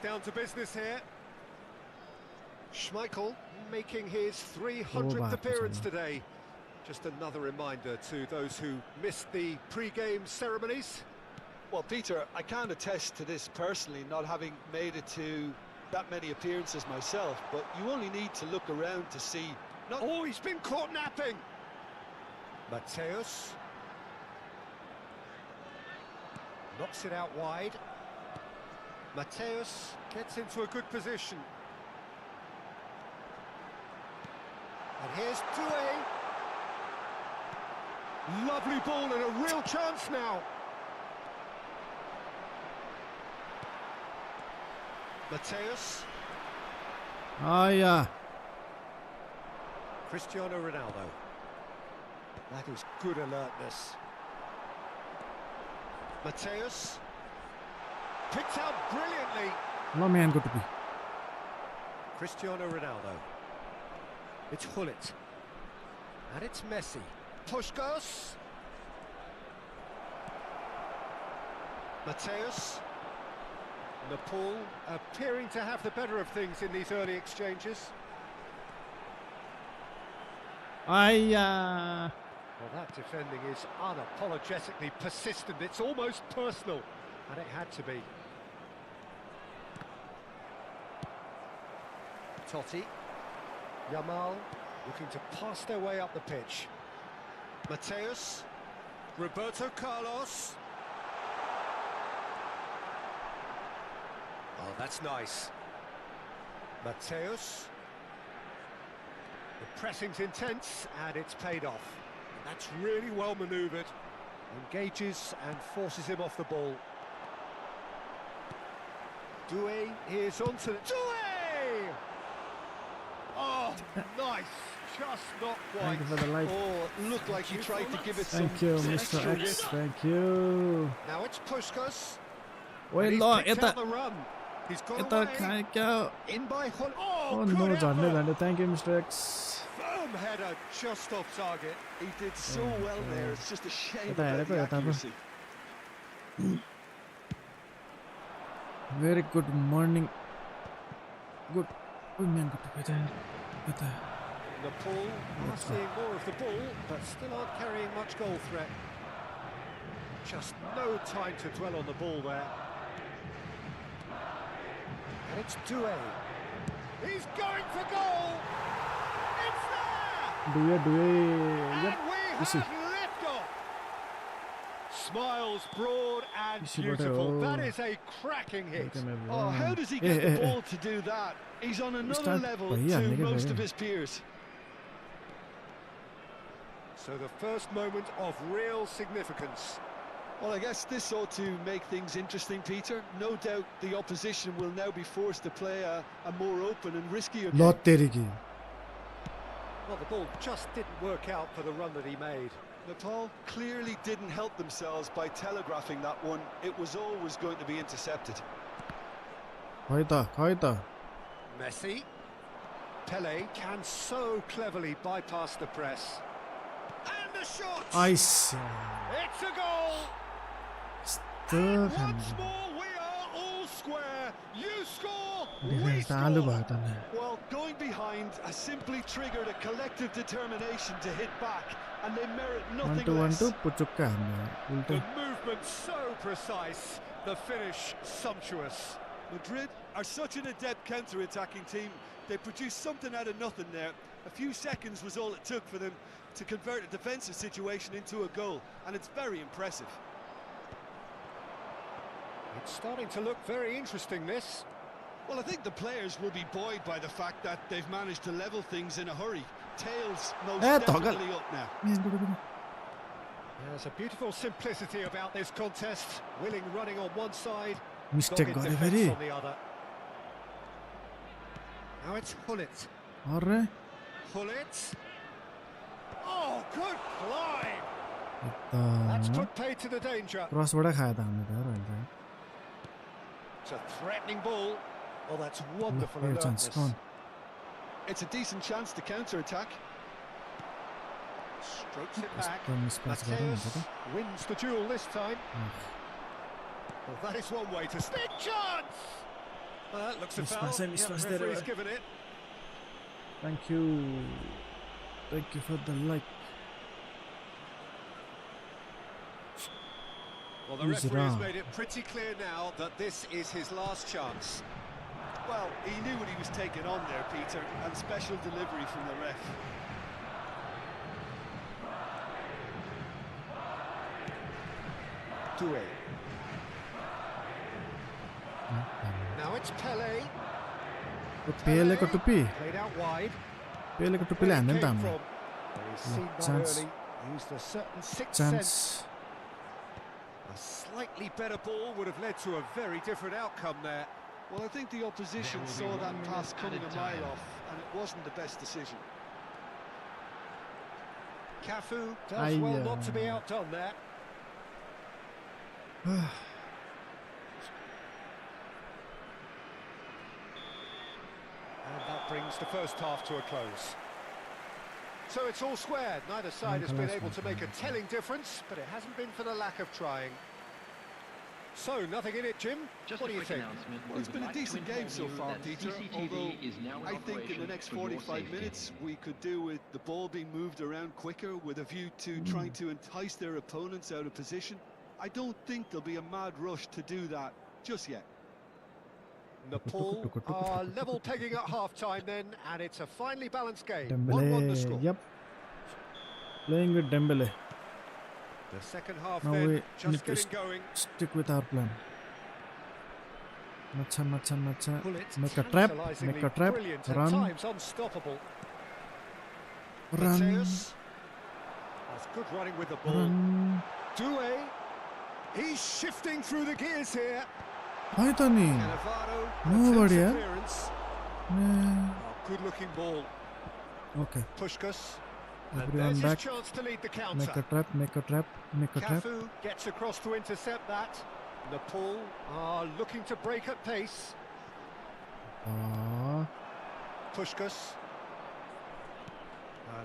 down to business here. Schmeichel making his 300th appearance today. Just another reminder to those who missed the pre-game ceremonies. Well, Peter, I can't attest to this personally, not having made it to that many appearances myself, but you only need to look around to see... Oh, he's been caught napping! Mateus. Knocks it out wide. Mateus gets into a good position. And here's Doué. Lovely ball and a real chance now. Mateus. Ah, yeah. Cristiano Ronaldo. That is good alertness. Mateus. Picked out brilliantly. No man good to be. Cristiano Ronaldo. It's Hullet. And it's Messi. Puskás. Mateus. Nepal appearing to have the better of things in these early exchanges. Well, that defending is unapologetically persistent. It's almost personal, and it had to be. Totti. Yamal looking to pass their way up the pitch. Mateus. Roberto Carlos. Oh, that's nice. Mateus. The pressing's intense, and it's paid off. And that's really well manoeuvred. Engages and forces him off the ball. Doué is onto the... Doué! Oh, nice. Just not quite. Thank you for the light. Oh, looked like he tried to give it some... Thank you, Mr. X. Thank you. Now it's Puskás. Wait, He's it's out the run. He's got away. In by Hull. Oh no, John. Thank you, Mr. X. Firm header just off target. He did so well there. It's just a shame about the accuracy. Very good morning. Good. Oh man, good. Nepal are seeing more of the ball, but still aren't carrying much goal threat. Just no time to dwell on the ball there. And it's Doué. He's going for goal! It's there! Doué. And Yep. we have liftoff! Smiles broad and beautiful. That is a cracking hit. Oh, how does he get the ball to do that? He's on another level to most of his peers. So the first moment of real significance. Well, I guess this ought to make things interesting, Peter. No doubt the opposition will now be forced to play a more open and riskier game. Not terigi. Well, the ball just didn't work out for the run that he made. Nepal clearly didn't help themselves by telegraphing that one. It was always going to be intercepted. Hayda. Messi. Pelé can so cleverly bypass the press. And the shot! Ice. It's a goal! And once more we are all square. You score, we score. Well, going behind has simply triggered a collective determination to hit back, and they merit nothing less. The movement so precise, the finish sumptuous. Madrid are such an adept counter-attacking team. They produced something out of nothing there. A few seconds was all it took for them to convert a defensive situation into a goal, and it's very impressive. It's starting to look very interesting, this. Well, I think the players will be buoyed by the fact that they've managed to level things in a hurry. Tails most definitely up now. There's a beautiful simplicity about this contest. Willing running on one side, Mistake dogged got defense on the other. Now it's Hullet. Alright. Hullet. Oh, good climb! That's put paid to the danger. Cross bada khaya tha hamle yaar. It's a threatening ball. Oh, that's wonderful alertness. It's a decent chance to counter-attack. Strokes it back. Mateus wins the duel this time. Well, that is one way to stick chance. Looks a Miss foul. pass, Yeah, miss the pass there, referee's right? given it. Thank you. Thank you for the like. Well, the Who's referee has wrong? made it pretty clear now that this is his last chance. Well, he knew what he was taking on there, Peter, and special delivery from the ref. Doué. Now it's Pele. Pele ko tupi. Played out wide. Pele ko tupi Where lang it din came tama. from. Well, he's seen that Chance. early. Used a certain sixth sense. Chance. A slightly better ball would have led to a very different outcome there. Well, I think the opposition saw that pass coming a mile off, and it wasn't the best decision. Cafu does well not to be outdone there. And that brings the first half to a close. So it's all squared. Neither side has been able to make a telling difference, but it hasn't been for the lack of trying. So, nothing in it, Jim? What do you think? Well, it's been a decent game so far, Peter, although I think in the next 45 minutes we could do with the ball being moved around quicker with a view to trying to entice their opponents out of position. I don't think there'll be a mad rush to do that just yet. Nepal are level pegging at half-time then, and it's a finely balanced game. Dembele. 1-1 the score. Yep. Playing with Dembele. The second half Now then, we just need to getting going. stick with our plan. Macha. Bullets Make a trap. tantalisingly Make a trap. brilliant, at Run. times unstoppable. Run. Mateus. That's good running with the ball. Run. Doué. He's shifting through the gears here. Hi, Tony. Cannavaro Nobody, attempts eh? a clearance. Yeah. Oh, good-looking ball. Okay. Pushkas. And Everyone there's back. his chance to lead the counter. Make a trap. Make a trap. Make a trap. Cafu gets across to intercept that. Nepal are looking to break at pace. Pushkas.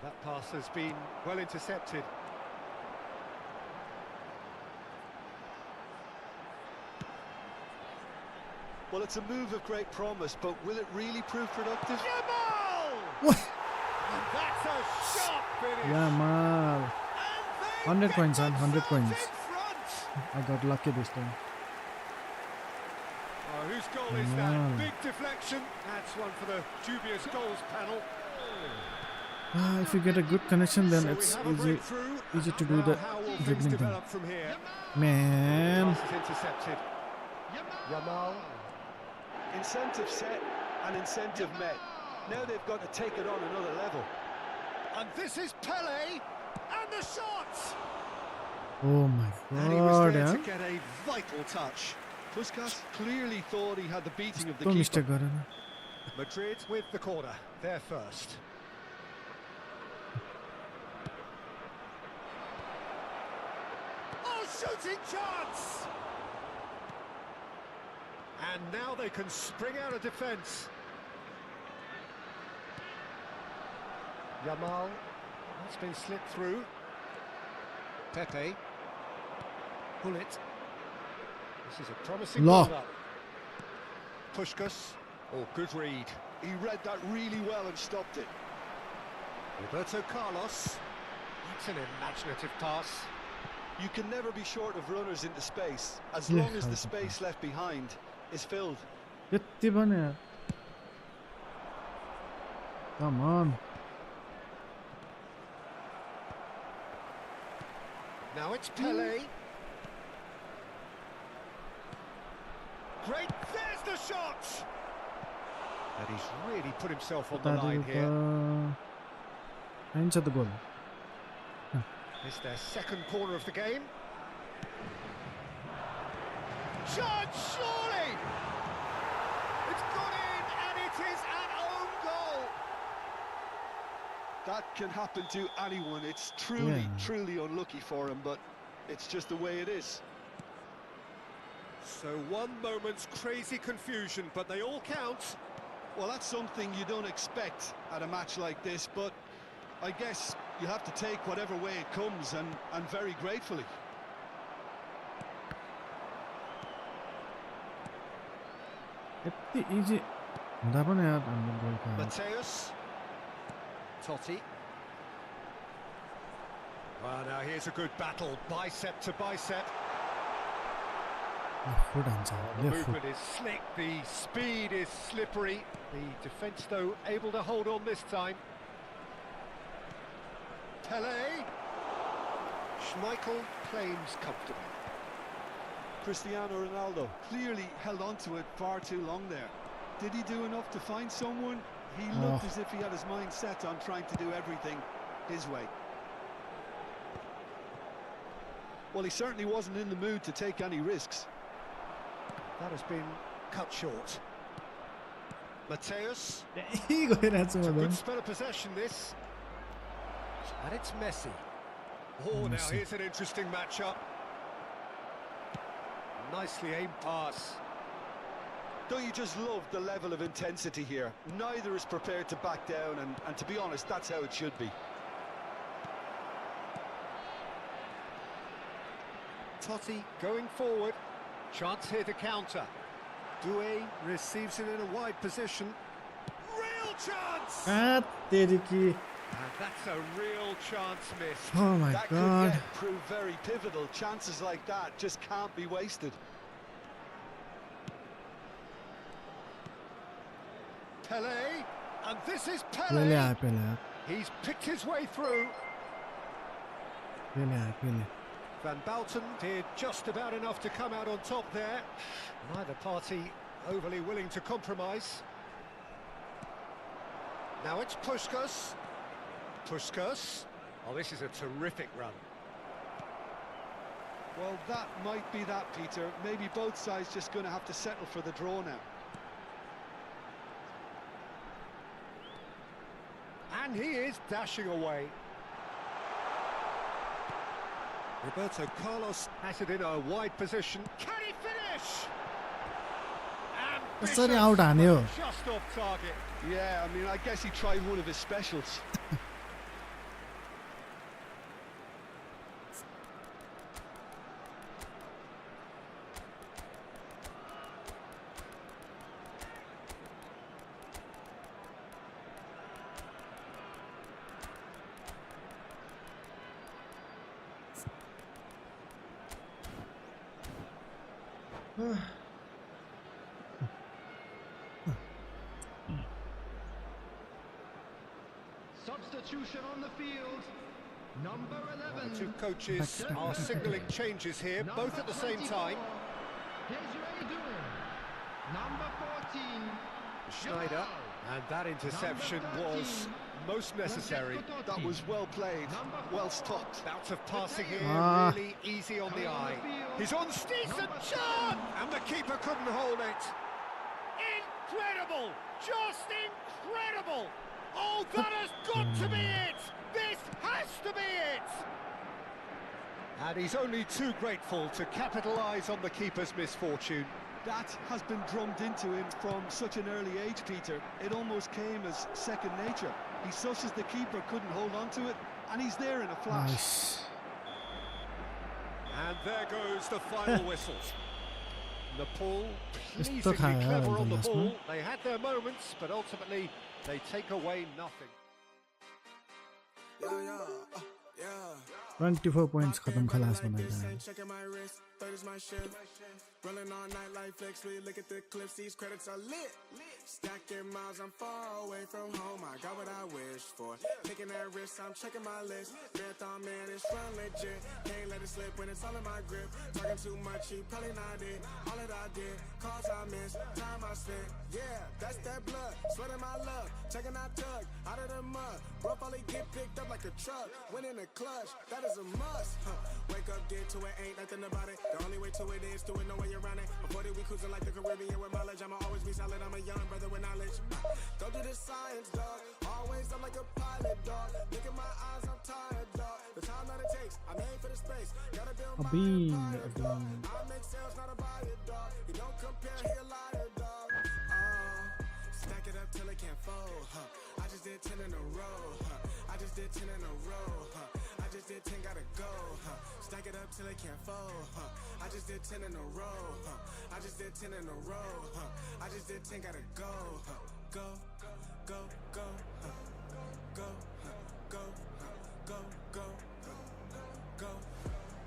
That pass has been well intercepted. Well, it's a move of great promise, but will it really prove productive? Jamal! What? And that's a sharp finish. Yeah, man. And they 100 get points, son. 100 themselves points. in front. I got lucky this time. Oh, whose goal is that? Big deflection. That's one for the dubious goals panel. If you get a good connection, then So it's we have a easy breakthrough. to do Now the how will things dribbling thing. develop from here? Man. Pass is intercepted. Yamal. Incentive set and incentive met. Now they've got to take it on another level. And this is Pele. And the shot! Oh my And he was god, there yeah. to get a vital touch. Puskas clearly thought he had the beating of the तो keeper. mistake गरेन. Madrid with the corner. They're first. Oh, shooting chance! And now they can spring out of defence. Yamal, that's been slipped through. Pepe. Pull it. This is a promising Law. build-up. Pushkas. Oh, good read. He read that really well and stopped it. Roberto Carlos. That's an imaginative pass. You can never be short of runners into space, as Yeah, long as the I- space left behind is filled. यति भने यार. Come on. Now it's Pele. Great, there's the shot! And he's really put himself on the line here. Into the goal. It's their second corner of the game. Shot, surely! It's gone in, and it is an own goal! That can happen to anyone. It's truly, Yeah. truly unlucky for him, but it's just the way it is. So one moment's crazy confusion, but they all count. Well, that's something you don't expect at a match like this, but I guess you have to take whatever way it comes, and very gratefully. यति easy हुँदा पनि यार हाम्रो गोल खायो Mateus. Totti. Well, now here's a good battle, bicep to bicep. Foot हान्छ The movement is slick, the speed is slippery. The defence, though, able to hold on this time. Pele. Schmeichel claims comfortably. Cristiano Ronaldo clearly held on to it far too long there. Did he do enough to find someone? He looked as if he had his mind set on trying to do everything his way. Well, he certainly wasn't in the mood to take any risks. That has been cut short. Mateus. गइरहेछ Good Madan spell of possession, this. And it's Messi. Oh, now Messi. here's an interesting matchup. Nicely aimed pass. Don't you just love the level of intensity here? Neither is prepared to back down, and to be honest, that's how it should be. Totti going forward. Chance here to counter. Doué receives it in a wide position. Real chance! तेरिकी And that's a real chance missed. Oh my That god could yet prove very pivotal. Chances like that just can't be wasted. Pele, and this is Pele Pele. आयो पेले आयो He's picked his way through. पेले आयो पेले Van Balten did just about enough to come out on top there. Neither party overly willing to compromise. Now it's Puskas. Puskas. Oh, this is a terrific run. Well, that might be that, Peter. Maybe both sides just going to have to settle for the draw now. And he is dashing away. Roberto Carlos has it in a wide position. Can he finish? कसरी out हान्यो Just off target. Yeah, I mean, I guess he tried one of his specials. Substitution on the field. Number 11. The two coaches are signalling changes here, both at the same time. Here's Ray doing. Number 14. Schneider, and that interception was most necessary. That was well played, well stopped. Bouts of passing here, really easy on the eye. He's on decent chance, and the keeper couldn't hold it. Incredible, just incredible. Oh, that has got to be it. This has to be it. And he's only too grateful to capitalise on the keeper's misfortune. That has been drummed into him from such an early age, Peter. It almost came as second nature. He susses the keeper couldn't hold on to it, and he's there in a flash. Nice. And there goes the final whistle. Nepal pleasingly Yस्तो खायो यार clever on the अन्त ball. लास्टमा They had their moments, but ultimately they take away nothing. 24 points खत्म खलास बनाइदियो Rolling all night like flex, we look at the clips, these credits are lit. Stacking miles, I'm far away from home, I got what I wish for. Taking that risk, I'm checking my list. Marathon man, it's run legit. Can't let it slip when it's all in my grip. Talking too much, you probably not it. All that I did, calls I missed, time I spent. Yeah, that's that blood, sweating my love. Checking out tug, out of the mud. Bro, probably get picked up like a truck. Win in the clutch, that is a must. Wake up, get to it, ain't nothing about it. The only way to it is to it, no way around it. Before that we cruising like the Caribbean with mileage. I'ma always be solid, I'm a young brother with knowledge. Go do the science, dog. Always I'm like a pilot, dog. Look at my eyes, I'm tired, dog. The time that it takes, I made for the space. Gotta build my empire, dog. I make sales, not a buyer, dog. You don't compare, he a liar, dog. Stack it up till it can't fold, huh. I just did 10 in a row, huh. I just did 10 in a row, huh. I just did 10, gotta go, stack it up till it can't fold, I just did 10 in a row, I just did 10 in a row, I just did 10, gotta go, go, go, go, go, go, go, go, go.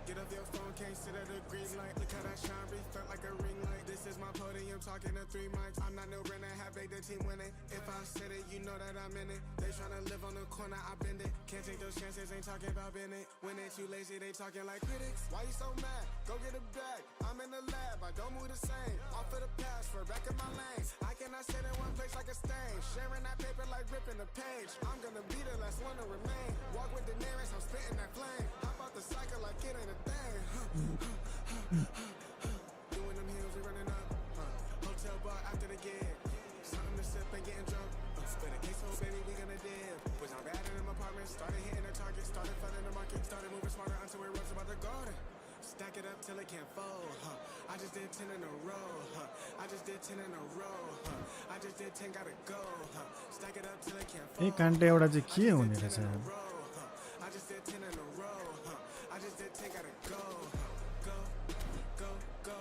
Get up your phone, can't sit at a green light. Look how that shine felt like a ring light. This is my podium, talking to 3 mics. I'm not no Brennan, have made the team winning. If I said it, you know that I'm in it. They tryna live on the corner, I bend it. Can't take those chances, ain't talking about Bennett. When they too lazy, they talking like critics. Why you so mad? Go get a bag. I'm in the lab, I don't move the same. Off of the pass, for back in my lane. I cannot sit in one place like a stain. Sharing that paper like ripping the page. I'm gonna be the last one to remain. Walk with the nearest, I'm spitting that flame. Hop out the cycle like it ain't a thing. Doing them heels, we running up. Hotel bar after the gig. Something to sip and getting drunk. Split a case full, baby, we gonna dip. Was on bad in my apartment, started hitting the target, started flooding the market, started moving smarter until it runs about the garden. Stack it up till it can't fold, I just did 10 in a row, I just did 10 in a row, I just did 10, gotta go, stack it up till it can't fold. एक घन्टे एउटा चाहिँ के हुने रहेछ I just did 10 in a row, I just did 10, gotta go, go, go, go, go,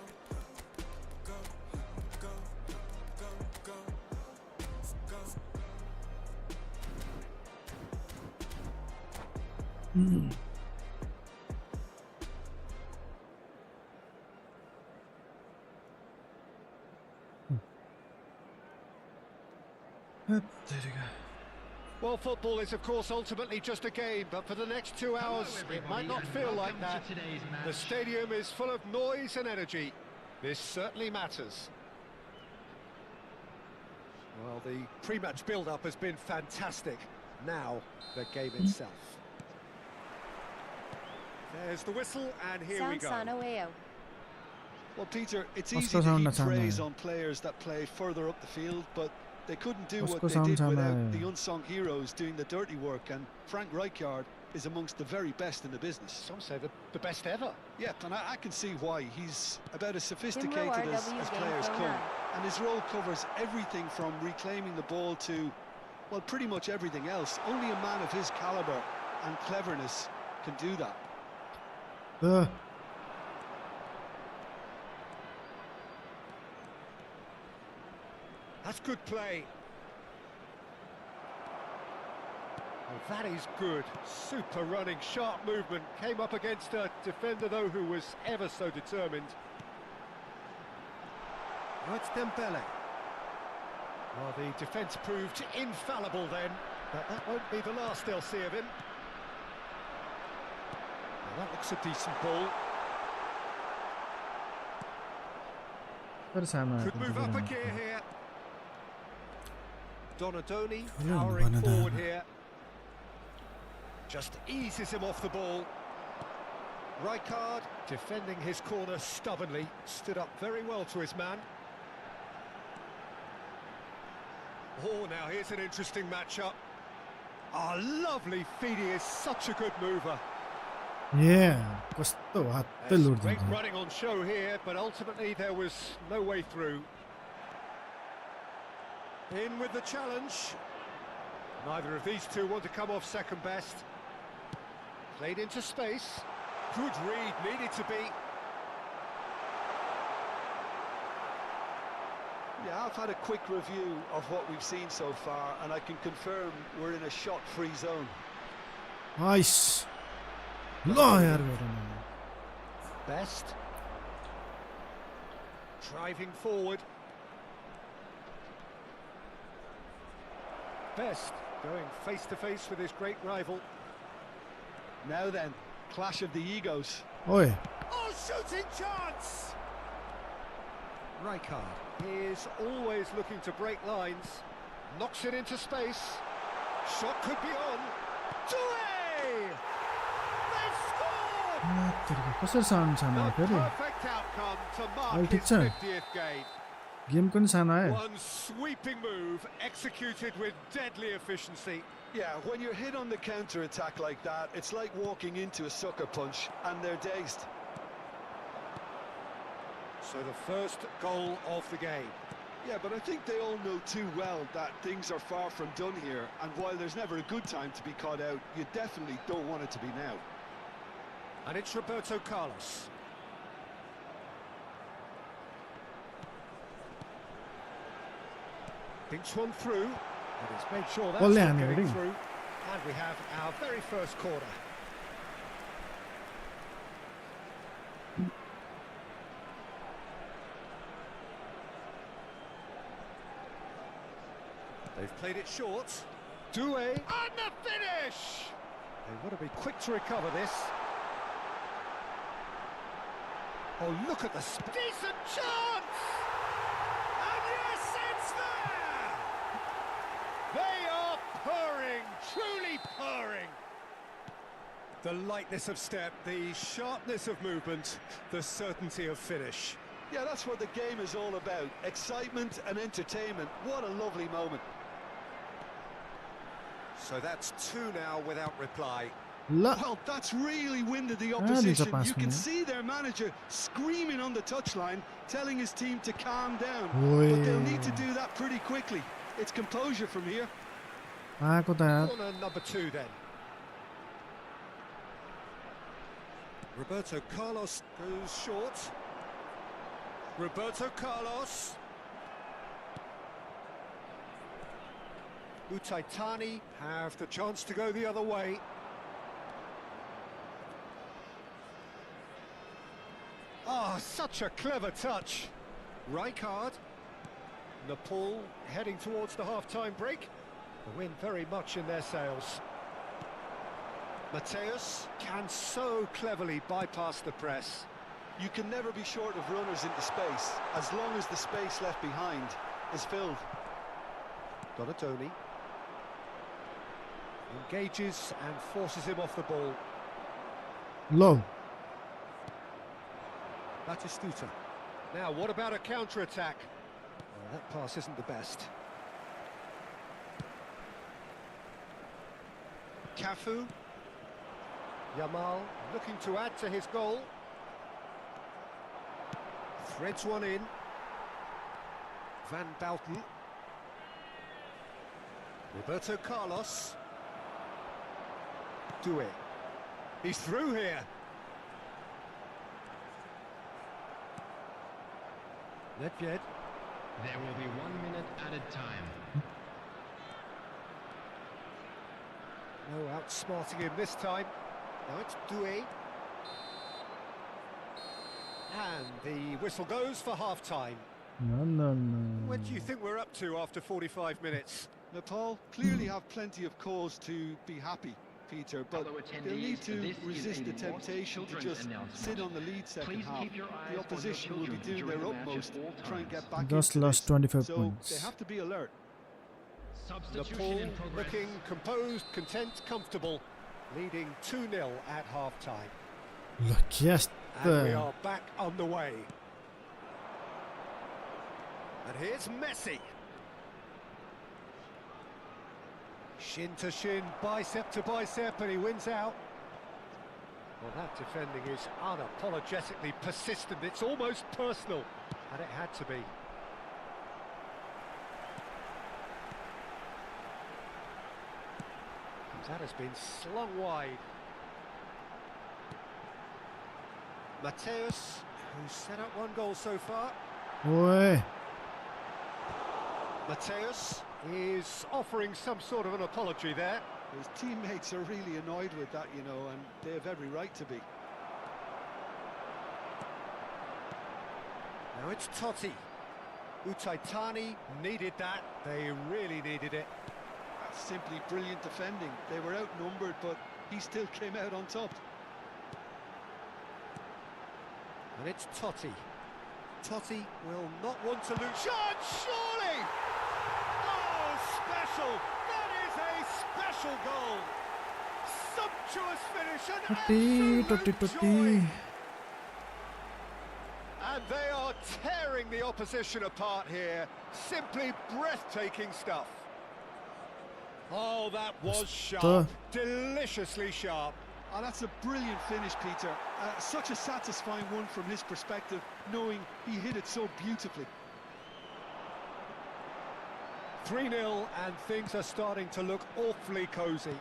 go, go, go, go. Well, football is, of course, ultimately just a game, but for the next 2 hours, it might not feel like that. The stadium is full of noise and energy. This certainly matters. Well, the pre-match build-up has been fantastic. Now, the game itself. There's the whistle, and here we go. Well, Peter, it's easy to heap praise on players that play further up the field, but they couldn't do what they did without the unsung heroes doing the dirty work, and Frank Rijkaard is amongst the very best in the business. Some say the best ever. Yeah, and I can see why. He's about as sophisticated as players come, and his role covers everything from reclaiming the ball to, well, pretty much everything else. Only a man of his caliber and cleverness can do that. That's good play. Oh, that is good. Super running, sharp movement. Came up against a defender, though, who was ever so determined. Oh, it's Dembele. Well, the defence proved infallible then, but that won't be the last they'll see of him. Well, that looks a decent ball. Could move up a gear here. Donadoni powering forward here. Just eases him off the ball. Rijkaard defending his corner stubbornly. Stood up very well to his man. Oh, now here's an interesting matchup. Oh, lovely feed. He is such a good mover. Yeah, great running on show here, but ultimately there was no way through. In with the challenge. Neither of these two want to come off second best. Played into space. Good read, needed to be. Yeah, I've had a quick review of what we've seen so far, and I can confirm we're in a shot-free zone. Nice. Best. Driving forward. Best going face-to-face with his great rival. Now then, clash of the egos. Oi. Oh, shooting chance! Rijkaard is always looking to break lines. Knocks it into space. Shot could be on. Doué! They've scored! The perfect outcome to mark his 50th game. One sweeping move executed with deadly efficiency. Yeah, when you're hit on the counter-attack like that, it's like walking into a sucker punch and they're dazed. So the first goal of the game. Yeah, but I think they all know too well that things are far from done here, and while there's never a good time to be caught out, you definitely don't want it to be now. And it's Roberto Carlos. Thinks one through, and he's made sure that's Well, not yeah, getting really. through. And we have our very first corner. They've played it short. Doué, and the finish! They want to be quick to recover this. Oh, look at the decent chance! And yes, it's there! They are purring, truly purring. The lightness of step, the sharpness of movement, the certainty of finish. Yeah, that's what the game is all about. Excitement and entertainment. What a lovely moment. So that's two now without reply. Well, that's really winded the opposition. You can see their manager screaming on the touchline, telling his team to calm down. But they'll need to do that pretty quickly. It's composure from here. Corner number 2 then. Roberto Carlos goes short. Roberto Carlos. Utaitani have the chance to go the other way. Oh, such a clever touch. Rijkaard. Nepal heading towards the half-time break. The wind very much in their sails. Mateus can so cleverly bypass the press. You can never be short of runners into space, as long as the space left behind is filled. Donatoni engages and forces him off the ball. Low. Batistuta. Now, what about a counter-attack? Well, that pass isn't the best. Cafu. Yamal looking to add to his goal. Threads one in. Van Bouten. Roberto Carlos. Doué. He's through here. Nedved. There will be 1 minute added time. No outsmarting him this time. Now it's Doué. And the whistle goes for half-time. No. What do you think we're up to after 45 minutes? Nepal clearly have plenty of cause to be happy, Peter, but they'll need to resist the temptation to just sit on the lead second half. The opposition will be doing their utmost to try and get back Just into lost this. 25 So points. they have to be alert. Nepal looking composed, content, comfortable, leading 2-0 at half-time. Look, yes. And we are back underway. And here's Messi. Shin to shin, bicep to bicep, and he wins out. Well, that defending is unapologetically persistent. It's almost personal, and it had to be. That has been slung wide. Mateus, who's set up 1 goal so far. Oi. Mateus is offering some sort of an apology there. His teammates are really annoyed with that, you know, and they have every right to be. Now it's Totti. Utaitani needed that. They really needed it. That's simply brilliant defending. They were outnumbered, but he still came out on top. And it's Totti. Totti will not want to lose. Shot, surely! Oh, special! That is a special goal! Sumptuous finish, an absolute joy! And they are tearing the opposition apart here. Simply breathtaking stuff. Oh, that was sharp. Deliciously sharp. Oh, that's a brilliant finish, Peter. Such a satisfying one from his perspective, knowing he hit it so beautifully. 3-0, and things are starting to look awfully cosy.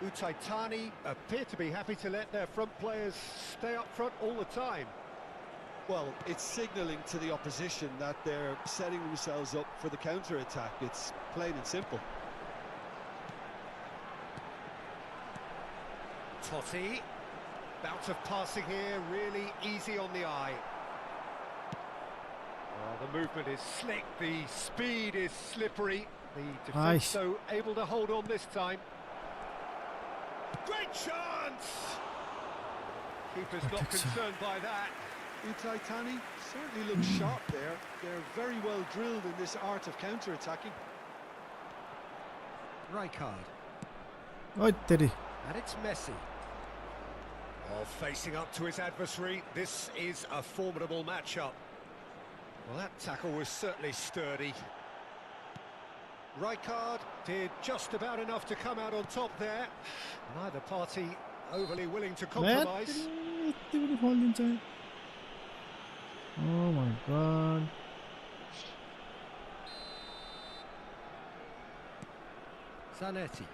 Utaitani appear to be happy to let their front players stay up front all the time. Well, it's signalling to the opposition that they're setting themselves up for the counter-attack. It's plain and simple. Totti. Bout of passing here, really easy on the eye. Well, the movement is slick, the speed is slippery. The defence, though, able to hold on this time. Great chance! Keeper's not concerned by that. Utaitani certainly looks sharp there. They're very well drilled in this art of counter-attacking. Rijkaard. Teri. And it's Messi. Oh, facing up to his adversary, this is a formidable matchup. Well, that tackle was certainly sturdy. Rijkaard did just about enough to come out on top there. Neither party overly willing to compromise. Oh my god. Zanetti.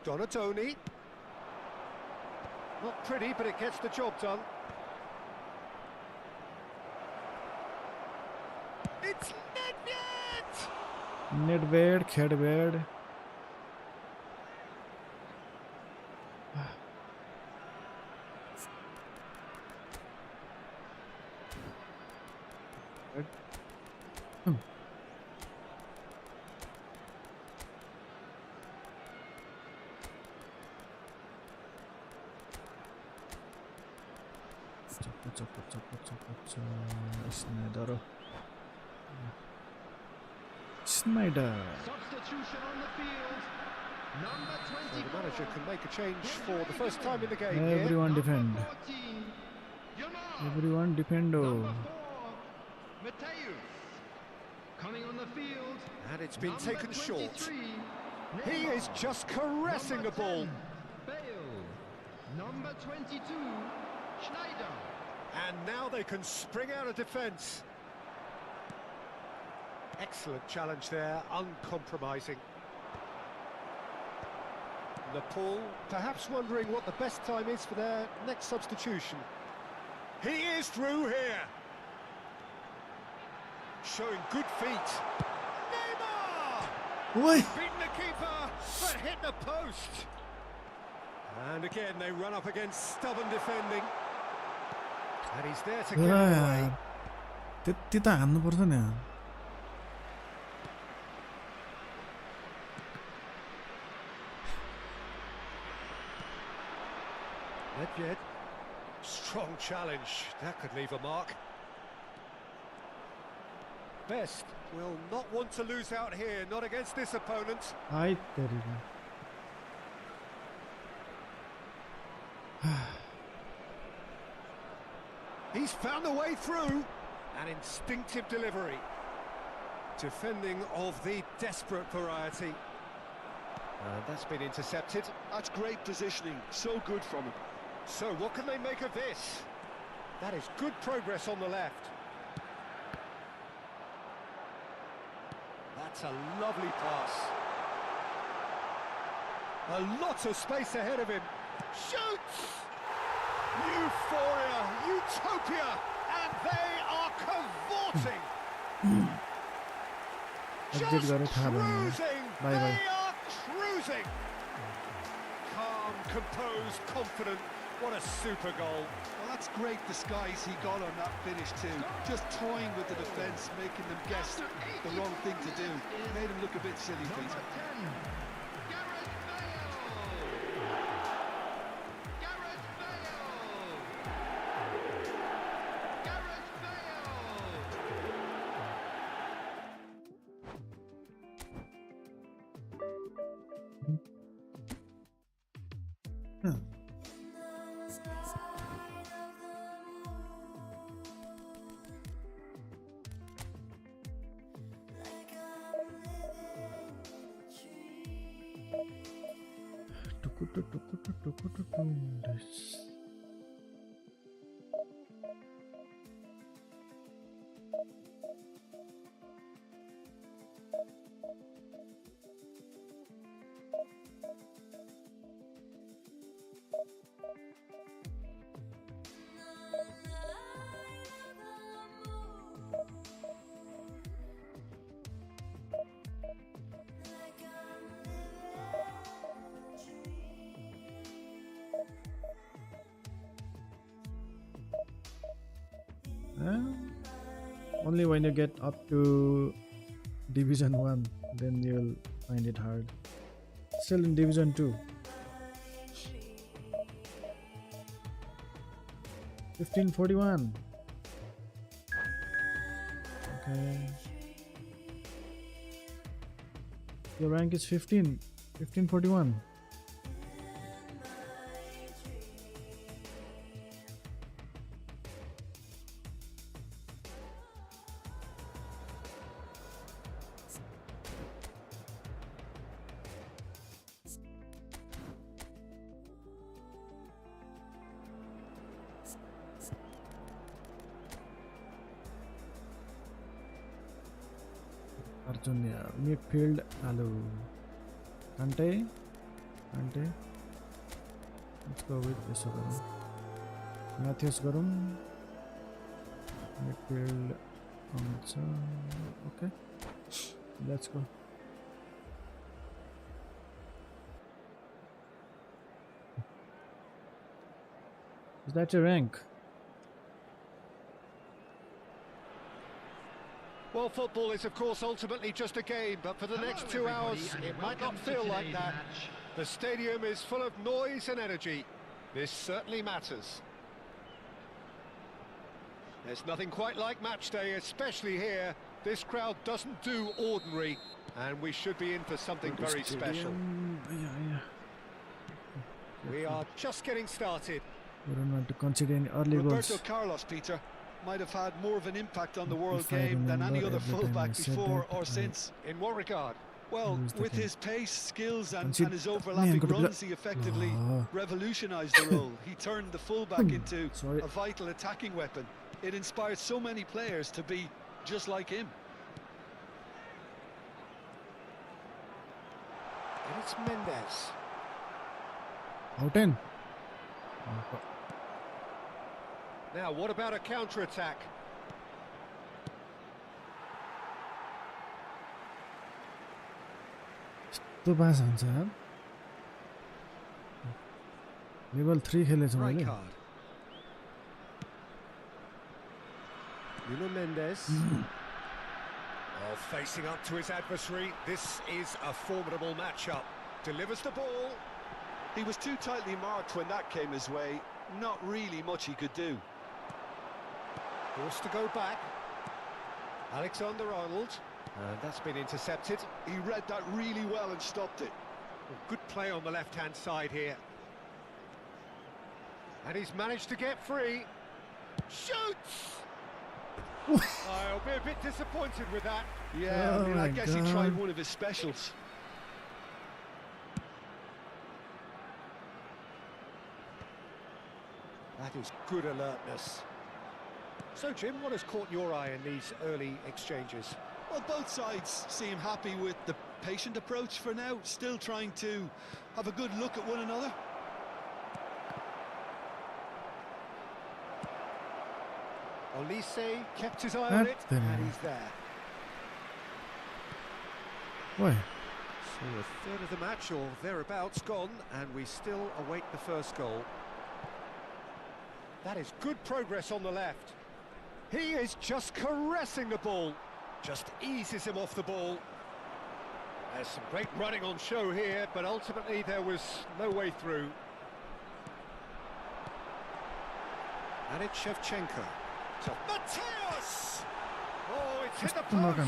Donatoni. Not pretty, but it gets the job done. It's Nedved! Nedved, Khedved. Snyder. Substitution on the field. Number 24. So the manager can make a change for the first time in the game Everyone here. defend. 14. Yamal. Everyone defendo. Number 4. Mateus. Coming on the field. And it's been Number taken short. 23. He is Neymar. just caressing Number the ball. 10. Bale. Number 22. Schneider. And now they can spring out of defence. Excellent challenge there, uncompromising. Nepal perhaps wondering what the best time is for their next substitution. He is through here. Showing good feet. Neymar! Oi! Beaten the keeper, but hit the post. And again, they run up against stubborn defending. And he's there to get it away. त्यति त हान्नु पर्छ नि. Nedved. Strong challenge. That could leave a mark. Best will not want to lose out here, not against this opponent. Ai teri. He's found a way through. An instinctive delivery. Defending of the desperate variety. And that's been intercepted. That's great positioning. So good from him. So what can they make of this? That is good progress on the left. That's a lovely pass. A lot of space ahead of him. Shoots! Euphoria, utopia, and they are cavorting. Just cruising. Bye bye. They are cruising. Calm, composed, confident. What a super goal. Well, that's great disguise he got on that finish too. Just toying with the defence, making them guess the wrong thing to do. Made him look a bit silly, Number Peter. 10. Gareth Bale. Gareth Bale. Gareth Bale. Only when you get up to Division 1, then you'll find it hard. Still in Division 2. 1541. Okay. Your rank is 15. 1541. Arjunia, midfield, hello. Kante. Let's go with this one. Matthews Garum. Midfield. Okay. Let's go. Is that your rank? Well, football is, of course, ultimately just a game, but for the next 2 hours, it might not feel like that. The stadium is full of noise and energy. This certainly matters. There's nothing quite like match day, especially here. This crowd doesn't do ordinary, and we should be in for something very special. We are just getting started. We don't want to consider any early goals. Roberto Carlos, Peter, might have had more of an impact on the world game than any other fullback before or since. In what regard? Well, with his pace, skills and his overlapping runs, he effectively revolutionised the role. He turned the fullback into a vital attacking weapon. It inspired so many players to be just like him. And it's Mendes. Out in. Now, what about a counter-attack? तो पास हुन्छ यार level 3 खेलेछ मैले Nuno Mendes. Oh, facing up to his adversary. This is a formidable matchup. Delivers the ball. He was too tightly marked when that came his way. Not really much he could do. Forced to go back. Alexander-Arnold. And that's been intercepted. He read that really well and stopped it. Well, good play on the left-hand side here. And he's managed to get free. Shoots! I'll be a bit disappointed with that. Yeah, I guess he tried one of his specials. That is good alertness. So, Jim, what has caught your eye in these early exchanges? Well, both sides seem happy with the patient approach for now, still trying to have a good look at one another. Olise kept his eye on it, and he's there. Why? So a third of the match, or thereabouts, gone, and we still await the first goal. That is good progress on the left. He is just caressing the ball. Just eases him off the ball. There's some great running on show here, but ultimately there was no way through. And it's Shevchenko. To Mateus! Oh, it's hit the post!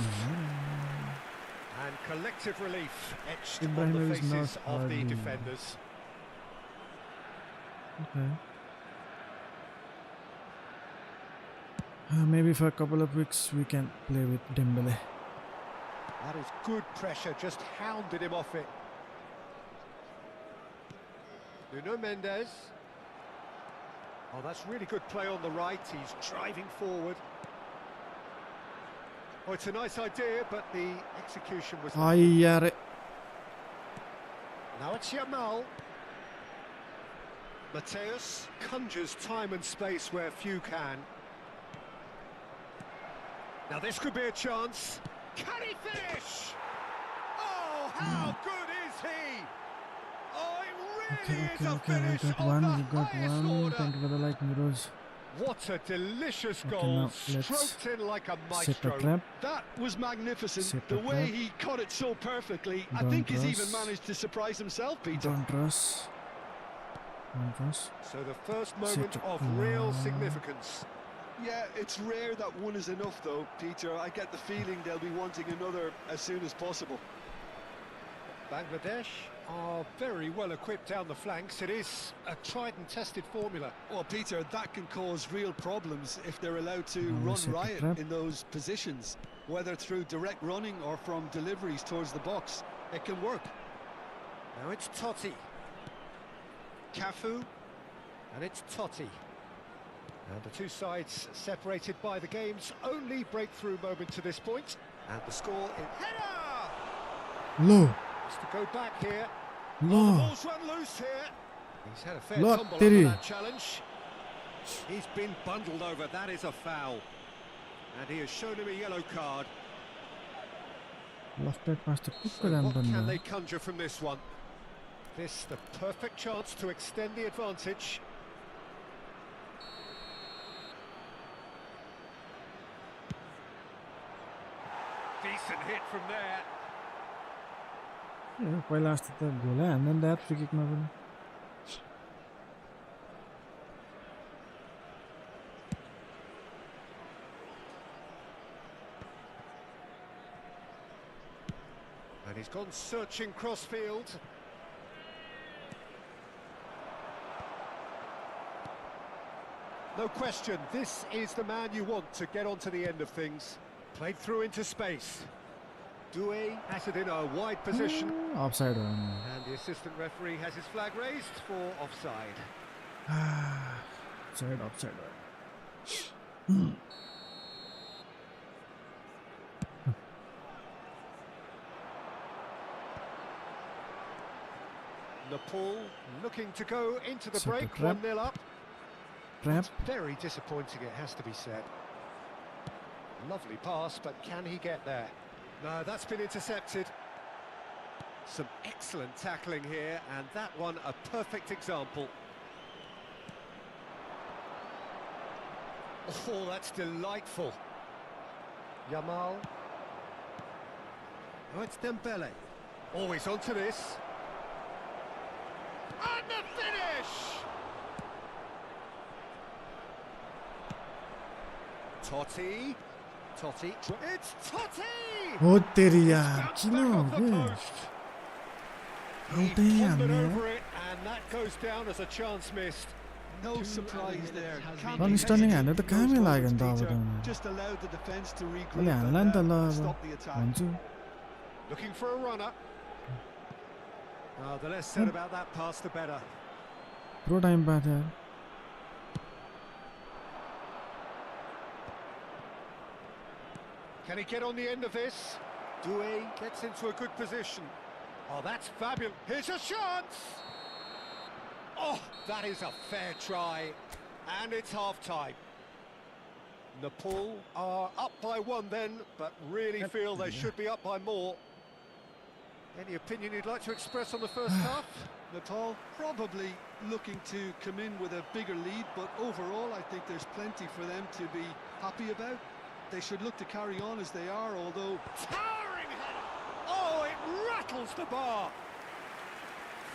And collective relief etched on the faces of the defenders. Okay. Maybe for a couple of weeks we can play with Dembele. That is good pressure, just hounded him off it. Nuno Mendes. Oh, that's really good play on the right. He's driving forward. Oh, it's a nice idea, but the execution was... Now it's Yamal. Mateus conjures time and space where few can. Now this could be a chance. Can he finish? Oh, how good is he? Oh, it really is a finish we got of one, the we got highest one. order. Thank you for the like, Miros. What a delicious Okay, goal, now let's stroked in like a set a maestro. trap. That was magnificent. Set The a way trap. he caught it so perfectly. I Don't think he's even rush. managed to surprise himself, Peter. Don't rush. Don't rush. So the first moment Set a- of real significance. Yeah, it's rare that one is enough, though, Peter. I get the feeling they'll be wanting another as soon as possible. Bangladesh are very well equipped down the flanks. It is a tried and tested formula. Well, Peter, that can cause real problems if they're allowed to Now we run set a riot trap. in those positions, whether through direct running or from deliveries towards the box. It can work. Now it's Totti. Cafu. And it's Totti. And the two sides separated by the game's only breakthrough moment to this point. And the score in header! Low. Has to go back here. Low. Ball's run loose here. He's had a fair Look, tumble Terry. under that challenge. He's been bundled over. That is a foul. And he has shown him a yellow card. Left back past the So what can they conjure from this one? This the perfect chance to extend the advantage. Decent hit from there. पहिला अस्ति त गोल है and then that free kick मा पनि And he's gone searching crossfield. No question, this is the man you want to get onto the end of things. Played through into space. Doué has it in a wide position. offside हो And the assistant referee has his flag raised for offside. offside Nepal looking to go into the Set a break, trap. 1-0 up. trap It's very disappointing, it has to be said. Lovely pass, but can he get there? No, that's been intercepted. Some excellent tackling here, and that one a perfect example. Oh, that's delightful. Yamal. Oh, it's Dembele. Always onto this. And the finish! Totti. Totti. It's Totti! हो तेरी He's यार bounced किन back हो off the bay post. He एउटै pondered हान्ने over it, and that goes down as a chance missed. No surprise there. Can't Ronnie be Sterling hesitant हान्नु त in कामै those लाग्यो नि त moments, अब Peter. त Just allowed the defence to regroup मैले हान्ला नि त and ल अब stop the attack. भन्छु Looking for a runner. The less said about that pass, the better. पुरो टाइम पाएको थियो यार Can he get on the end of this? Doué gets into a good position. Oh, that's fabulous. Here's a chance! Oh, that is a fair try. And it's half-time. Nepal are up by one then, but really feel they should be up by more. Any opinion you'd like to express on the first half? Nepal probably looking to come in with a bigger lead, but overall I think there's plenty for them to be happy about. They should look to carry on as they are, although... Towering header! Oh, it rattles the bar!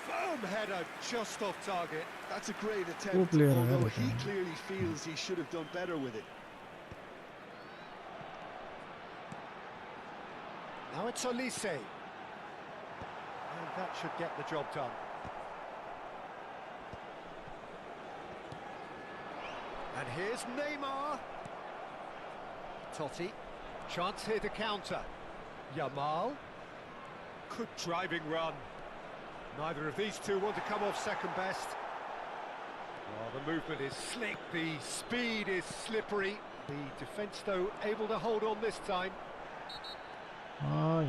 Firm header just off target. That's a great attempt, player, although yeah, he yeah. clearly feels he should have done better with it. Now it's Olise. And that should get the job done. And here's Neymar. Totti. Chance here to counter. Yamal. Good driving run. Neither of these two want to come off second best. Well, the movement is slick, the speed is slippery. The defence, though, able to hold on this time. यार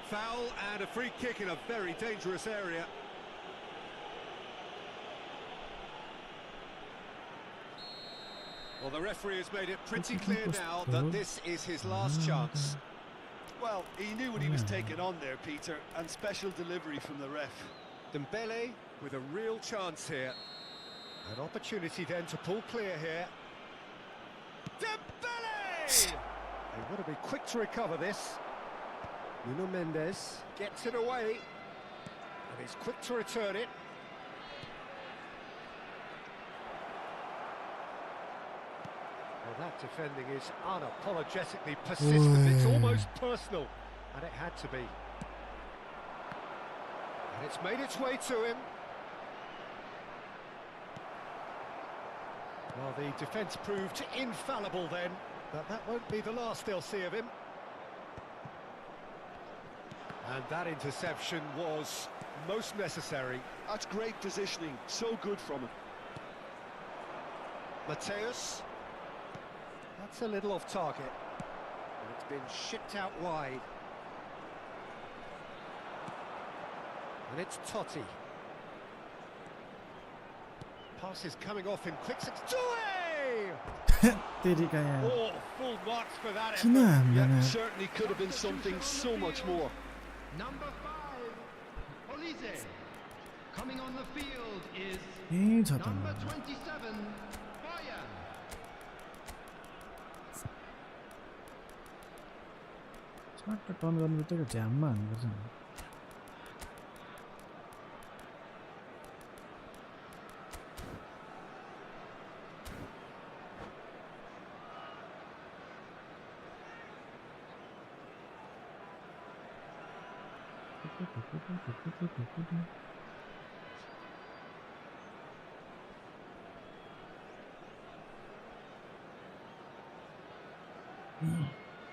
Foul and a free kick in a very dangerous area. Well, the referee has made it pretty clear now that this is his last chance. Well, he knew what he was taking on there, Peter, and special delivery from the ref. Dembele with a real chance here. An opportunity then to pull clear here. Dembele! They want to be quick to recover this. Nuno Mendes gets it away, and he's quick to return it. Well, that defending is unapologetically persistent. It's almost personal, and it had to be. And it's made its way to him. Well, the defence proved infallible then, but that won't be the last they'll see of him. And that interception was most necessary. That's great positioning, so good from him. Mateus. That's a little off target. And it's been shipped out wide. And it's Totti. Pass is coming off in quick succession. Oh, full marks for that effort. Yeah, certainly could have been something so much more. Number 5, Olise. Coming on the field is number 27, Bayern. Smart turn गर्नु बित्तिकै झ्याममा हान्नुपर्छ नि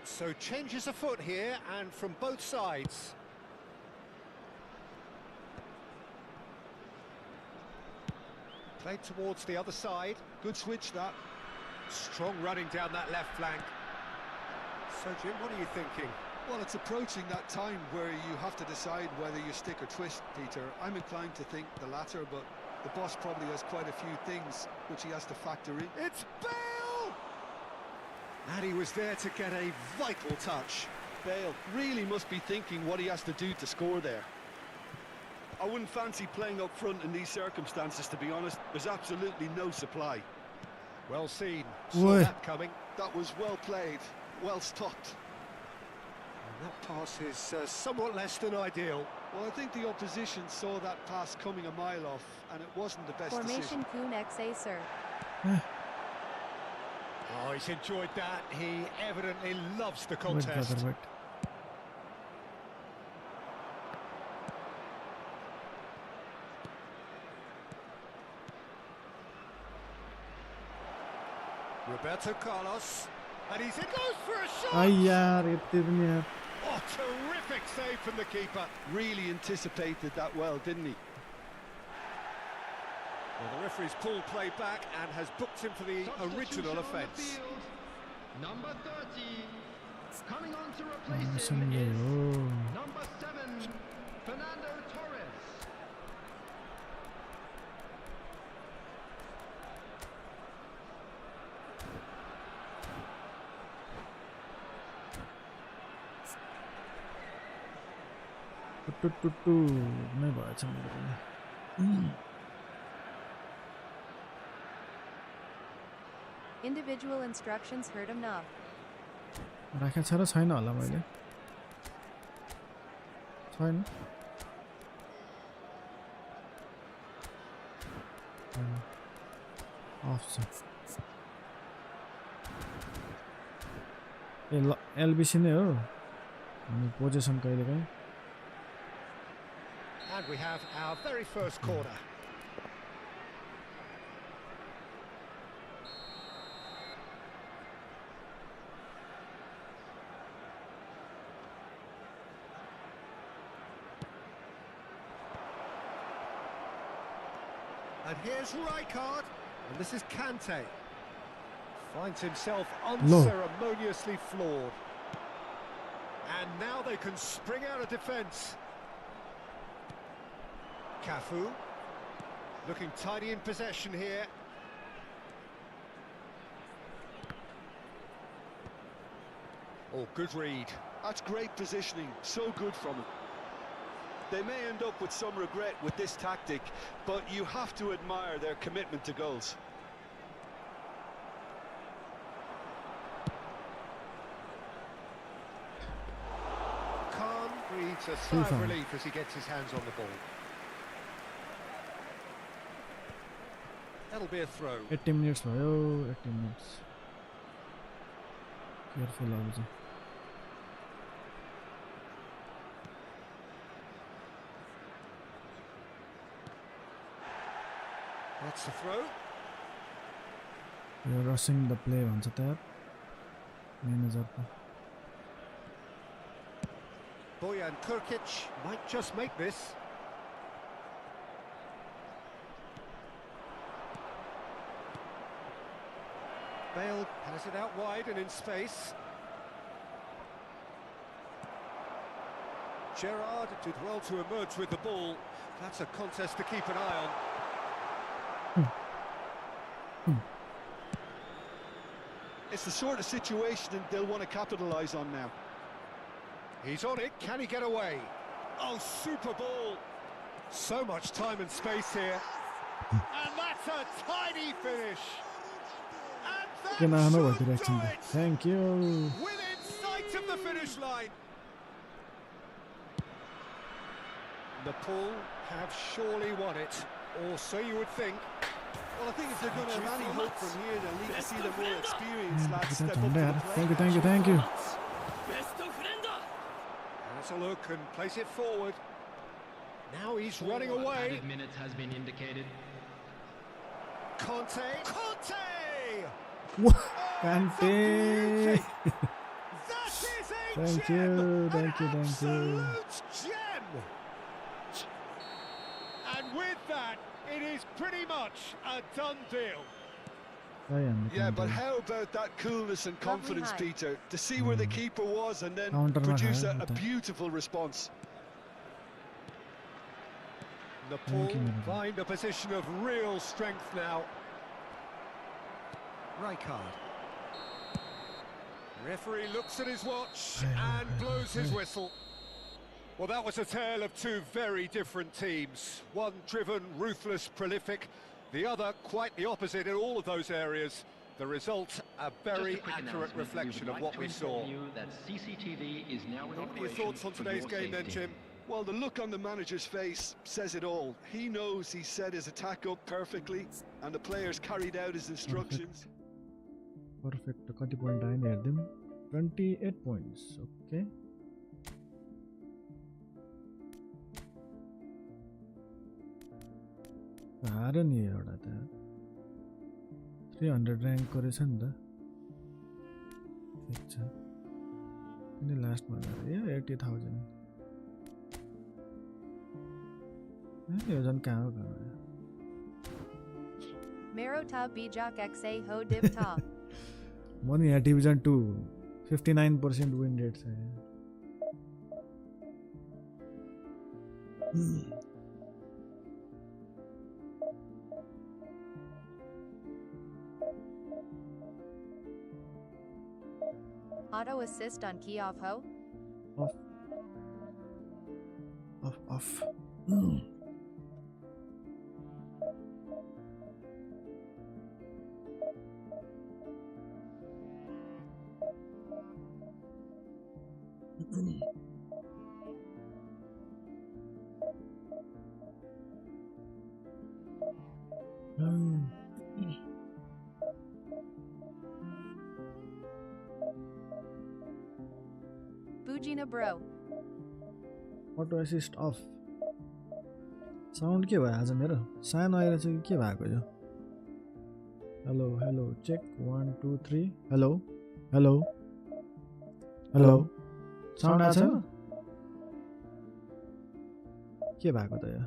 So changes afoot here, and from both sides. Played towards the other side. Good switch, that. Strong running down that left flank. So, Jim, what are you thinking? Well, it's approaching that time where you have to decide whether you stick or twist, Peter. I'm inclined to think the latter, but the boss probably has quite a few things which he has to factor in. It's Bale! And he was there to get a vital touch. Bale really must be thinking what he has to do to score there. I wouldn't fancy playing up front in these circumstances, to be honest. There's absolutely no supply. Well seen. Saw that coming. That was well played, well stopped. And that pass is somewhat less than ideal. Well, I think the opposition saw that pass coming a mile off, and it wasn't the best Formation decision. Kuhn XA, sir. Oh, he's enjoyed that. He evidently loves the contest. Roberto Carlos, and he's in. Goes for a shot. Oh, terrific save from the keeper. Really anticipated that well, didn't he? Well, the referee's pulled play back and has booked him for the original offence. Number 30, coming on to replace him is number 7, Fernando Torres. नै भएछ मेरो पनि Individual instructions heard enough. राखेको छ र छैन होला मैले छैन अफ छ ए ल एलबिसी नै हो अनि पोजिसन कहिले काहीँ And we have our very first corner. And here's Rijkaard, and this is Kante. Finds himself unceremoniously floored. And now they can spring out of defence. Cafu. Looking tidy in possession here. Oh, good read. That's great positioning, so good from him. They may end up with some regret with this tactic, but you have to admire their commitment to goals. Khan breathes a sigh of relief as he gets his hands on the ball. That'll be a throw. 80 minutes भयो 80 minutes careful आउँछ That's the throw. You're rushing the play भन्छ त्यहाँ manager त Bojan Krkic might just make this. Bale has it out wide and in space. Gerrard did well to emerge with the ball. That's a contest to keep an eye on. It's the sort of situation they'll want to capitalise on now. He's on it, can he get away? Oh, super ball! So much time and space here. And that's a tidy finish! And that should do it! Thank you. Within sight of the finish line! Nepal have surely won it, or so you would think. Well, I think if they're going to have any hope from here, they'll need to see the more experienced lads step up to the plate. Thank you. Has a look and place it forward. Now he's running away. Added minutes has been indicated. Conte! Kante! That is a Thank gem! you. An absolute gem! And with that, it is pretty much a done deal. Yeah, but how about that coolness and confidence, Peter, to see where the keeper was and then produce a beautiful response. Nepal find a position of real strength now. Rijkaard. Referee looks at his watch and blows his whistle. Well, that was a tale of two very different teams. One driven, ruthless, prolific. The other quite the opposite in all of those areas. The result, a very accurate reflection of what we saw. That CCTV is now in What are your thoughts on today's game then, Jim? Well, the look on the manager's face says it all. He knows he set his attack up perfectly and the players carried out his instructions. Perfect. कति point आयो नि हेर्दिम 28 points. Okay. हार नि एउटा त 300 rank गरेछ नि त ठिक छ किन लास्टमा गरे 80,000 यो झन् कहाँ हो Marota Bijak XA Ho Div Ta. म नि यहाँ डिभिजन 2 59% विन रेट छ Auto assist on key off Ho. Off. Bujina Bro. Auto assist off. Sound के भयो आज मेरो सानो आइरहेछ कि के भएको यो हेलो चेक 1 2 3 हेलो साउन्ड आछ के भएको त यो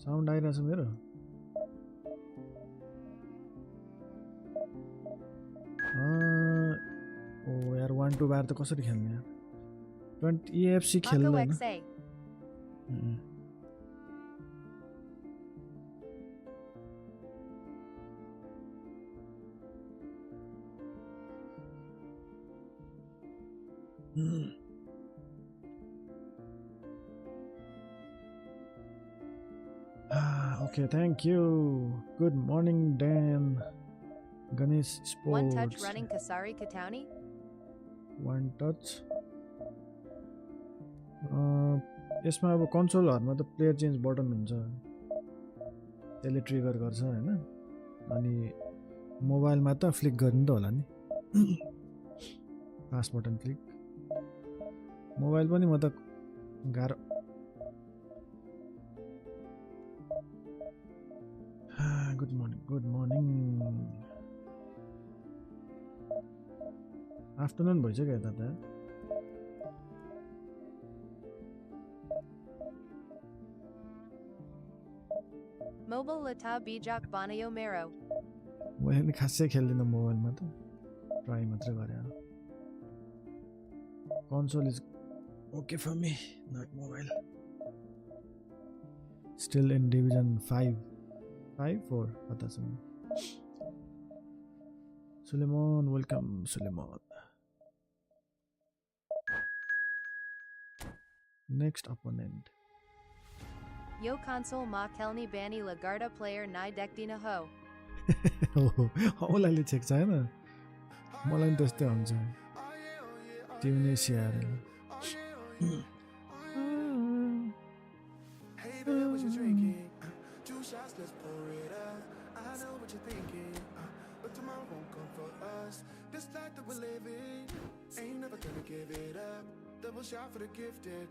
साउन्ड आइरहेछ मेरो ओ यार 1-2 बार त कसरी खेल्ने यार 20 EFC Mako खेल्दैन XA. Okay, thank you. Good morning, Dan. Ganesh Sports. One touch running Kasari Katauni. One touch. यसमा अब कन्सोलहरुमा त प्लेयर चेन्ज बटन हुन्छ त्यसले ट्रिगर गर्छ हैन अनि मोबाइलमा त फ्लिक गर्नु त होला नि पास बटन फ्लिक मोबाइल पनि म त गाह्रो गुड मर्निङ आफ्टरनुन भइसक्यो यता त Mobile Lata Bijak Banayo Mero. मैले खासै खेल्दिनँ मोबाइलमा त ट्राई मात्रै गरे console is okay for me not mobile still in division 5-4 पता छ Suleman welcome Suleman next opponent Yo console ma kelni bani lagarda player nai dekdina ho. औलाले चेक छ हैन मलाई पनि त्यस्तै हुन्छ Tunisia Hey, baby, what you drinking? 2 shots, let's pour it up. I know what you're thinking, but tomorrow won't come for us. This life that we're living, ain't never gonna give it up. Double shot for the gifted.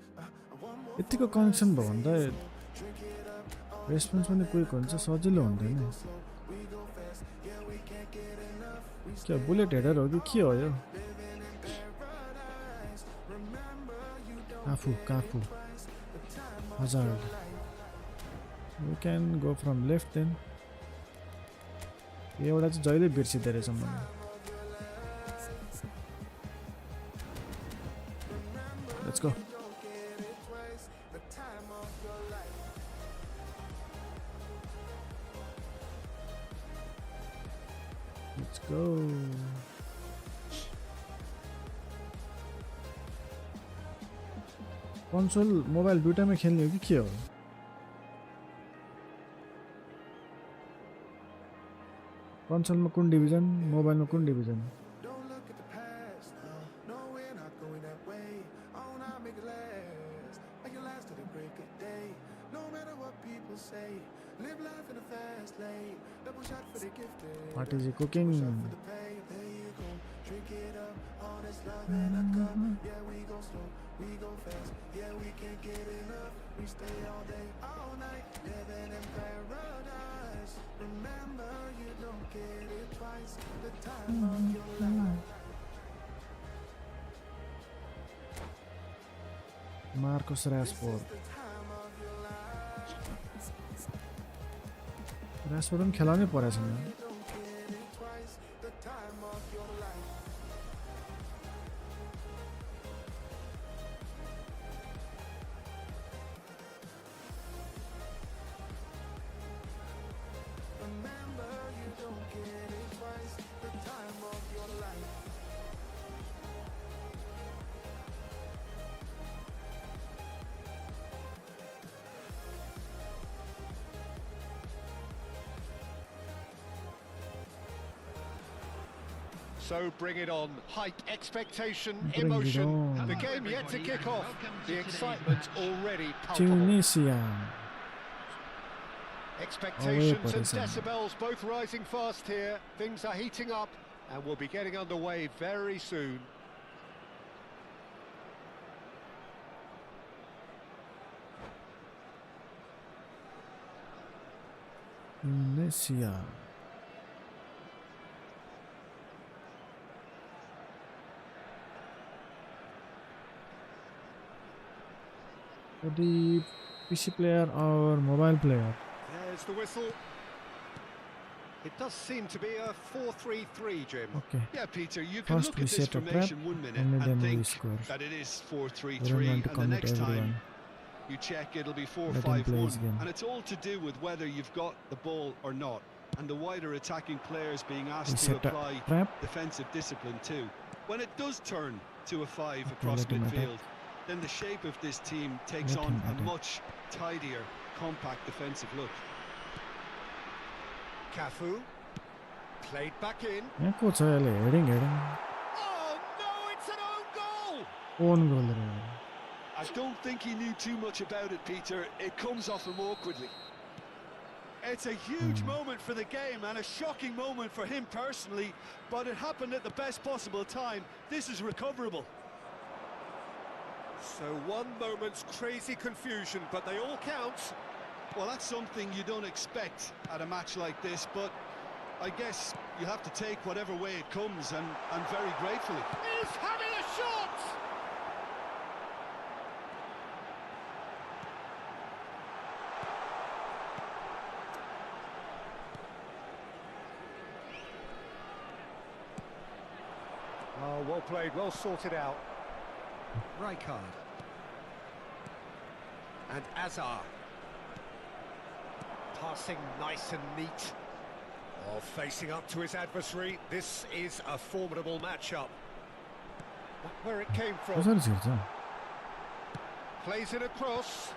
One more. यतिको connection भयो भने त response पनि quick हुन्छ सजिलो हुँदैन क्या bullet header हो कि के हो यो Cafu Hazard we can go from left then एउटा चाहिँ जहिले बिर्सिँदो रहेछ मलाई let's go Let's go. Console mobile दुईटामै खेल्ने हो कि के हो कन्सोलमा कुन डिभिजन मोबाइलमा कुन division What is he cooking? Marcus Rashford. Rashford पनि खेलाउनै परेछ नि So bring it on. Hype, expectation, emotion. The game yet to kick off. The excitement already palpable. Tunisia. Expectations and decibels both rising fast here. Things are heating up and we'll be getting underway very soon. Tunisia. The PC player or mobile player? There's the whistle. It does seem to be a 4-3-3, Jim. Okay. Yeah, Peter, you can First look we at this set a trap, formation 1 minute only and then we think score. that it is We don't want 4-3-3, to and the commit next time everyone. you check it'll be Let him play 4-5-1, his game. and it's all to do with whether you've got the ball or not, and the wider attacking players being We asked to set a apply trap. defensive discipline too. When it does turn to a 5 Okay, across let him attack. midfield, then the shape of this team takes Let on him a attack. much tidier, compact defensive look. Cafu. Played back in. यहाँ को छ यसले heading Oh, no, it's an own goal! Own goal रे I don't think he knew too much about it, Peter. It comes off him awkwardly. It's a huge moment for the game and a shocking moment for him personally, but it happened at the best possible time. This is recoverable. So one moment's crazy confusion, but they all count. Well, that's something you don't expect at a match like this, but I guess you have to take whatever way it comes, and very gratefully. He's having a shot! Oh, well played, well sorted out. Rijkaard. And Azar. Passing nice and neat. Oh, facing up to his adversary. This is a formidable matchup. Look where it came from. कसरी छिर्छ Plays it across.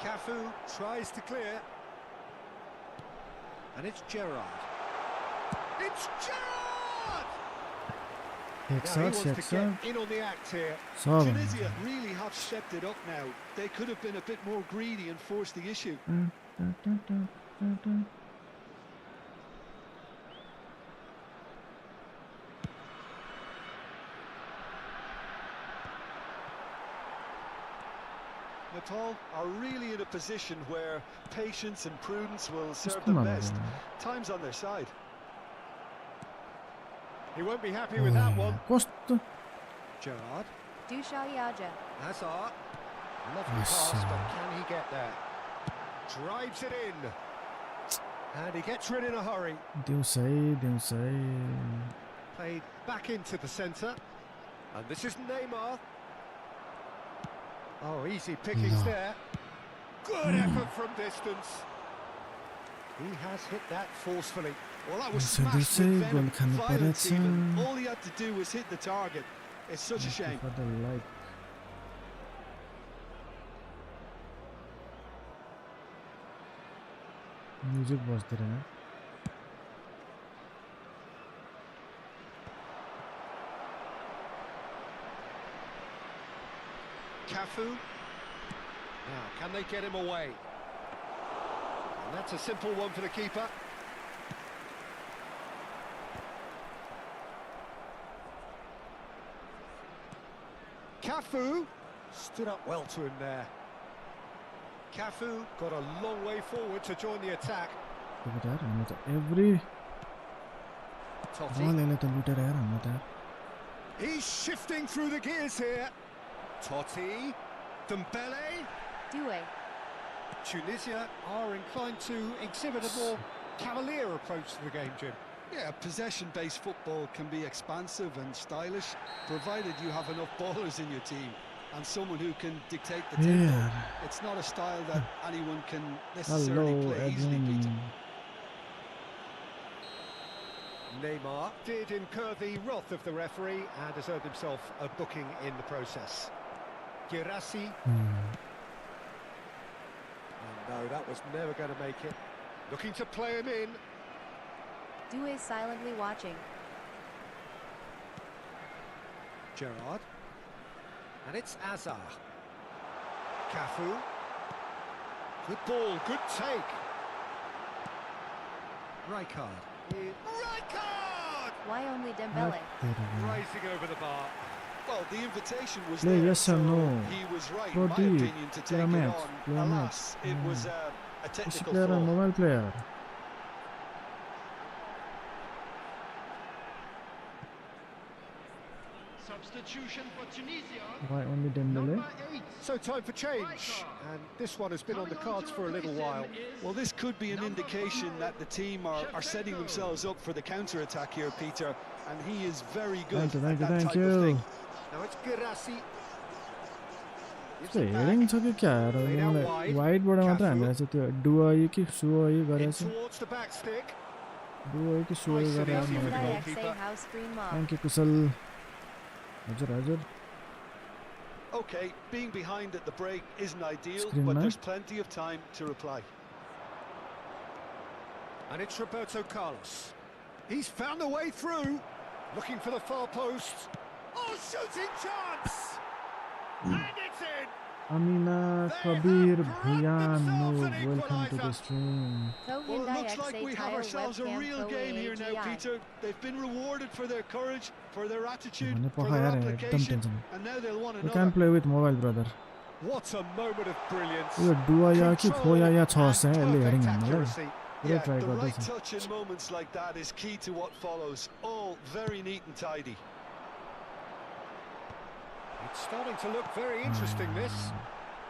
Cafu tries to clear. And it's Gerrard. It's Gerrard! एक Now he साथ wants to section get in on the act here. सब Tunisia really have stepped it up now. They could have been a bit more greedy and forced the issue. Nepal are really in a position where patience and prudence will serve them best. Time's on their side. He won't be happy with that one. कस्तो Gerrard. Dushayaja. Hazard. Lovely Yes, pass, sir. but can he get there? Drives it in. And he gets rid in a hurry. देउसै Played back into the centre. And this is Neymar. Oh, easy pickings No. there. Good effort from distance. He has hit that forcefully. Well, that was So they smashed say with venom, goal खानु violence परेछ। even. All he had to do was hit the target. It's such a shame. for the like music बज्दैन Cafu. Now, can they get him away? And that's a simple one for the keeper. Cafu stood up well to him there. Cafu got a long way forward to join the attack. हामी त every Totti. बल यसले त लुटेर हेर हामी त He's shifting through the gears here. Totti. Dembele. Due. Tunisia are inclined to exhibit a more cavalier approach to the game, Jim. Yeah, possession-based football can be expansive and stylish, provided you have enough ballers in your team and someone who can dictate the tempo. Yeah. It's not a style that anyone can necessarily Hello play easily, Peter. again Neymar did incur the wrath of the referee and has earned himself a booking in the process. Girassi. No, that was never going to make it. Looking to play him in. Due silently watching. Gerrard. And it's Azar. Cafu. Good ball, good take. Rijkaard. Rijkaard! Why only Dembele? Rising over the bar. Well, the invitation was Play there, yes or so no. he was right, Pro in my D, opinion, to take it match, on. play a Alas, match. it was a PC technical player and fault. mobile player Substitution for Tunisia. Why only Dembele? Number 8. So time for change, and this one has been on the cards for a little while. Well, this could be an indication that the team are setting themselves up for the counter-attack here, Peter, and he is very good at that type of thing. Now it's Girassi. So heading छ कि क्या यार मलाई wide बाट मात्र हामीलाई चाहिँ त्यो डुआई कि सुआई गरेछ डुआई कि सुआई गरेर थ्यांक यू कुशल हजुर हजुर Okay, being behind at the break isn't ideal, but there's plenty of time to reply. And it's Roberto Carlos. He's found a way through, looking for the far post. Oh, shooting chance! And it's in! Amina Kabir Bhuyano, welcome to the stream. Well, it looks like we have ourselves a real game here now, Peter. They've been rewarded for their courage, for their attitude, for their application, and now they'll want another. You can't play with mobile, brother. What a moment of brilliance. You do ya ki khoya ya chhas hai le heading hammalai. Yeah, the right touch in moments like that is key to what follows. All very neat and tidy. It's starting to look very interesting, this.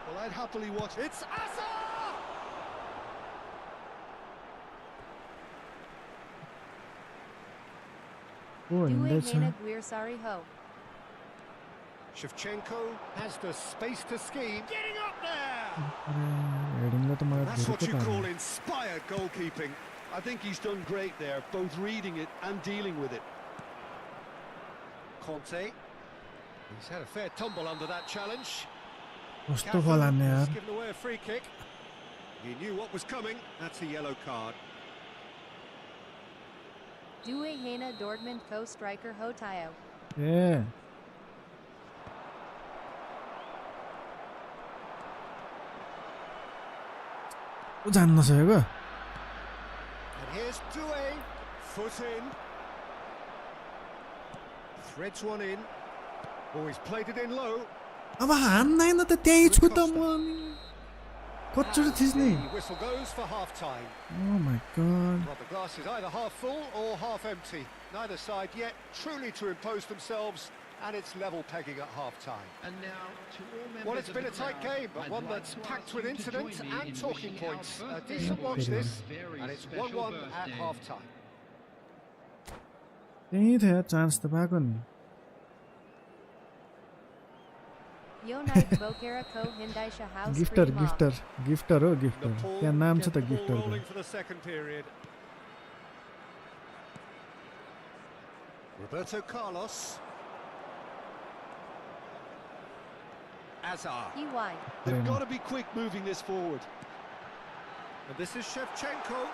Well, I'd happily watch. It's Azar! Shevchenko has the space to scheme. Getting up there! That's what you call inspired goalkeeping. I think he's done great there, both reading it and dealing with it. Conte. He's had a fair tumble under that challenge. He's given away a free kick. He knew what was coming. That's a yellow card. Due Hena Dortmund co-striker Hotayo. Yeah. And here's Due. Foot in. Threads one in. Oh, he's played it in low. अब हान्दैन त त्यही छु त म कच्चोरी थिच्ने. Whistle goes for half time. Oh my god. Well, the glass is either half full or half empty. Neither side yet truly to impose themselves, and it's level pegging at half time. And now to all members. Well, it's been a tight game, but one that's packed with incident and talking points. A decent watch this, and it's 1-1 at half time. त्यही थियो chance त पाएको नि. Gifter हो gifter त्यहाँ नाम छ त gifter for the second period. Roberto Carlos. Azar. They've got to be quick moving this forward. And this is Shevchenko.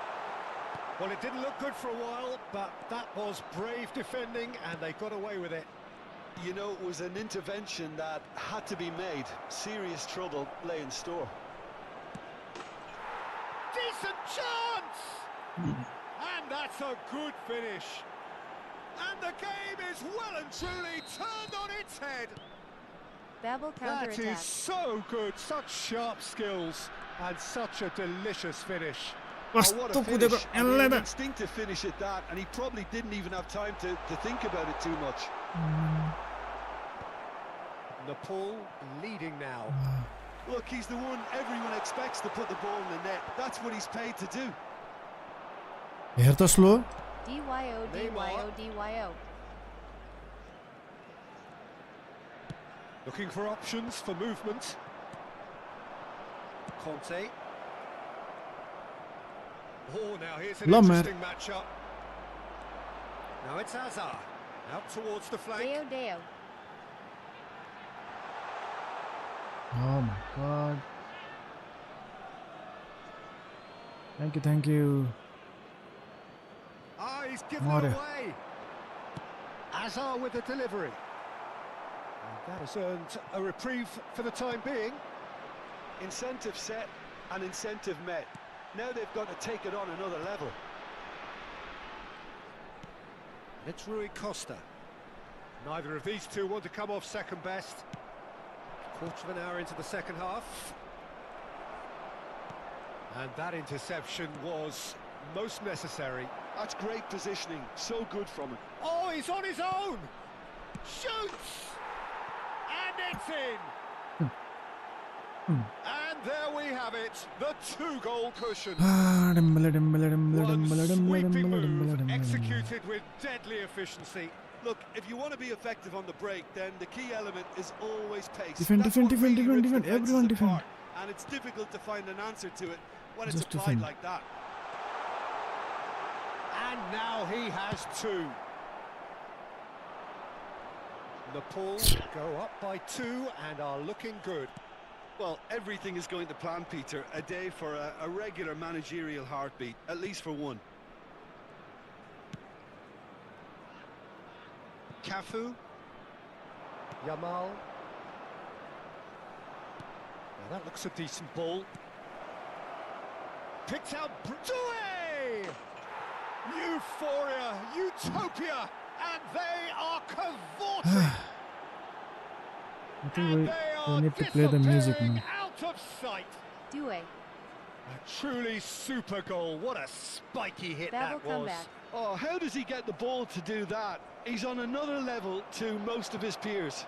Well, it didn't look good for a while, but that was brave defending and they got away with it. You know, it was an intervention that had to be made. Serious trouble lay in store. Decent chance! And that's a good finish. And the game is well and truly turned on its head. That is so good. Such sharp skills and such a delicious finish. Oh, what a finish. An instinctive finish at that, and he probably didn't even have time to think about it too much. Nepal leading now. Look, he's the one everyone expects to put the ball in the net. That's what he's paid to do. Here to slow. DYO. Looking for options for movement. Conte. Oh, now here's an interesting matchup. Now it's Azar. Out towards the flank. Deo. Oh my god. Thank you. Ah, he's given it away. Azar with the delivery. And that has earned a reprieve for the time being. Incentive set and incentive met. Now they've got to take it on another level. It's Rui Costa. Neither of these two want to come off second best. Quarter of an hour into the second half. And that interception was most necessary. That's great positioning. So good from him. Oh, he's on his own! Shoots! And it's in! And there we have it, the 2-goal cushion. One sweeping move, executed with deadly efficiency. Look, if you want to be effective on the break, then the key element is always pace. Defend, That's defend, what defend, really defend, rips defend. defenses Everyone defend. apart, and it's difficult to find an answer to it when it's Just applied defend. like that. And now he has 2. Nepal go up by 2 and are looking good. Well, everything is going to plan, Peter. A day for a regular managerial heartbeat, at least for one. Cafu. Yamal. Now that looks a decent ball. Picked out Due! Euphoria, utopia, and they are cavorting. I think we need to play the music now. Out of sight. Due. A truly super goal. What a spiky hit That will that come was. back. Oh, how does he get the ball to do that? He's on another level to most of his peers.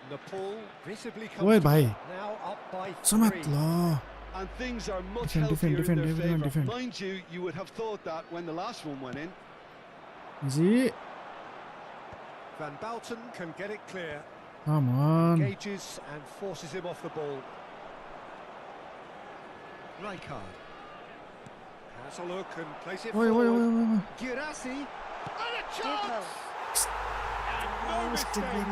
Nepal visibly Oi, comfortable. bhai. Now up by 3. समात ल And things are much Defend, healthier defend, in their everyone favour. defend. Mind you, you would have thought that when the last one went in. easy. Van Bouten can get it clear. Come on. Engages and forces him off the ball. Rijkaard has a look and plays it Oi, oi, forward. oi, oi, oi. Girassi and a Give chance! hope. And no mistake.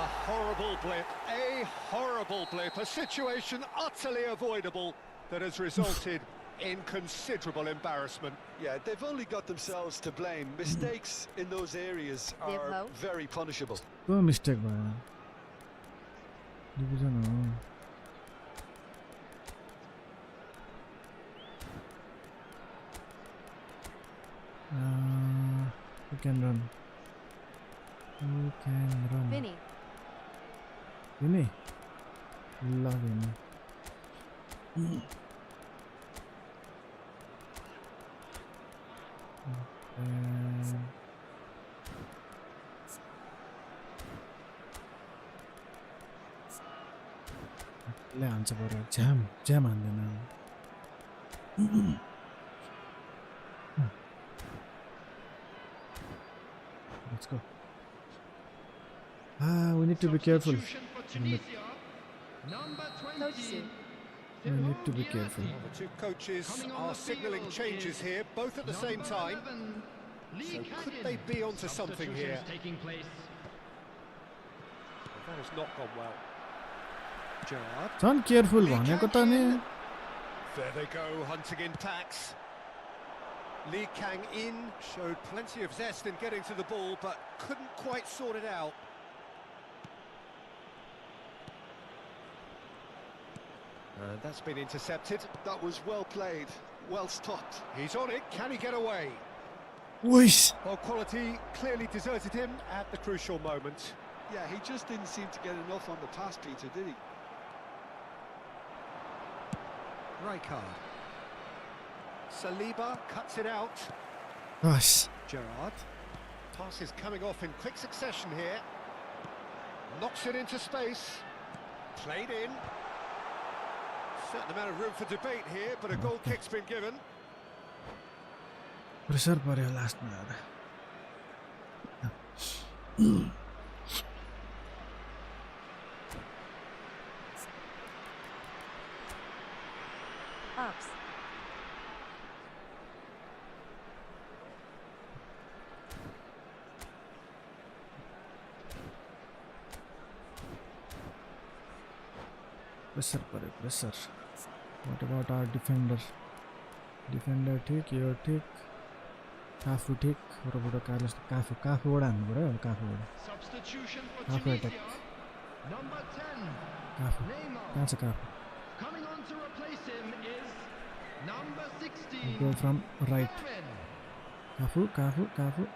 A horrible blip, a horrible blip, a situation utterly avoidable that has resulted in considerable embarrassment. Yeah, they've only got themselves to blame. Mistakes in those areas They've are hope. very punishable. No mistake भयो division हो who can run Vinny. Vinny ल Vinny ले हान्छ पर्यो झ्याम झ्याम हान्दैन Let's go. We need to be careful. Substitution for Tunisia, number 20. Coach We need to be careful. Well, the two coaches Coming on are the signalling field changes is here, both at the same Number time. 11, Lee So could Kangin. they be onto something here? Substitutions taking place. That has not gone well. Gerrard. झन् careful भनेको त नि There they go, hunting in packs. Lee Kang-in showed plenty of zest in getting to the ball, but couldn't quite sort it out. That's been intercepted. That was well played, well stopped. He's on it, can he get away? Uish. Well, quality clearly deserted him at the crucial moment. Yeah, he just didn't seem to get enough on the pass, Peter, did he? Rijkaard. Saliba cuts it out. Gosh. Gerrard. Pass is coming off in quick succession here. Knocks it into space. Played in. Certain amount of room for debate here, but a goal kick's been given. Pressure पर्यो लास्टमा आएर Ups. Pressure पर्यो pressure What about our defender? Defender ठिक यो ठिक काफु ठिक वरबाट Carlos काफुबाट हान्नु पर्यो काफुबाट Substitution for Half Tunisia, attack. number 10. काफु Neymar. कहाँ छ काफु Coming on to replace him is number 16. Go from right. Lauren. काफु काफु काफु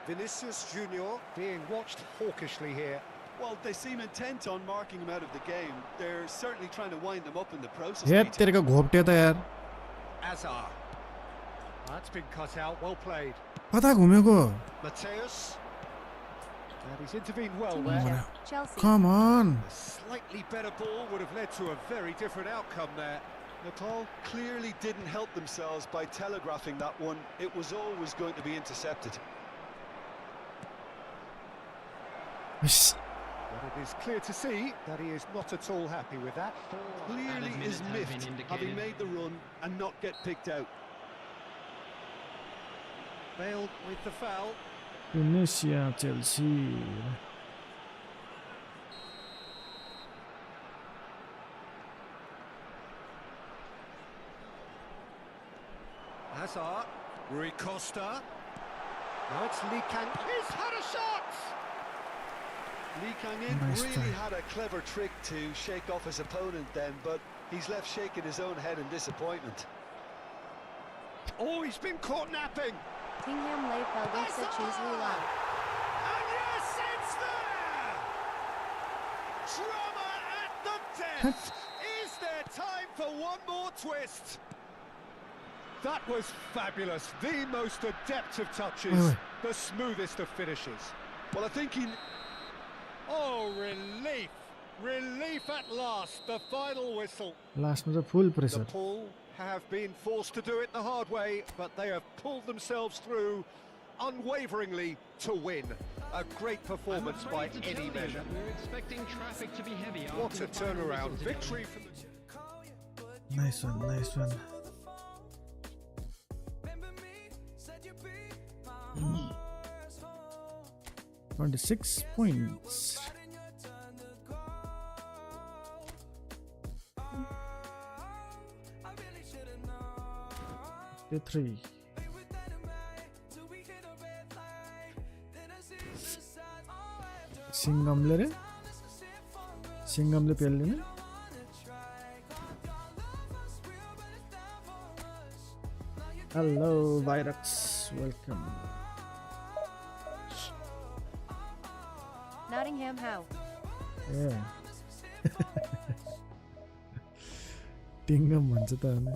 Vinicius Junior being watched hawkishly here. Well, they seem intent on marking him out of the game. They're certainly trying to wind them up in the process. Hey Peter. तेरेको घोप्टे त यार Azar. That's been cut out, well played. कता घुमेको? Mateus. And he's intervened well Tunisia, there. Chelsea. Come on. A slightly better ball would have led to a very different outcome there. Nepal clearly didn't help themselves by telegraphing that one. It was always going to be intercepted. Ish. But it is clear to see that he is not at all happy with that. Clearly is miffed, having made the run and not get picked out. Bale with the foul. Tunisia, Chelsea. Hazard. Rui Costa. Now it's Lee Kang. He's had a shot! Lee Kang-in Nice really try. had a clever trick to shake off his opponent then, but he's left shaking his own head in disappointment. Oh, he's been caught napping. Tingham Lay Pelgasa Choosley Lau. And yes, it's there! Drama at the death! Is there time for one more twist? That was fabulous. The most adept of touches. Wait. The smoothest of finishes. Well, I think he... Oh, relief! Relief at last. The final whistle. Last में तो full The pressure. Paul have been forced to do it the hard way, but they have pulled themselves through unwaveringly to win. A great performance by any measure. We're expecting traffic to be heavy. What a turnaround. Victory from the... Nice one, nice one. 26 points. Three. सिंगमले रे सिंगमले पेल्ने Hello Virux, welcome. Nottingham How. Yeah. Tingam भन्छ त अनि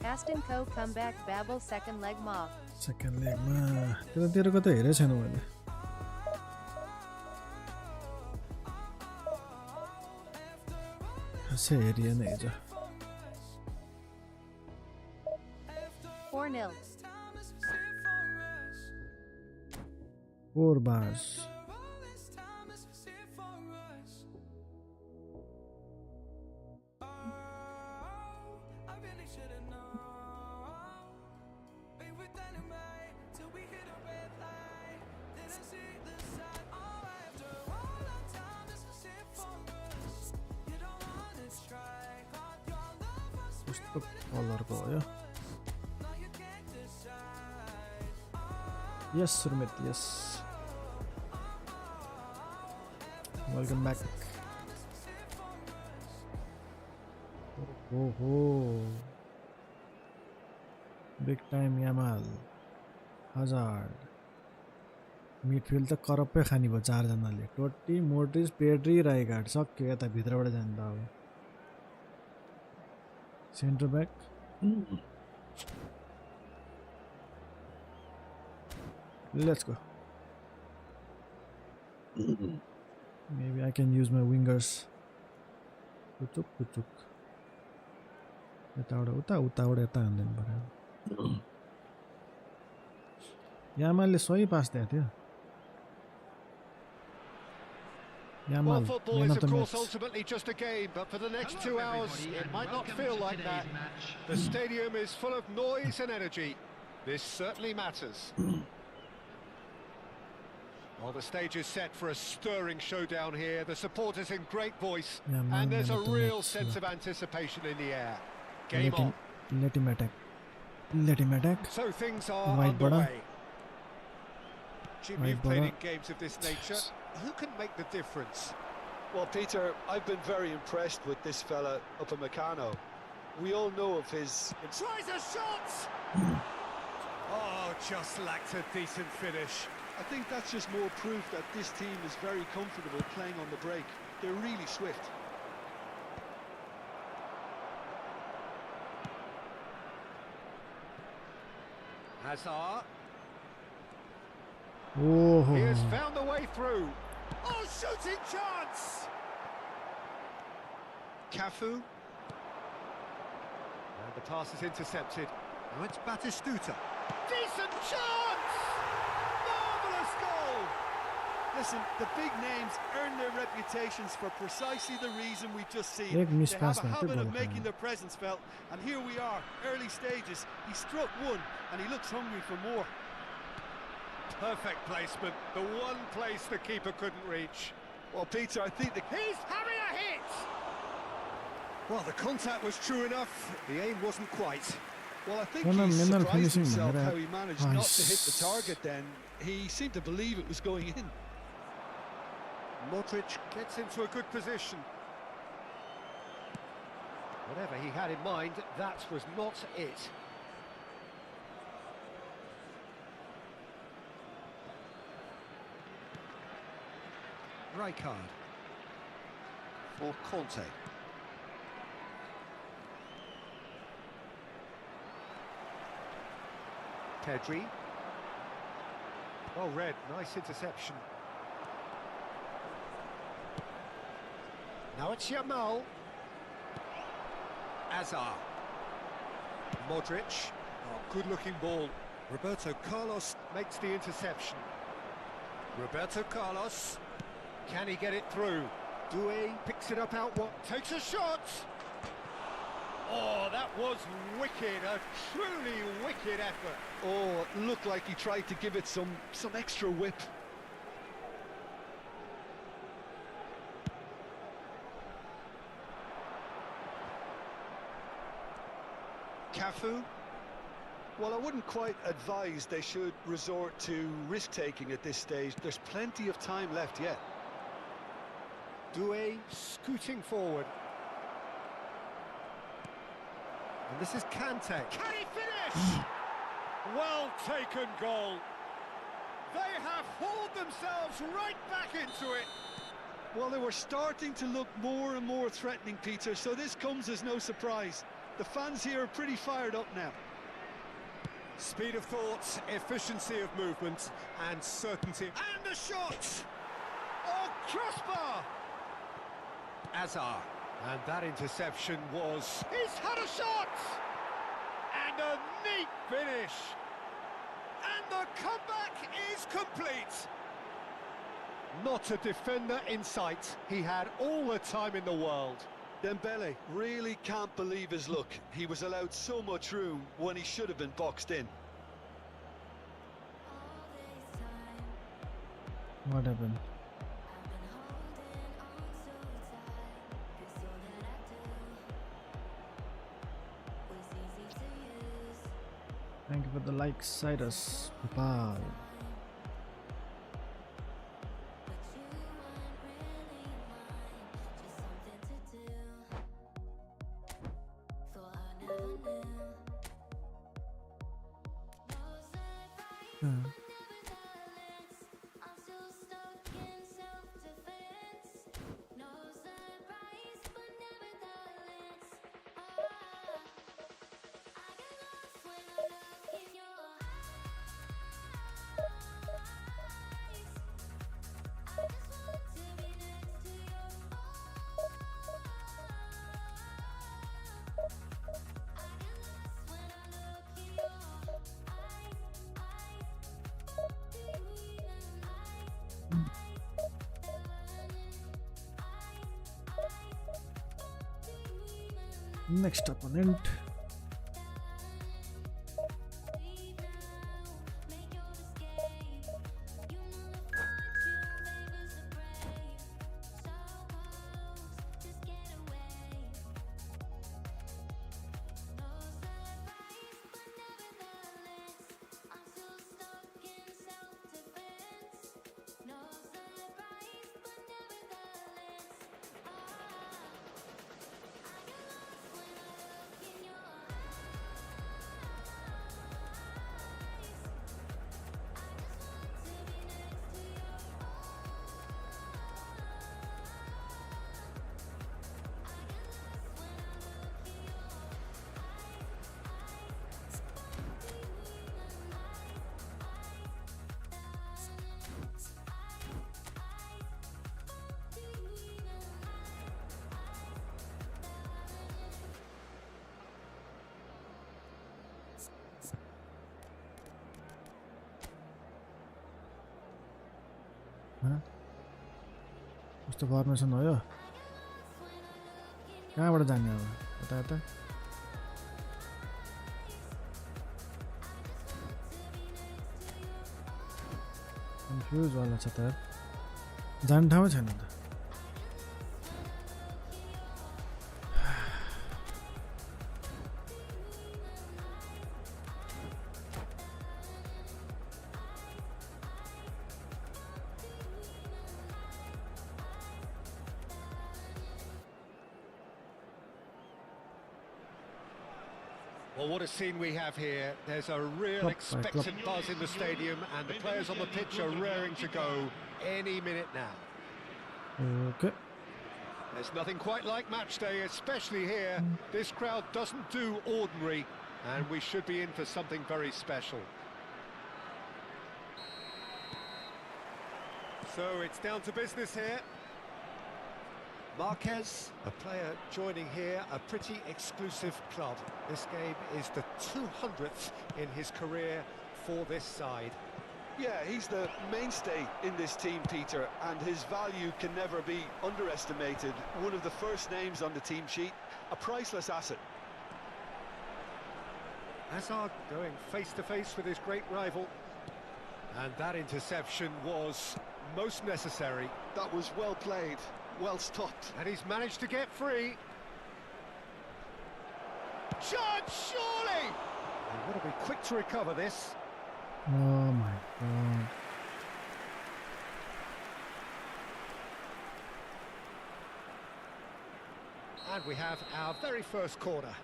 Aston Co comeback Babel second leg ma. Second लेगमा तेरोको त हेरै छैन मैले खासै हेरिएन हिजो 4-0. 4 bars. कस्तो कलरको हो यो यस सुरमित यस वेलकम ब्याक ओहो big time Yamal Hazard midfield त करप्पै खानी भयो चारजनाले टोट्टी मोड्रिच पेड्री राइगार्ड सक्यो यता भित्रबाट जान्दा अब Center back. Let's go. Maybe I can use my wingers. Kuchuk kuchuk. उताबाट यता हान्दैन पर्यो यामालले सही पास दिएको थियो Well, football is of course ultimately just a game, but for the next 2 hours it might not feel like that. The stadium is full of noise and energy. This certainly matters. Well, the stage is set for a stirring showdown here. The supporters in great voice, and there's a real sense of anticipation in the air. Game on. Let him attack. Let him attack. So things are Wide border. underway. Jim, Right, you've played brother. in games of this nature. Who can make the difference? Well, Peter, I've been very impressed with this fella up in Meccano. We all know of his... Tries a shot! Oh, just lacked a decent finish. I think that's just more proof that this team is very comfortable playing on the break. They're really swift. Hazard. Oh, He has found the way through. Oh, shooting chance! Cafu. And the pass is intercepted. Now it's Batistuta. Decent chance! Marvellous goal! Listen, the big names earn their reputations for precisely the reason we've just seen. Big miss They pass have a man, habit good of goal, making man. their presence felt, and here we are, early stages. He struck one, and he looks hungry for more. Perfect placement. The one place the keeper couldn't reach. Well, Peter, I think the... He's having a hit! Well, the contact was true enough. The aim wasn't quite. Well, I think Well, he no, surprised finishing, himself man. how he managed not to hit the target then. He seemed to believe it was going in. Modric gets into a good position. Whatever he had in mind, that was not it. Rijkaard for Conte. Pedri. Well read, nice interception. Now it's Yamal. Hazard. Modric. Oh, good-looking ball. Roberto Carlos makes the interception. Roberto Carlos. Can he get it through? Doué picks it up out what? Takes a shot! Oh, that was wicked. A truly wicked effort. Oh, it looked like he tried to give it some extra whip. Cafu. Well, I wouldn't quite advise they should resort to risk-taking at this stage. There's plenty of time left yet. Doué scooting forward. And this is Kante. Can he finish? Well taken goal. They have hauled themselves right back into it. Well, they were starting to look more and more threatening, Peter, so this comes as no surprise. The fans here are pretty fired up now. Speed of thought, efficiency of movement, and certainty. And the shot! Oh, crossbar! Hazard. And that interception was... He's had a shot! And a neat finish! And the comeback is complete! Not a defender in sight. He had all the time in the world. Dembele really can't believe his luck. He was allowed so much room when he should have been boxed in. what happened? Thank you for the like, Cyrus. Bye. Next opponent. कस्तो formation हो यो कहाँबाट जाने अब यता यता confuse वाला छ त जाने ठाउँै छैन त Well, what a scene we have here. There's a real expectant buzz in the stadium, and the players on the pitch are raring to go any minute now. Okay. There's nothing quite like match day, especially here. This crowd doesn't do ordinary, and we should be in for something very special. So it's down to business here. Marquez, a player joining here, a pretty exclusive club. This game is the 200th in his career for this side. Yeah, he's the mainstay in this team, Peter, and his value can never be underestimated. One of the first names on the team sheet, a priceless asset. Hazard going face-to-face with his great rival. And that interception was most necessary. That was well played. Well stopped. And he's managed to get free. Shot, surely! They've got to be quick to recover this. Oh my god. And we have our very first corner.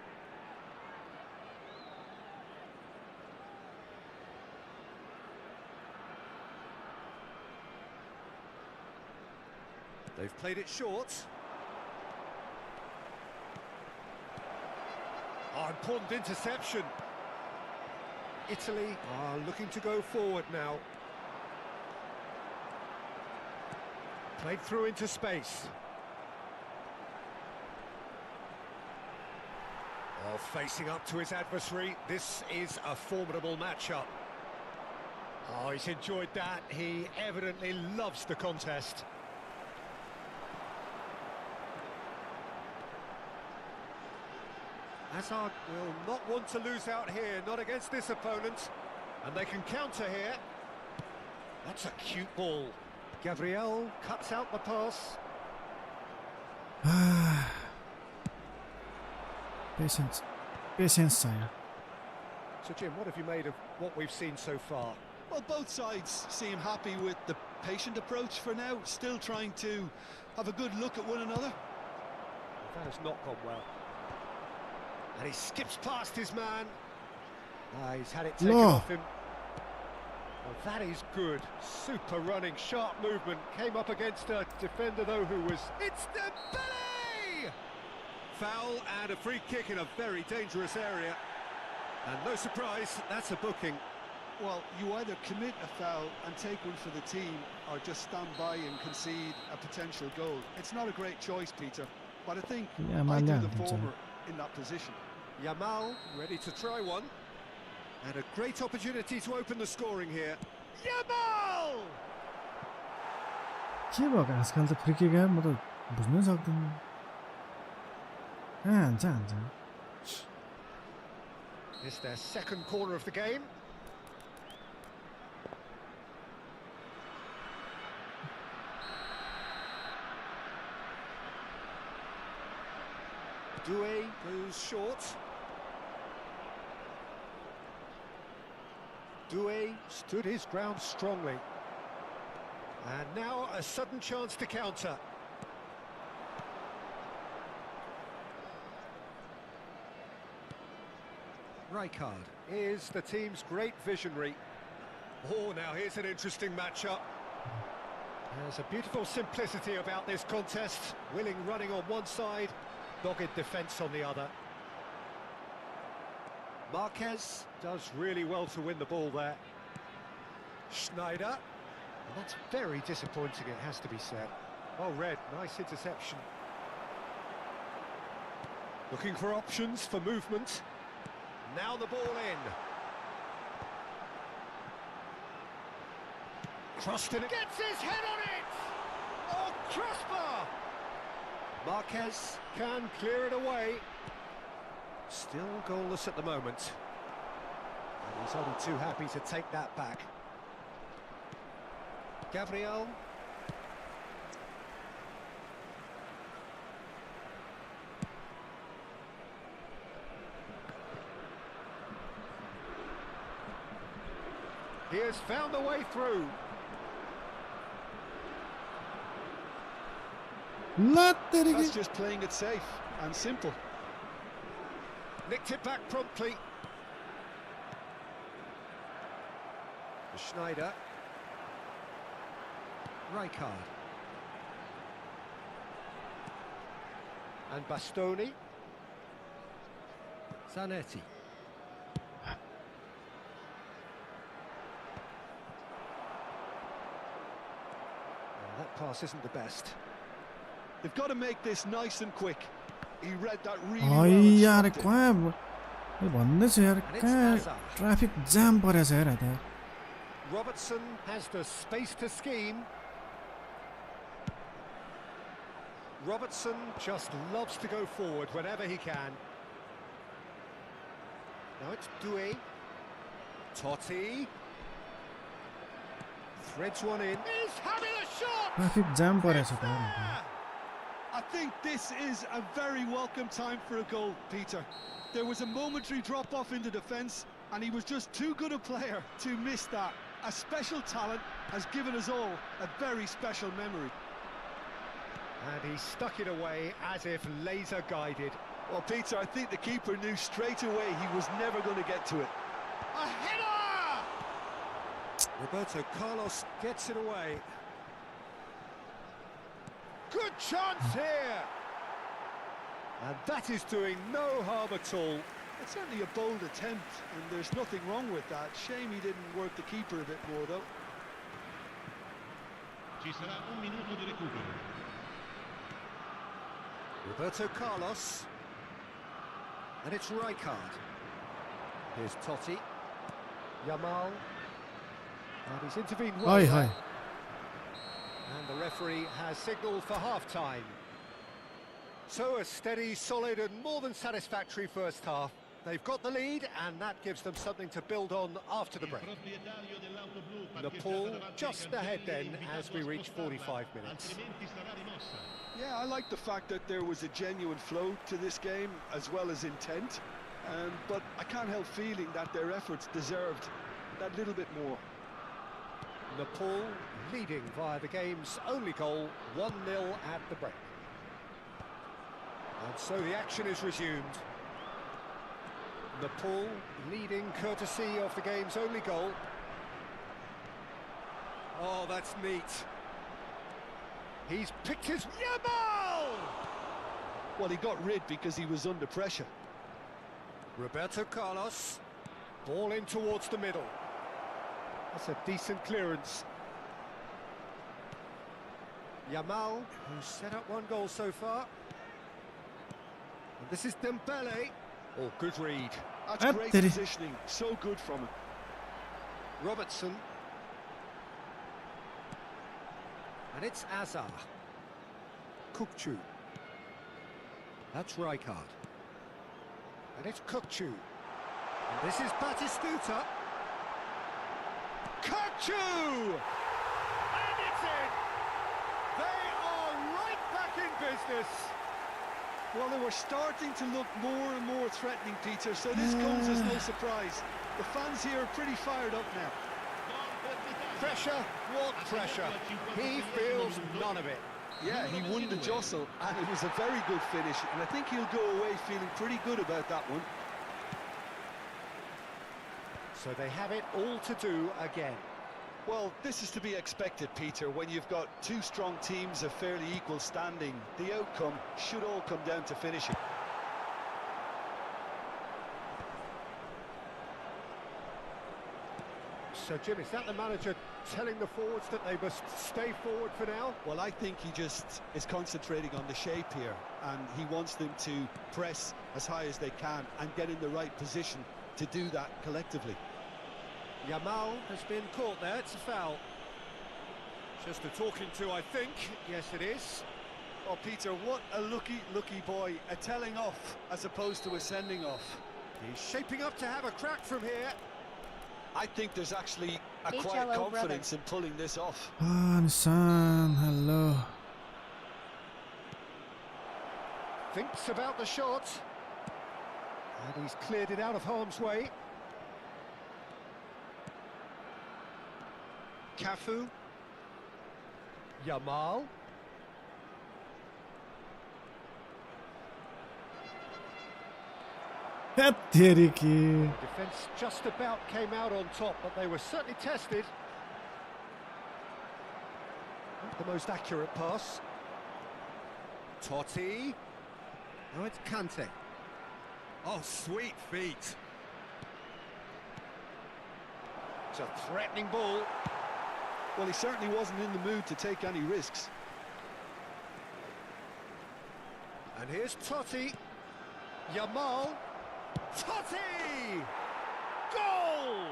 They've played it short. Oh, important interception. Italy are looking to go forward now. Played through into space. Oh, facing up to his adversary. This is a formidable matchup. Oh, he's enjoyed that. He evidently loves the contest. Hazard will not want to lose out here, not against this opponent. And they can counter here. That's a cute ball. Gabriel cuts out the pass. Patience. Patience, sire. So, Jim, what have you made of what we've seen so far? Well, both sides seem happy with the patient approach for now, still trying to have a good look at one another. That has not gone well. And he skips past his man. He's had it taken off him. Well, that is good. Super running, sharp movement. Came up against a defender, though, who was... It's Dembele! Foul and a free kick in a very dangerous area. And no surprise, that's a booking. Well, you either commit a foul and take one for the team, or just stand by and concede a potential goal. It's not a great choice, Peter, but I think I do the former in that position. Yamal ready to try one. And a great opportunity to open the scoring here. Yamal! के भएको आजकल त free kick म त बुझ्नै सक्दिनँ कहाँ हान्छ It's their second corner of the game. Doué goes short. Doué stood his ground strongly. And now a sudden chance to counter. Rijkaard is the team's great visionary. Oh, now here's an interesting matchup. There's a beautiful simplicity about this contest. Willing running on one side, dogged defence on the other. Marquez does really well to win the ball there. Schneider. And that's very disappointing, it has to be said. Well read, nice interception. Looking for options for movement. Now the ball in. Crossed it, gets his head on it! Oh, Crossbar! Marquez can clear it away. Still goalless at the moment. And he's only too happy to take that back. Gabriel. He has found a way through. That's just playing it safe and simple. Nicked it back promptly. Schneider. Rijkaard. And Bastoni. Zanetti. That pass isn't the best. They've got to make this nice and quick. He read that really Oh well. यार कहाँ भन्दैछु यार कहाँ traffic jam परेछ हेर त Robertson has the space to scheme. Robertson just loves to go forward whenever he can. Now it's Doué. Totti. Threads one in. He's having a shot! Traffic jam परेछ त I think this is a very welcome time for a goal, Peter. There was a momentary drop-off in the defence, and he was just too good a player to miss that. A special talent has given us all a very special memory. And he stuck it away as if laser-guided. Well, Peter, I think the keeper knew straight away he was never going to get to it. A header! Roberto Carlos gets it away. Good chance here! And that is doing no harm at all. It's certainly a bold attempt, and there's nothing wrong with that. Shame he didn't work the keeper a bit more, though. Ci sarà un minuto di recupero. Roberto Carlos. And it's Rijkaard. Here's Totti. Yamal. And he's intervened well. Hi. And the referee has signalled for half-time. So a steady, solid and more than satisfactory first half. They've got the lead and that gives them something to build on after the break. Nepal just ahead then as we reach 45 minutes. Yeah, I like the fact that there was a genuine flow to this game as well as intent. But I can't help feeling that their efforts deserved that little bit more. Nepal leading via the game's only goal, 1-0 at the break. And so the action is resumed. Nepal leading courtesy of the game's only goal. Oh, that's neat. He's picked his... Yamal! Well, he got rid because he was under pressure. Roberto Carlos. Ball in towards the middle. That's a decent clearance. Yamal, who's set up one goal so far. And this is Dembele. Oh, good read. That's great positioning. So good from him. Robertson. And it's Azar. Kukçu. That's Rijkaard. And it's Kukçu. And this is Batistuta. Kukçu! And it's in! They are right back in business. Well, they were starting to look more and more threatening, Peter, so this comes as no surprise. The fans here are pretty fired up now. Pressure? What pressure? He feels none of it. Yeah, he won the jostle, and it was a very good finish, and I think he'll go away feeling pretty good about that one. So they have it all to do again. Well, this is to be expected, Peter, when you've got two strong teams of fairly equal standing. The outcome should all come down to finishing. So, Jim, is that the manager telling the forwards that they must stay forward for now? Well, I think he just is concentrating on the shape here, and he wants them to press as high as they can and get in the right position to do that collectively. Yamal has been caught there, it's a foul. Just a talking to, I think. Yes, it is. Oh, Peter, what a lucky boy. A telling off as opposed to a sending off. He's shaping up to have a crack from here. I think there's actually a HLO quiet brother. confidence in pulling this off. Nissan, hello. Thinks about the shot. And he's cleared it out of harm's way. Cafu. Yamal. तेरी की. Defence just about came out on top, but they were certainly tested. Not the most accurate pass. Totti. Now it's Kante. Oh, sweet feet. It's a threatening ball. Well, he certainly wasn't in the mood to take any risks. And here's Totti. Yamal. Totti! Goal!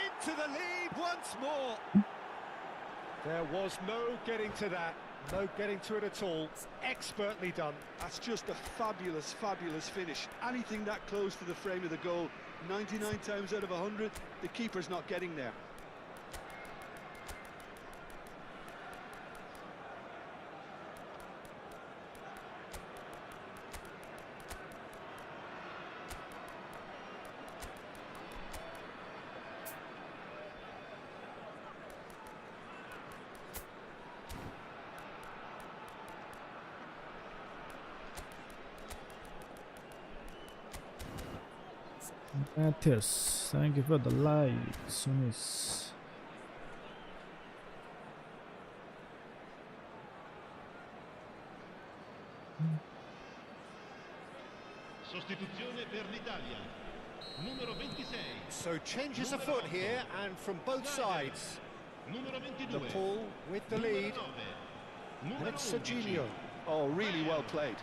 Into the lead once more. There was no getting to that. No getting to it at all. Expertly done. That's just a fabulous finish. Anything that close to the frame of the goal, 99 times out of 100, the keeper's not getting there. Matthias, thank you for the like, Sunis. Sostituzione per l'Italia. Numero 26. So changes afoot here and from both sides. Numero 22. Nepal with the lead. And it's Serginho. Oh, really well played.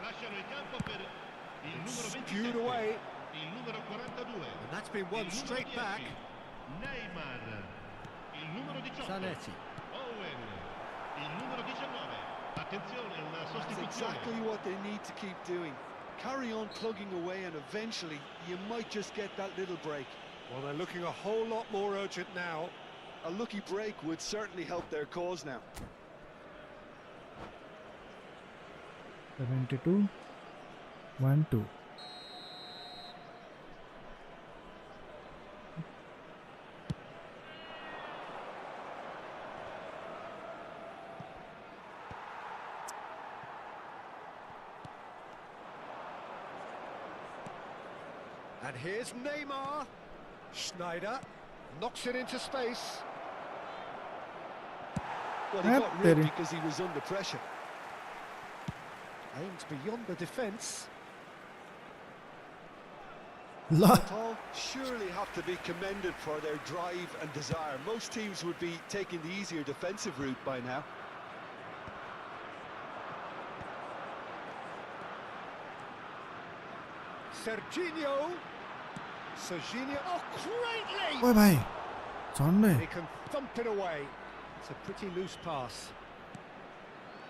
Lasciano il campo per il numero 27. Spewed away. Il numero 42. And that's been won straight back. Neymar. Il numero 18. Zanetti. Owen. Il numero 19. Attenzione, una That's sostituzione. exactly what they need to keep doing. Carry on plugging away and eventually you might just get that little break. Well, they're looking a whole lot more urgent now. A lucky break would certainly help their cause now. 72, 1-2. And here's Neymar. Schneider knocks it into space. Well, he got rid because he was under pressure. Aimed beyond the defence. Nepal surely have to be commended for their drive and desire. Most teams would be taking the easier defensive route by now. Serginho. Oh, greatly! Oi bhai, Sunday. He can thump it away. It's a pretty loose pass.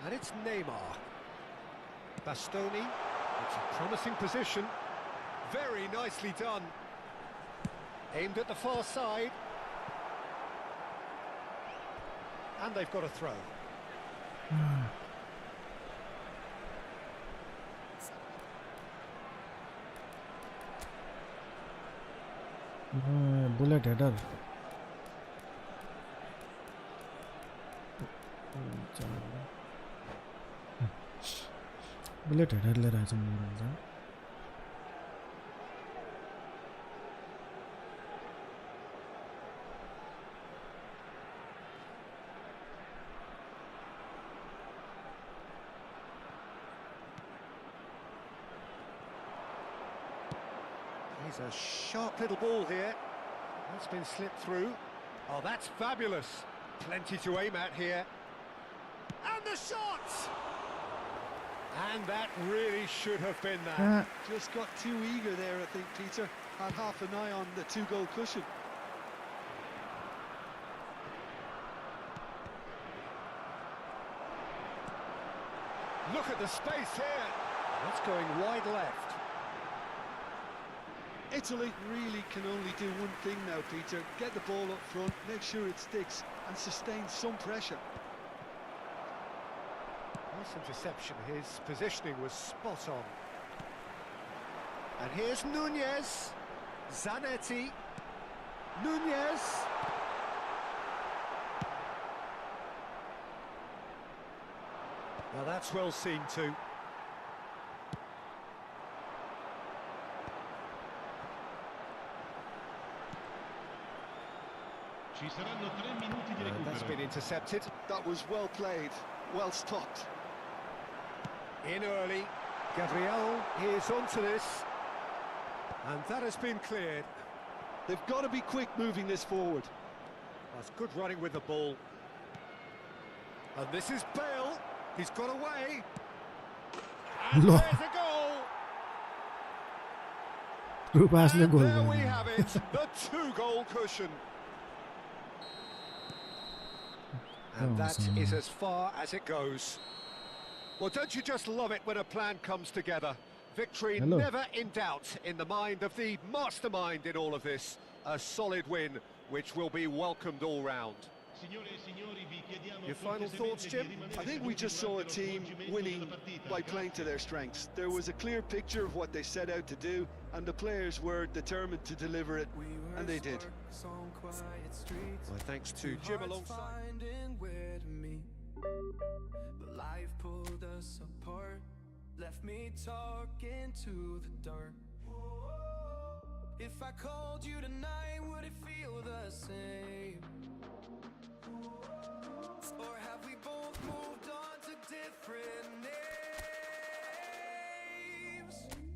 And it's Neymar. Bastoni. It's a promising position. Very nicely done. Aimed at the far side. And they've got a throw. Bullet header. Bullet header ले रहेछ मेरो. He's a sharp little ball here. That's been slipped through. Oh, that's fabulous. Plenty to aim at here. And the shot! And that really should have been that. Just got too eager there, I think, Peter. Had half an eye on the two-goal cushion. Look at the space here. That's going wide left. Italy really can only do one thing now, Peter. Get the ball up front, make sure it sticks, and sustain some pressure. Nice interception. His positioning was spot on. And here's Nunez. Zanetti. Nunez. Now that's well seen too. Ci saranno 3 minuti di That's recupero. been intercepted. That was well played, well stopped. In early. Gabriel, he is onto this. And that has been cleared. They've got to be quick moving this forward. That's good running with the ball. And this is Bale. He's got away. And Look. there's a goal. Through pass le And goal there we गर्नु। have it, the 2-goal cushion. And that Awesome. is as far as it goes. Well, don't you just love it when a plan comes together? Victory Hello. never in doubt in the mind of the mastermind in all of this. A solid win, which will be welcomed all round. Your final thoughts, Jim? I think we just saw a team winning by playing to their strengths. There was a clear picture of what they set out to do, and the players were determined to deliver it, and they did. My thanks to Jim alongside. But life pulled us apart, left me talking to the dark. If I called you tonight, would it feel the same? Or have we both moved on to different names?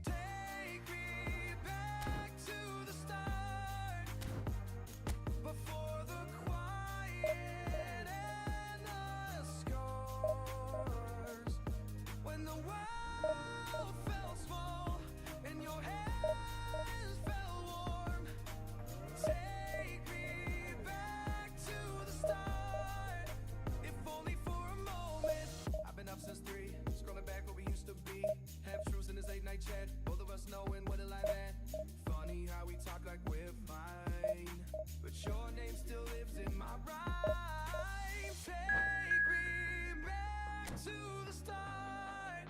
Take me back to the start, before the quiet and the scars. When the world felt small and your hands felt warm. Take me back to the start, if only for a moment. I've been up since 3, scrolling back where we used to be. Half truths in this late-night chat, both of us knowing where the line at. Funny how we talk like we're fine, but your name still lives in my rhyme. Take me back to the start,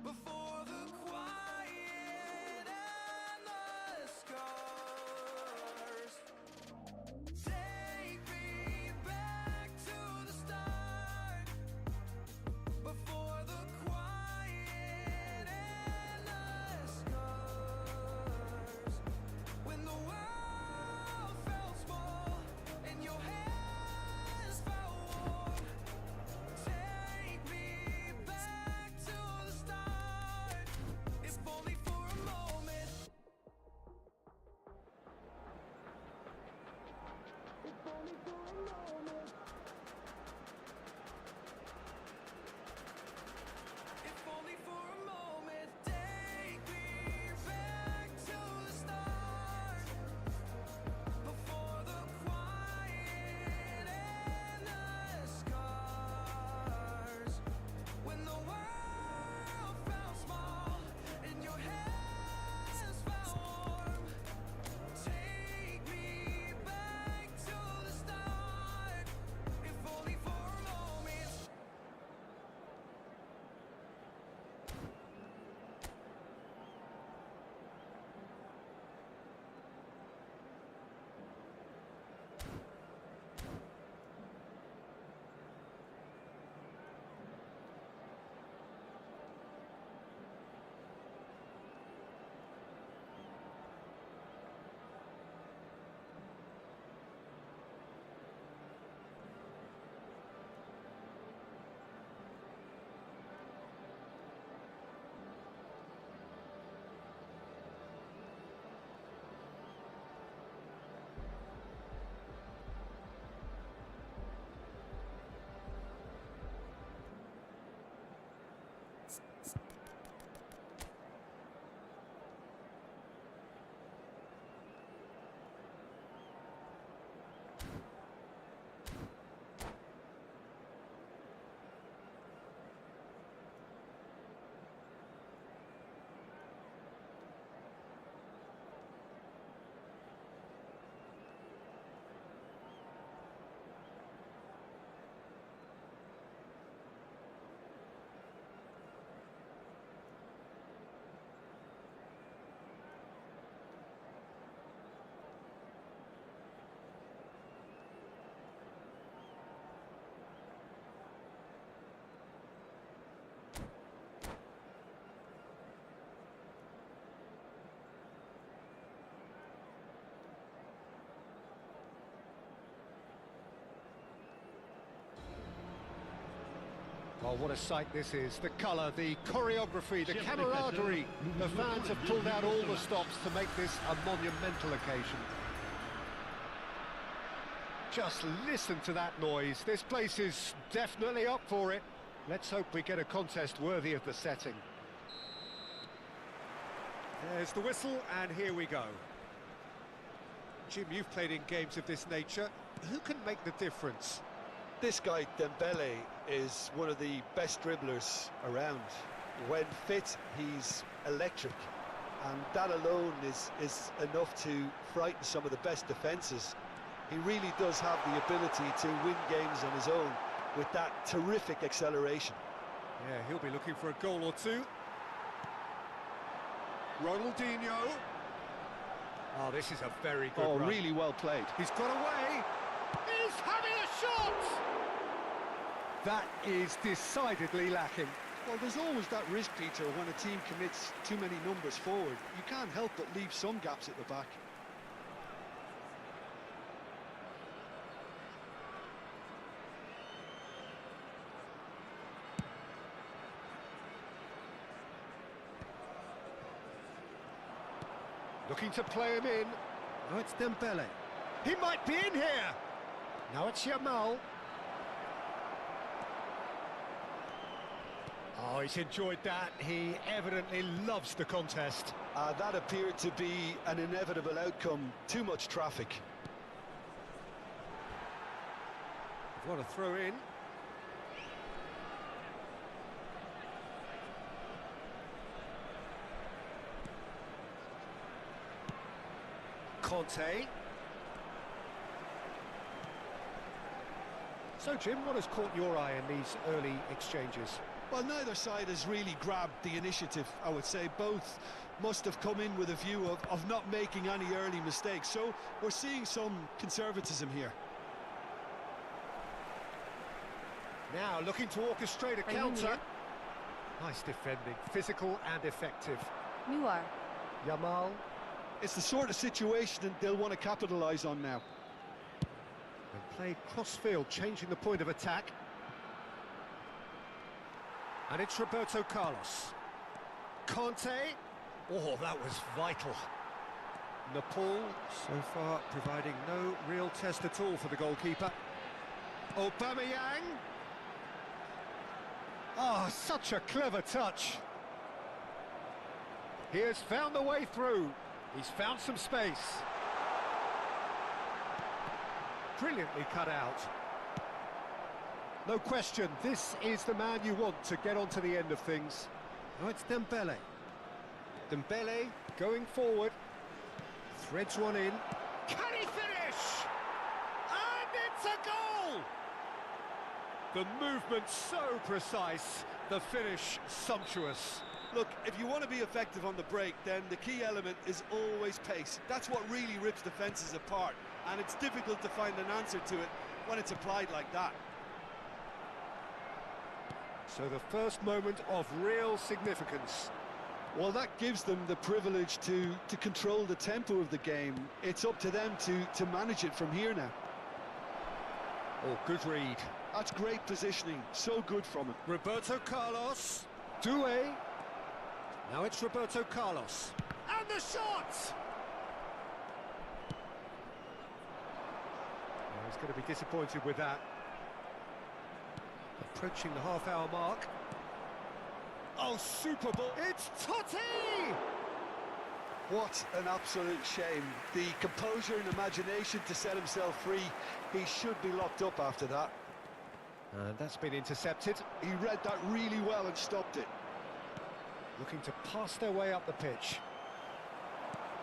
before the quiet and the scars. Take me back to the start, before the quiet and the scars. When the world felt small and your hands felt warm. Take me back to the start, if only for a moment. Oh, what a sight this is. The colour, the choreography, the camaraderie. The fans have pulled out all the stops to make this a monumental occasion. Just listen to that noise. This place is definitely up for it. Let's hope we get a contest worthy of the setting. There's the whistle, and here we go. Jim, you've played in games of this nature. Who can make the difference? This guy, Dembele, is one of the best dribblers around. When fit, he's electric. And that alone is enough to frighten some of the best defences. He really does have the ability to win games on his own with that terrific acceleration. Yeah, he'll be looking for a goal or two. Ronaldinho. Oh, this is a very good run. Really well played. He's got away. He's having a shot! That is decidedly lacking. Well, there's always that risk, Peter, when a team commits too many numbers forward. You can't help but leave some gaps at the back. Looking to play him in. Now it's Dembele. He might be in here. Now it's Yamal. Oh, he's enjoyed that. He evidently loves the contest. That appeared to be an inevitable outcome. Too much traffic. What a throw in. Conte. So, Jim, what has caught your eye in these early exchanges? Well, neither side has really grabbed the initiative, I would say. Both must have come in with a view of not making any early mistakes. So we're seeing some conservatism here. Now looking to orchestrate a counter. Nice defending, physical and effective. Muar. Yamal. It's the sort of situation they'll want to capitalise on now. And play cross-field, changing the point of attack. And it's Roberto Carlos. Conte. Oh, that was vital. Nepal, so far, providing no real test at all for the goalkeeper. Aubameyang. Oh, such a clever touch. He has found the way through. He's found some space. Brilliantly cut out. No question, this is the man you want to get onto the end of things. Now it's Dembele. Dembele going forward. Threads one in. Can he finish? And it's a goal! The movement so precise, the finish sumptuous. Look, if you want to be effective on the break, then the key element is always pace. That's what really rips defences apart, and it's difficult to find an answer to it when it's applied like that. So the first moment of real significance. Well, that gives them the privilege to control the tempo of the game. It's up to them to manage it from here now. Oh, good read. That's great positioning, so good from him. Roberto Carlos. Doué. Now it's Roberto Carlos. And the shot! Oh, he's going to be disappointed with that. Approaching the half-hour mark. Oh, super ball. It's Totti! What an absolute shame. The composure and imagination to set himself free. He should be locked up after that. And that's been intercepted. He read that really well and stopped it. Looking to pass their way up the pitch.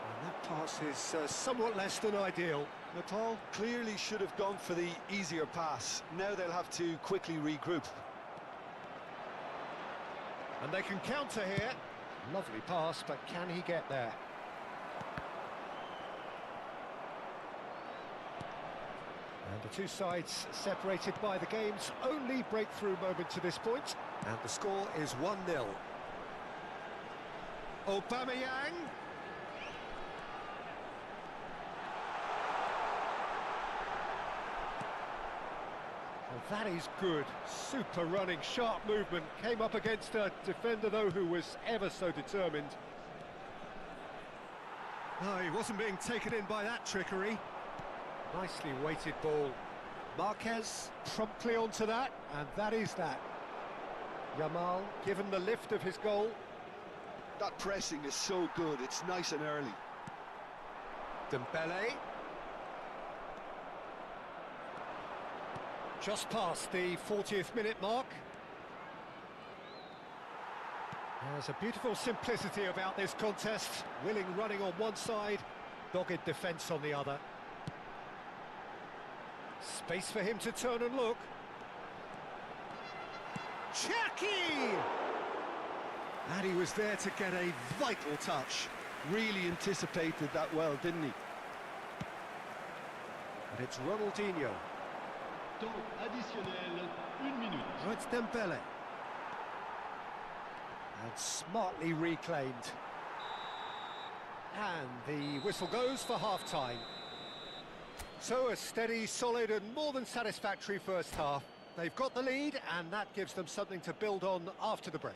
And that pass is somewhat less than ideal. Nepal clearly should have gone for the easier pass. Now they'll have to quickly regroup. And they can counter here. Lovely pass, but can he get there? And the two sides separated by the game's only breakthrough moment to this point. And the score is 1-0. Aubameyang. That is good. Super running, sharp movement. Came up against a defender, though, who was ever so determined. No, he wasn't being taken in by that trickery. Nicely weighted ball. Marquez promptly onto that, and that is that. Yamal given the lift of his goal. That pressing is so good, it's nice and early. Dembele. Just past the 40th minute mark. There's a beautiful simplicity about this contest. Willing running on one side, dogged defence on the other. Space for him to turn and look. Chucky! And he was there to get a vital touch. Really anticipated that well, didn't he? And it's Ronaldinho. Temps additionnel, 1 minute. Now it's Dembele. And smartly reclaimed. And the whistle goes for half-time. So a steady, solid and more than satisfactory first half. They've got the lead and that gives them something to build on after the break.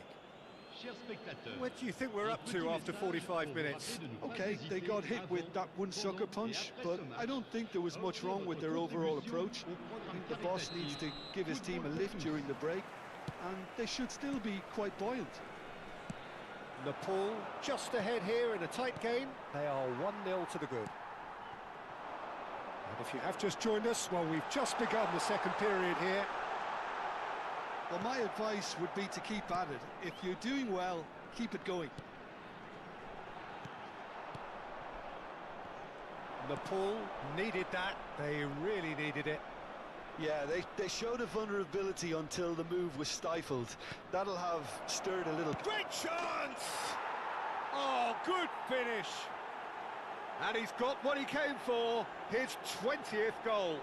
Chers spectateurs, What do you think we're up to after 45 minutes? Okay, they got hit with that one sucker punch, but I don't think there was much wrong with their overall approach. I think the boss needs to give his team a lift during the break, and they should still be quite buoyant. Nepal just ahead here in a tight game. They are 1-0 to the good. And if you have just joined us, well, we've just begun the second period here. Well, my advice would be to keep at it. If you're doing well, keep it going. Nepal needed that. They really needed it. Yeah, they showed a vulnerability until the move was stifled. That'll have stirred a little. Great chance! Oh, good finish. And he's got what he came for, his 20th goal.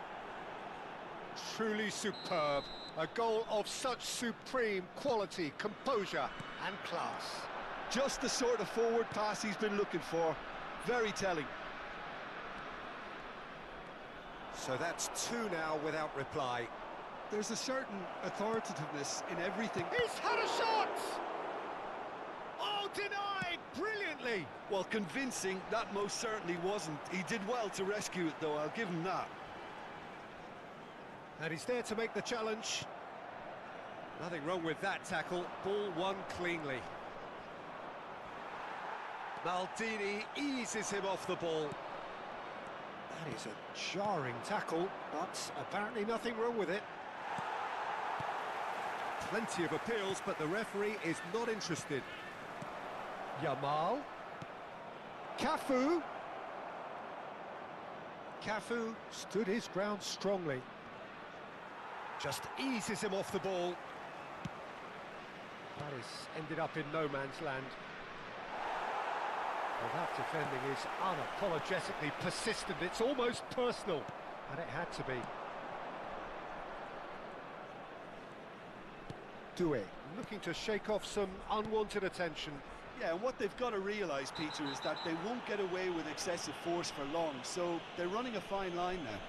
Truly superb. A goal of such supreme quality, composure and class. Just the sort of forward pass he's been looking for. Very telling. So that's 2 now without reply. There's a certain authoritativeness in everything. He's had a shot! Oh, denied brilliantly! Well, convincing, that most certainly wasn't. He did well to rescue it, though, I'll give him that. And he's there to make the challenge. Nothing wrong with that tackle. Ball won cleanly. Maldini eases him off the ball. That is a jarring tackle, but apparently nothing wrong with it. Plenty of appeals, but the referee is not interested. Yamal. Cafu. Cafu stood his ground strongly. Just eases him off the ball. That is ended up in no man's land. Well, that defending is unapologetically persistent. It's almost personal, and it had to be. Doué looking to shake off some unwanted attention. Yeah, and what they've got to realise, Peter, is that they won't get away with excessive force for long, so they're running a fine line now.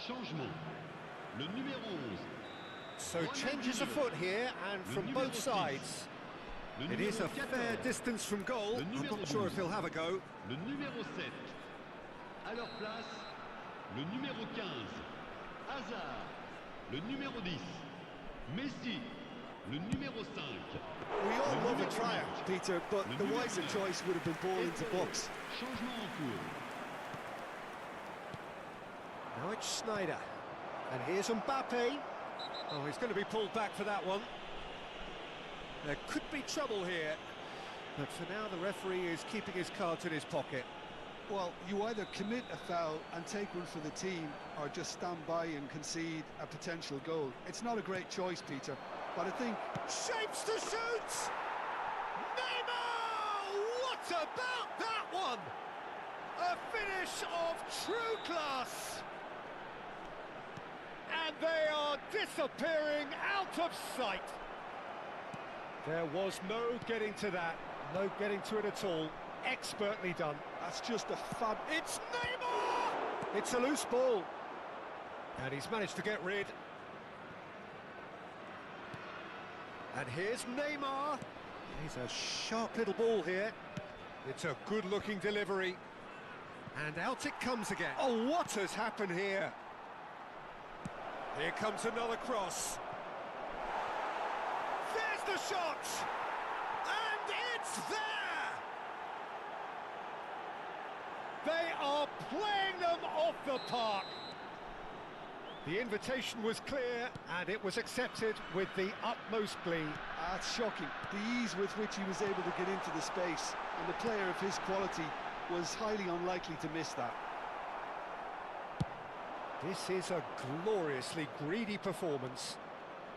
Changement. Le numéro 11. So changes afoot here, and from both sides. It is a fair distance from goal. I'm not sure if he'll have a go. Le numéro 7. À leur place, le numéro 15. Hazard. Le numéro 10. Messi. We all love a tryer, Peter, but the wiser choice would have been ball into box. Now it's Sneijder. And here's Mbappe. Oh, he's going to be pulled back for that one. There could be trouble here. But for now, the referee is keeping his cards in his pocket. Well, you either commit a foul and take one for the team, or just stand by and concede a potential goal. It's not a great choice, Peter, but I think... Shapes to shoot! Neymar! What about that one? A finish of true class! And they are disappearing out of sight. There was no getting to that, no getting to it at all. Expertly done. That's just a fab... It's Neymar! It's a loose ball. And he's managed to get rid. And here's Neymar. He's a sharp little ball here. It's a good-looking delivery. And out it comes again. Oh, what has happened here? Here comes another cross. There's the shot! And it's there! They are playing them off the park. The invitation was clear, and it was accepted with the utmost glee. That's shocking. The ease with which he was able to get into the space, and the player of his quality was highly unlikely to miss that. This is a gloriously greedy performance.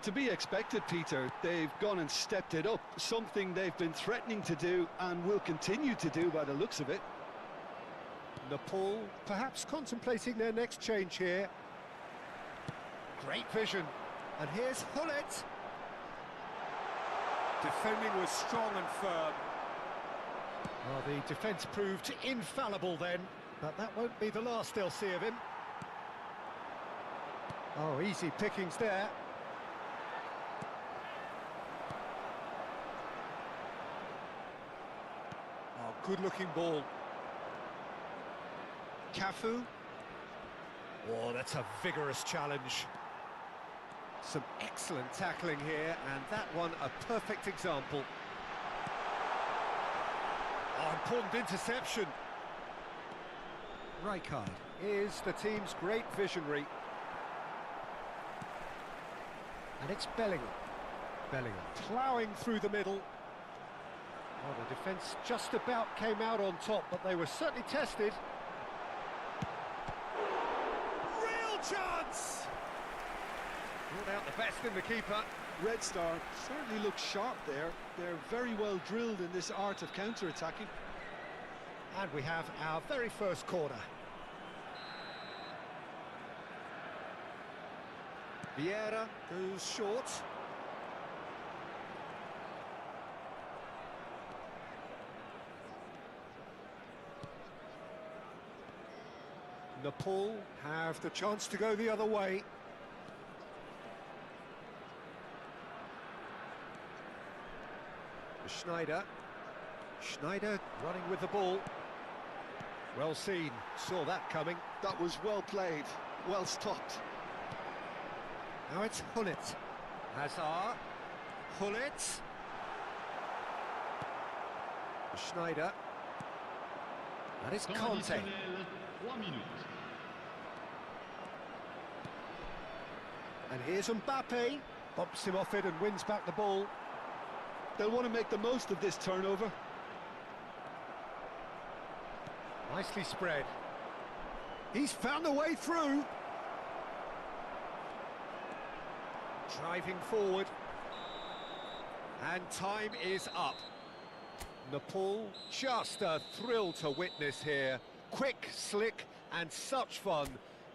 To be expected, Peter. They've gone and stepped it up, something they've been threatening to do and will continue to do by the looks of it. Nepal perhaps contemplating their next change here. Great vision. And here's Hullet. Defending was strong and firm. Well, the defence proved infallible then, but that won't be the last they'll see of him. Oh, easy pickings there. Oh, good-looking ball. Cafu. Oh, that's a vigorous challenge. Some excellent tackling here, and that one a perfect example. Oh, important interception. Rijkaard is the team's great visionary. And it's Bellingham. Bellingham ploughing through the middle. Oh, the defence just about came out on top, but they were certainly tested. Real chance! Brought out the best in the keeper. Red Star certainly looks sharp there. They're very well drilled in this art of counter-attacking. And we have our very first corner. Vieira goes short. Nepal have the chance to go the other way. Sneijder. Sneijder running with the ball. Well seen, saw that coming. That was well played, well stopped. Now it's Hullet. Hazard. Hullet. Sneijder. That is Conte. And here's Mbappe. Bumps him off it and wins back the ball. They'll want to make the most of this turnover. Nicely spread. He's found a way through. Driving forward. And time is up. Nepal, just a thrill to witness here. Quick, slick, and such fun.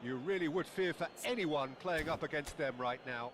You really would fear for anyone playing up against them right now.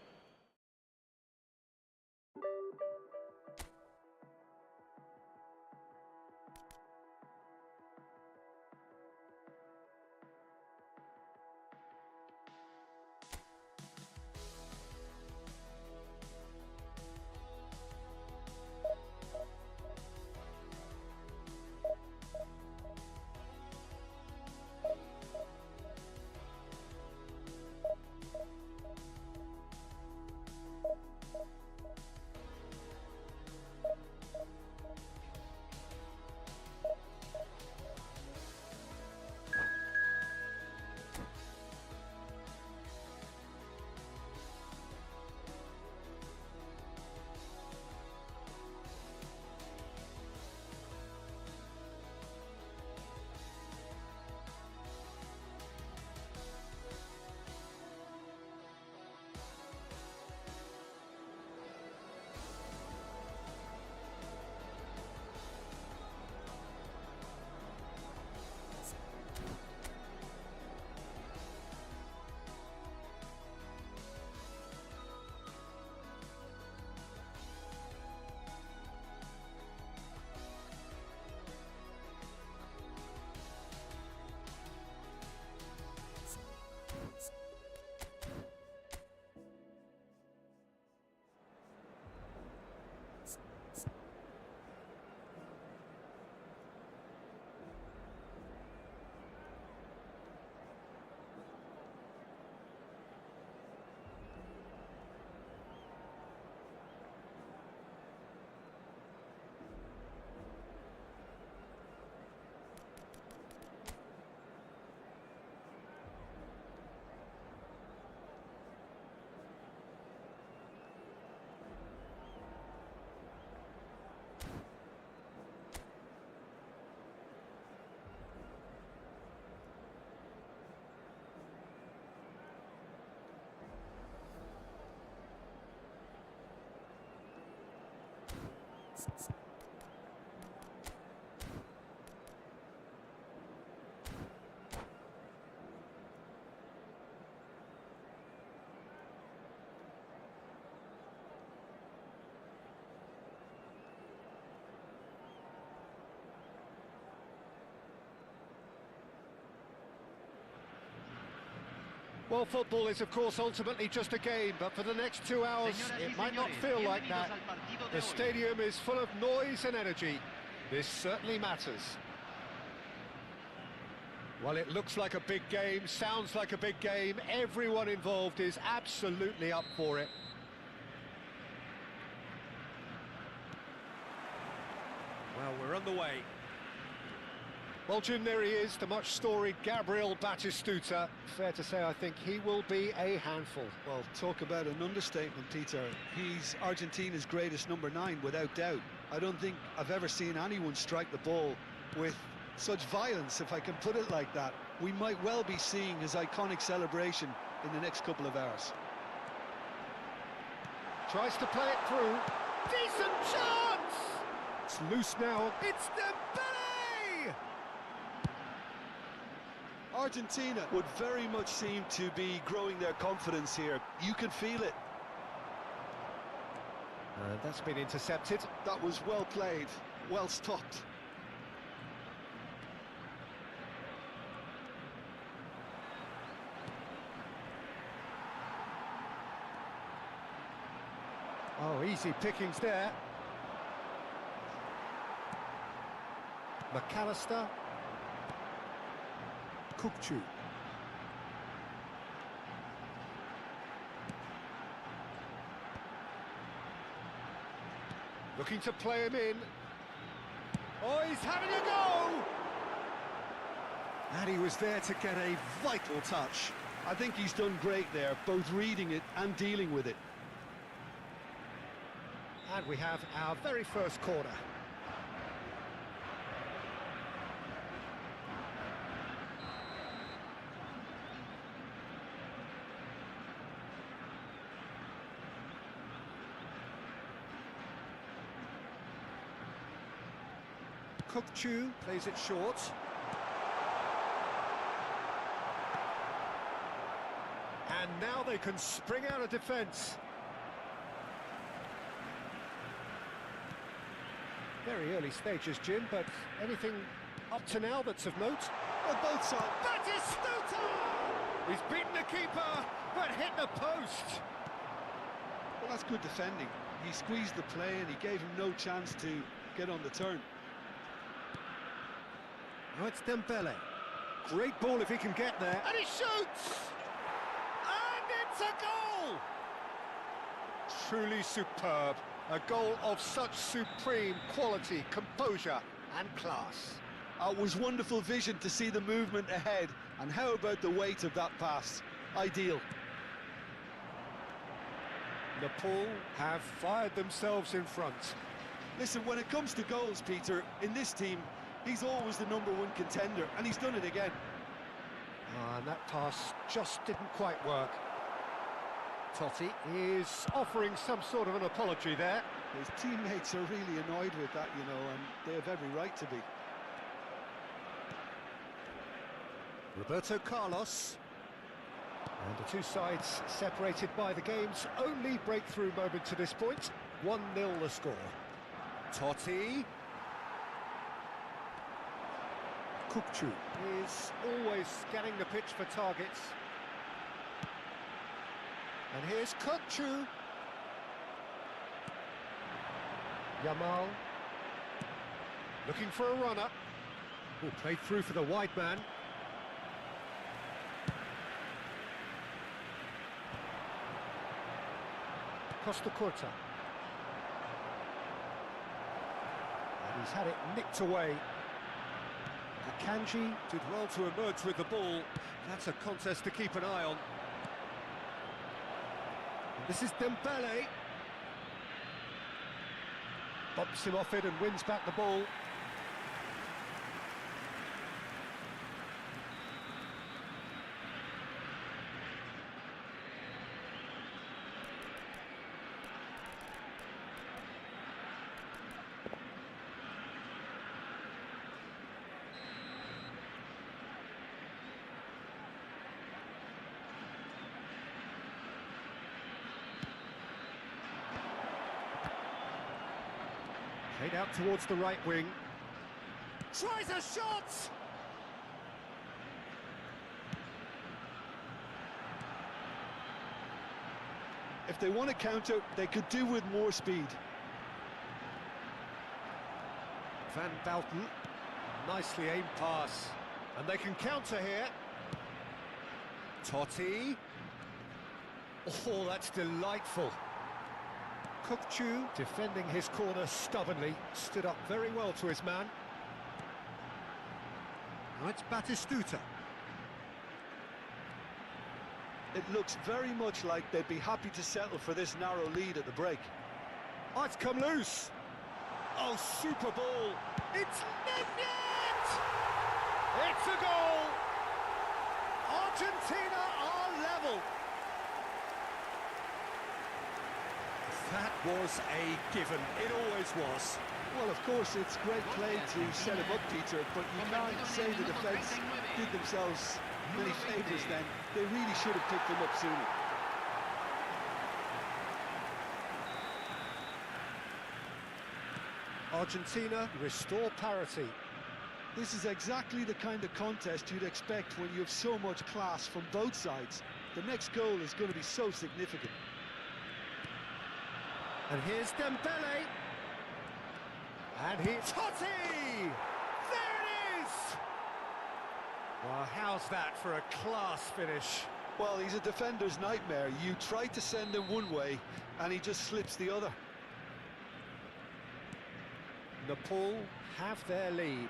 Well, football is, of course, ultimately just a game, but for the next 2 hours, it might not feel like that. The stadium is full of noise and energy. This certainly matters. Well, it looks like a big game, sounds like a big game. Everyone involved is absolutely up for it. Well, we're on the way. Well, Jim, there he is, the much-storied Gabriel Batistuta. Fair to say, I think he will be a handful. Well, talk about an understatement, Peter. He's Argentina's greatest number 9, without doubt. I don't think I've ever seen anyone strike the ball with such violence, if I can put it like that. We might well be seeing his iconic celebration in the next couple of hours. Tries to play it through. Decent chance! It's loose now. It's Dembele! Argentina would very much seem to be growing their confidence here. You can feel it. That's been intercepted. That was well played, well stopped. Oh, easy pickings there. McAllister. Kukçu. Looking to play him in. Oh, he's having a go! And he was there to get a vital touch. I think he's done great there, both reading it and dealing with it. And we have our very first corner. Kukçu plays it short. And now they can spring out of defence. Very early stages, Jim, but anything up to now that's of note? On both sides. Batistuta! He's beaten the keeper, but hit the post. Well, that's good defending. He squeezed the play and he gave him no chance to get on the turn. Now it's Dembele. Great ball if he can get there. And he shoots! And it's a goal! Truly superb. A goal of such supreme quality, composure and class. It was wonderful vision to see the movement ahead. And how about the weight of that pass? Ideal. Nepal have fired themselves in front. Listen, when it comes to goals, Peter, in this team, he's always the number 1 contender, and he's done it again. And that pass just didn't quite work. Totti is offering some sort of an apology there. His teammates are really annoyed with that, you know, and they have every right to be. Roberto Carlos. And the two sides separated by the game's only breakthrough moment to this point. 1-0 the score. Totti. Kukçu is always scanning the pitch for targets. And here's Kukçu. Yamal. Looking for a runner. Oh, played through for the wide man. Costa Curta. And he's had it nicked away. Akanji did well to emerge with the ball. That's a contest to keep an eye on. And this is Dembele. Bumps him off it and wins back the ball. Played out towards the right wing. Tries a shot! If they want to counter, they could do with more speed. Van Bouten. Nicely aimed pass. And they can counter here. Totti. Oh, that's delightful. Kukçu, defending his corner stubbornly, stood up very well to his man. Now it's Batistuta. It looks very much like they'd be happy to settle for this narrow lead at the break. Oh, it's come loose. Oh, super ball. It's Nugget! It's a goal! Argentina are level. That was a given. It always was. Well, of course, it's great play to set him up, Peter, but you can't say the defence did themselves many favours then. They really should have picked them up sooner. Argentina restore parity. This is exactly the kind of contest you'd expect when you have so much class from both sides. The next goal is going to be so significant. And here's Dembele. And here's Totti! There it is! Well, how's that for a class finish? Well, he's a defender's nightmare. You try to send him one way, and he just slips the other. Nepal have their lead.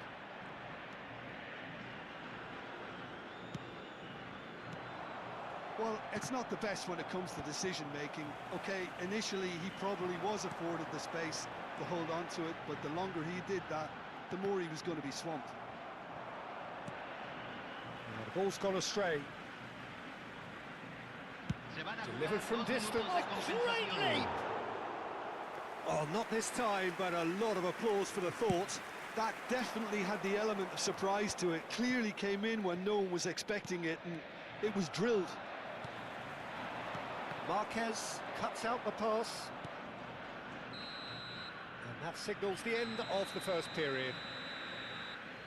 Well, it's not the best when it comes to decision-making. Okay, initially he probably was afforded the space to hold on to it, but the longer he did that, the more he was going to be swamped. Well, the ball's gone astray. Delivered from distance. Great leap! Oh, not this time, but a lot of applause for the thought. That definitely had the element of surprise to it. Clearly came in when no one was expecting it, and it was drilled. Marquez cuts out the pass. And that signals the end of the first period.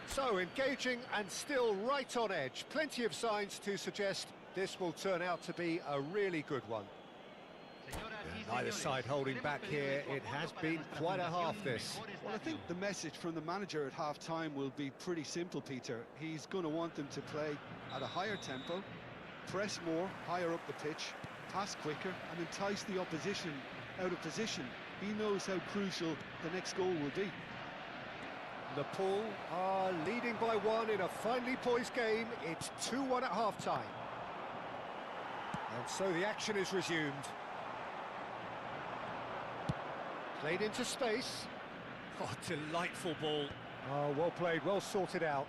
So, engaging and still right on edge. Plenty of signs to suggest this will turn out to be a really good one. Neither side holding back here. It has been quite a half, this. Well, I think the message from the manager at half-time will be pretty simple, Peter. He's going to want them to play at a higher tempo, press more, higher up the pitch, pass quicker, and entice the opposition out of position. He knows how crucial the next goal will be. Nepal are leading by one in a finely poised game. It's 2-1 at half-time. And so the action is resumed. Played into space. Oh, delightful ball. Oh, well played, well sorted out.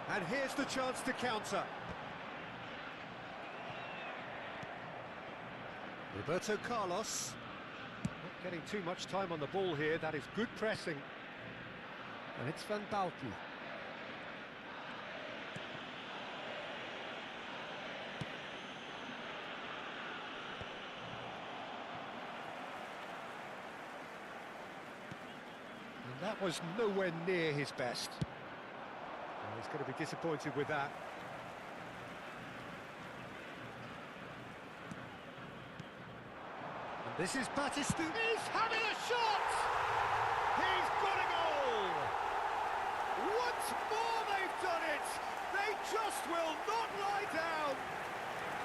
And here's the chance to counter. Roberto Carlos. Not getting too much time on the ball here. That is good pressing. And it's Van Bouten. And that was nowhere near his best. Well, he's going to be disappointed with that. And this is Batistuta. He's having a shot! He's got a goal! Once more they've done it! They just will not lie down!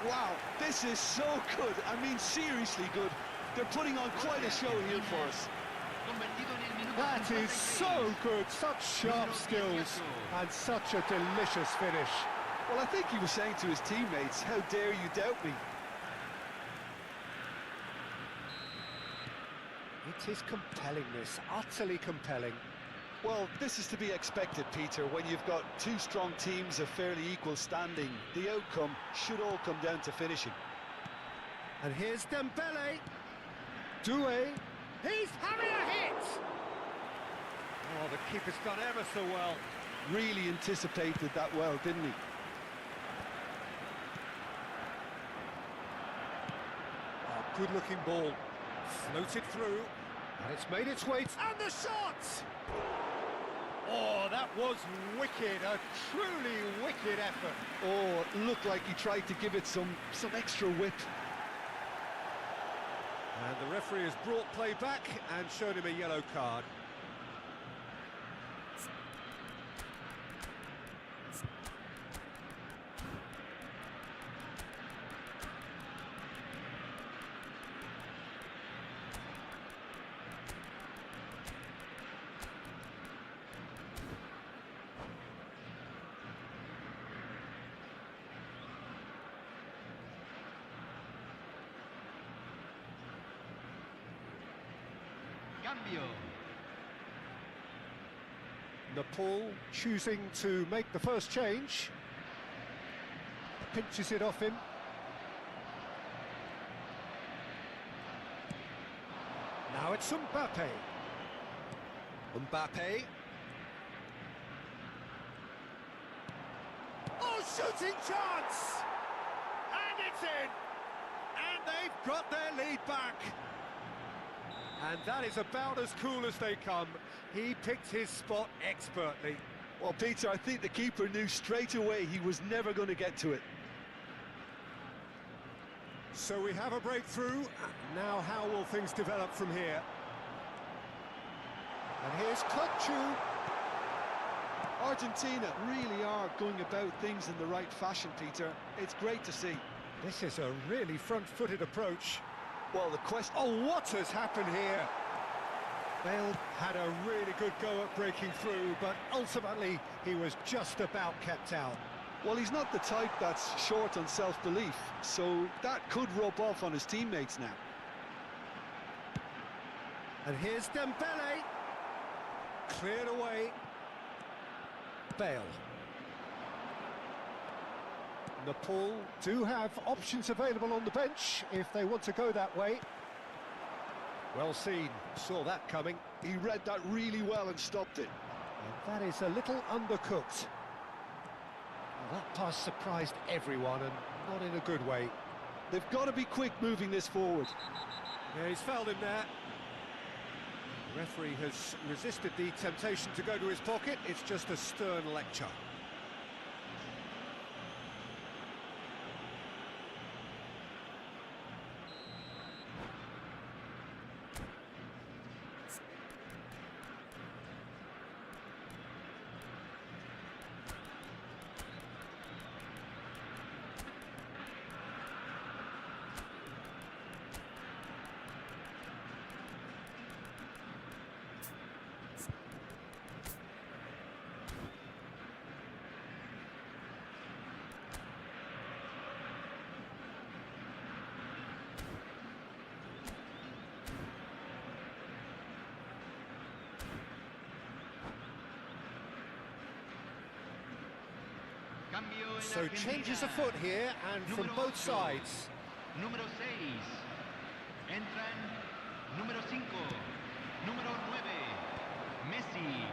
Wow, this is so good. I mean, seriously good. They're putting on quite a show here for us. That is so good, such sharp skills and such a delicious finish. Well, I think he was saying to his teammates, how dare you doubt me? It is compelling, this, utterly compelling. Well, this is to be expected, Peter, when you've got two strong teams of fairly equal standing. The outcome should all come down to finishing. And here's Dembele. Doué. He's having a hit! Oh, the keeper's done ever so well. Really anticipated that well, didn't he? Oh, good-looking ball. Floated through. And it's made its way, and the shot! Oh, that was wicked, a truly wicked effort. Oh, it looked like he tried to give it some extra whip. And the referee has brought play back and shown him a yellow card. Cambio. Nepal choosing to make the first change. Pinches it off him. Now it's Mbappe. Mbappe. Oh, shooting chance! And it's in! And they've got their lead back. And that is about as cool as they come. He picked his spot expertly. Well, Peter, I think the keeper knew straight away he was never going to get to it. So we have a breakthrough. Now how will things develop from here? And here's Kutchu. Argentina really are going about things in the right fashion, Peter. It's great to see. This is a really front-footed approach. Well, the question... Oh, what has happened here? Bale had a really good go at breaking through, but ultimately he was just about kept out. Well, he's not the type that's short on self-belief, so that could rub off on his teammates now. And here's Dembele. Cleared away. Bale. Nepal do have options available on the bench if they want to go that way. Well seen, saw that coming. He read that really well and stopped it. And that is a little undercooked. Well, that pass surprised everyone and not in a good way. They've got to be quick moving this forward. Yeah, he's fouled him there. The referee has resisted the temptation to go to his pocket. It's just a stern lecture. So changes afoot here and from both sides. Número 6. Entran número 5. Número 9. Messi.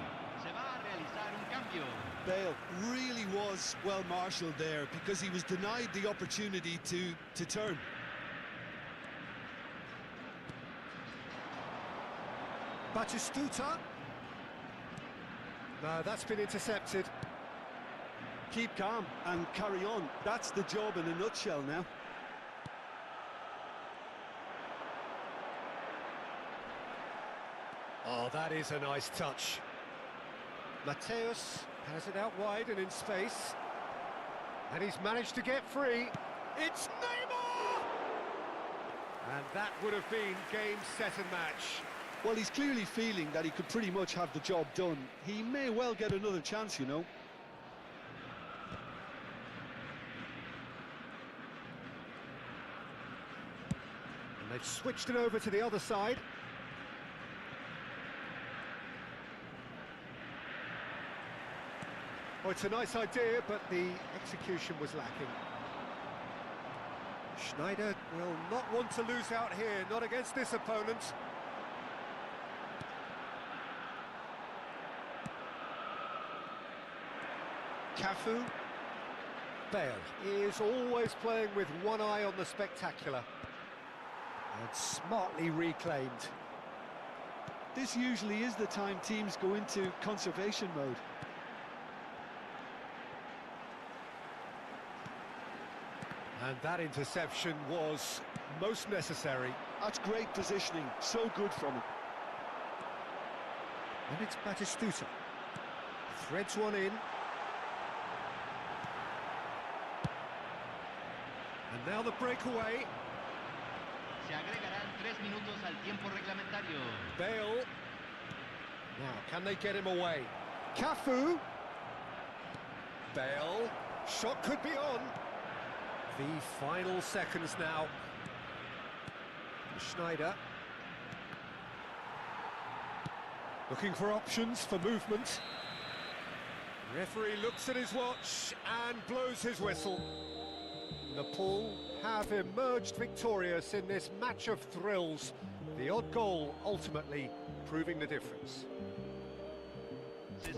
Se va a realizar un cambio. Bale really was well marshalled there because he was denied the opportunity to turn. Batistuta. No, that's been intercepted. Keep calm and carry on. That's the job in a nutshell now. Oh, that is a nice touch. Mateus has it out wide and in space. And he's managed to get free. It's Neymar! And that would have been game, set and match. Well, he's clearly feeling that he could pretty much have the job done. He may well get another chance, you know. And they've switched it over to the other side. Oh, it's a nice idea, but the execution was lacking. Schneider will not want to lose out here, not against this opponent. Cafu. Bale is always playing with one eye on the spectacular. And smartly reclaimed. This usually is the time teams go into conservation mode. And that interception was most necessary. That's great positioning, so good from him. And it's Batistuta. Threads one in. And now the breakaway. Se agregarán 3 minutos al tiempo reglamentario. Bale. Now, can they get him away? Cafu. Bale. Shot could be on. The final seconds now. Schneider. Looking for options for movement. Referee looks at his watch and blows his whistle. Nepal have emerged victorious in this match of thrills. The odd goal ultimately proving the difference.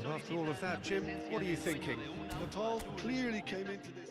Well, after all of that, Jim, what are you thinking? Nepal clearly came into this.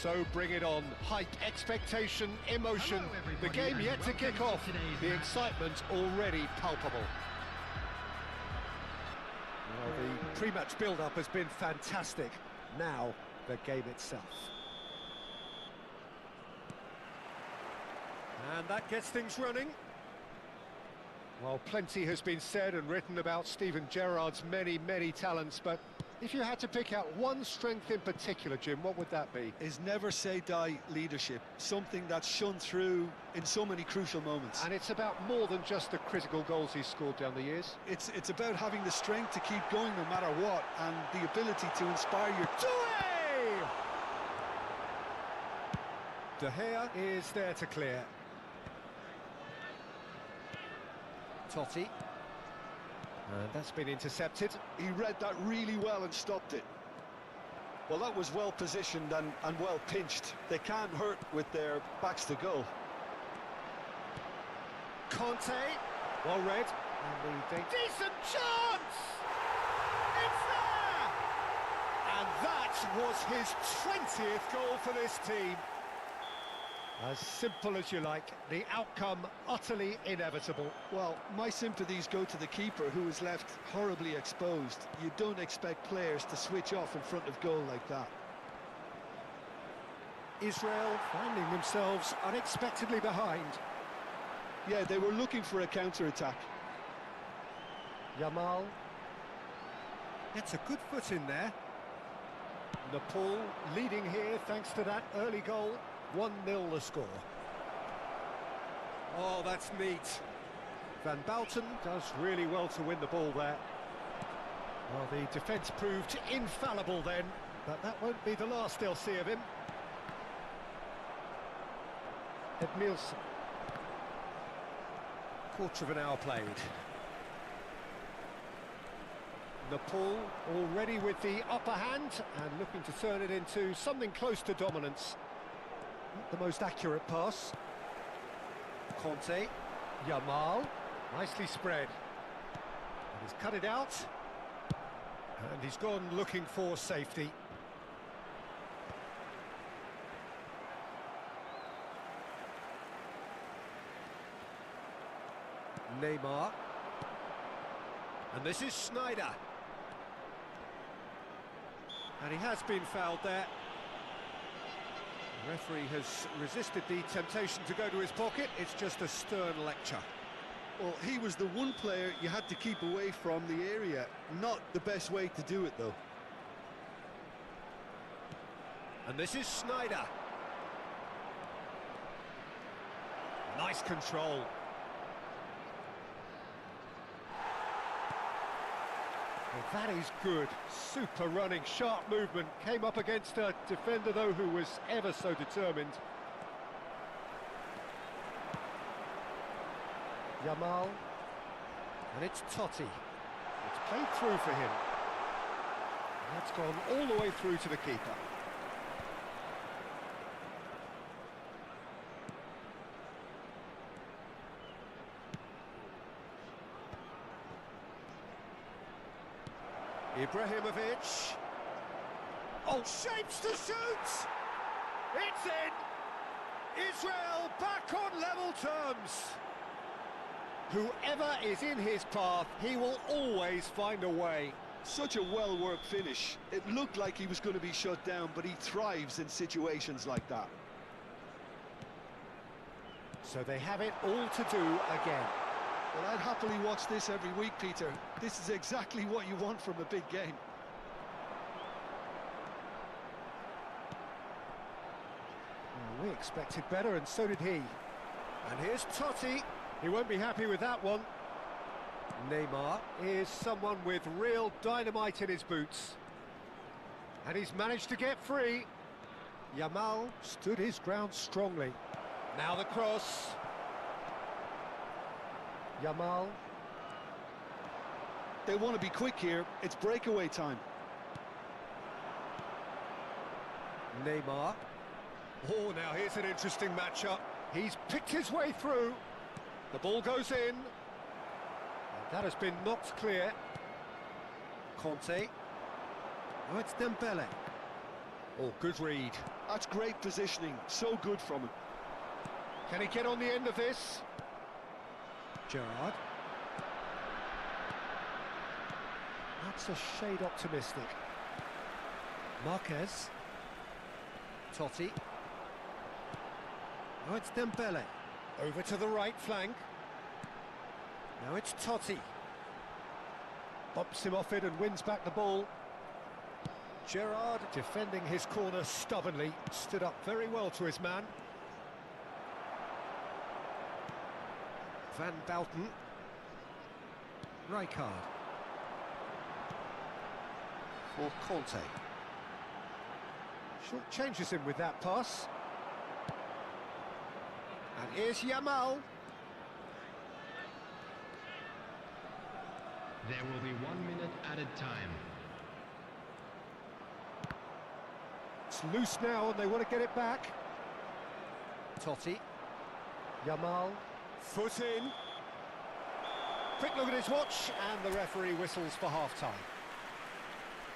So bring it on. Hype, expectation, emotion. The game yet to kick off. The excitement already palpable. Well, the pre-match build-up has been fantastic. Now, the game itself. And that gets things running. Well, plenty has been said and written about Steven Gerrard's many, many talents, but if you had to pick out one strength in particular, Jim, what would that be? His never-say-die leadership, something that's shone through in so many crucial moments. And it's about more than just the critical goals he's scored down the years. It's about having the strength to keep going no matter what, and the ability to inspire your... De Gea is there to clear. Totti. And that's been intercepted. He read that really well and stopped it. Well, that was well positioned and well pinched. They can't hurt with their backs to goal. Conte, well read. And the decent chance! It's there! And that was his 20th goal for this team. As simple as you like, the outcome utterly inevitable. Well, my sympathies go to the keeper, who is left horribly exposed. You don't expect players to switch off in front of goal like that. Israel finding themselves unexpectedly behind. Yeah, they were looking for a counter-attack. Yamal gets a good foot in there. Nepal leading here thanks to that early goal. 1-0 the score. Oh, that's neat. Van Bouten does really well to win the ball there. Well, the defence proved infallible then, but that won't be the last they'll see of him. Nielsen. Quarter of an hour played. Nepal already with the upper hand and looking to turn it into something close to dominance. Not the most accurate pass. Conte, Yamal, nicely spread. And he's cut it out. And he's gone looking for safety. Neymar. And this is Sneijder. And he has been fouled there. The referee has resisted the temptation to go to his pocket. It's just a stern lecture. Well, he was the one player you had to keep away from the area. Not the best way to do it, though. And this is Sneijder. Nice control. Well, that is good. Super running, sharp movement. Came up against a defender, though, who was ever so determined. Yamal. And it's Totti. It's played through for him. And that's gone all the way through to the keeper. Ibrahimovic. Oh, shapes to shoot! It's in! Israel back on level terms. Whoever is in his path, he will always find a way. Such a well-worked finish. It looked like he was going to be shut down, but he thrives in situations like that. So they have it all to do again. Well, I'd happily watch this every week, Peter. This is exactly what you want from a big game. Well, we expected better, and so did he. And here's Totti. He won't be happy with that one. Neymar is someone with real dynamite in his boots. And he's managed to get free. Yamal stood his ground strongly. Now the cross. Yamal. They want to be quick here. It's breakaway time. Neymar. Oh, now here's an interesting matchup. He's picked his way through. The ball goes in. And that has been knocked clear. Conte. Oh, it's Dembele. Oh, good read. That's great positioning. So good from him. Can he get on the end of this? Gerrard. That's a shade optimistic. Marquez. Totti. Oh, it's Dembele. Over to the right flank. Now it's Totti. Bumps him off it and wins back the ball. Gerrard defending his corner stubbornly. Stood up very well to his man. Van Bouten. Rijkaard. For Conte. Short changes him with that pass. And here's Yamal. There will be 1 minute added time. It's loose now and they want to get it back. Totti. Yamal. Foot in. Quick look at his watch and the referee whistles for half-time.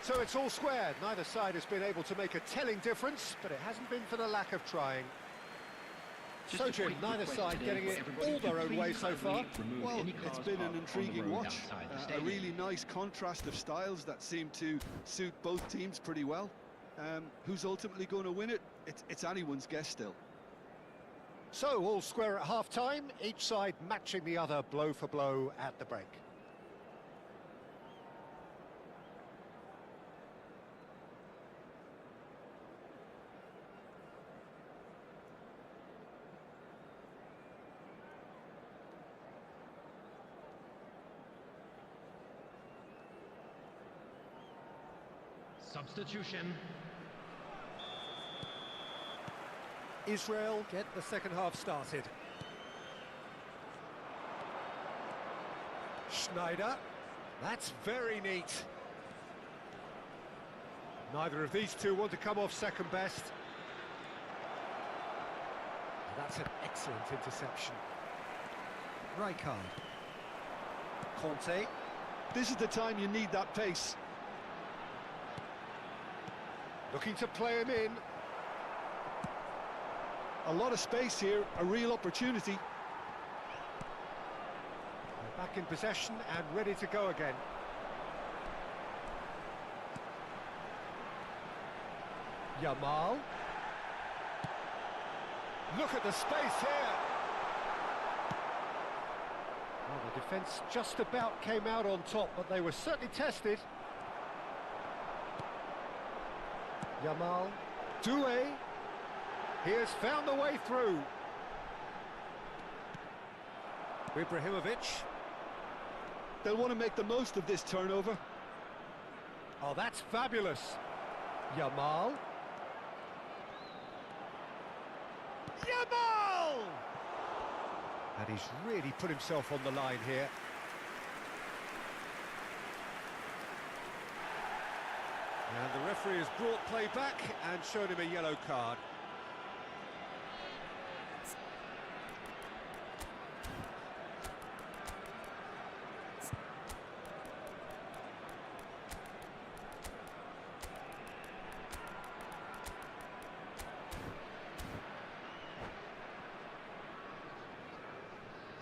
So it's all squared. Neither side has been able to make a telling difference, but it hasn't been for the lack of trying. So Jim, neither side getting it all their own way so far. Well, it's been an intriguing watch. A really nice contrast of styles that seem to suit both teams pretty well. Who's ultimately going to win it? It's anyone's guess still. So all square at half-time, each side matching the other blow for blow at the break. Substitution. Israel get the second half started. Schneider. That's very neat. Neither of these two want to come off second best. That's an excellent interception. Rijkaard. Conte. This is the time you need that pace. Looking to play him in. A lot of space here, a real opportunity. They're back in possession and ready to go again. Yamal. Look at the space here. Well, the defence just about came out on top, but they were certainly tested. Yamal. Doué. He has found the way through. Ibrahimovic. They'll want to make the most of this turnover. Oh, that's fabulous. Yamal. Yamal! And he's really put himself on the line here. And the referee has brought play back and showed him a yellow card.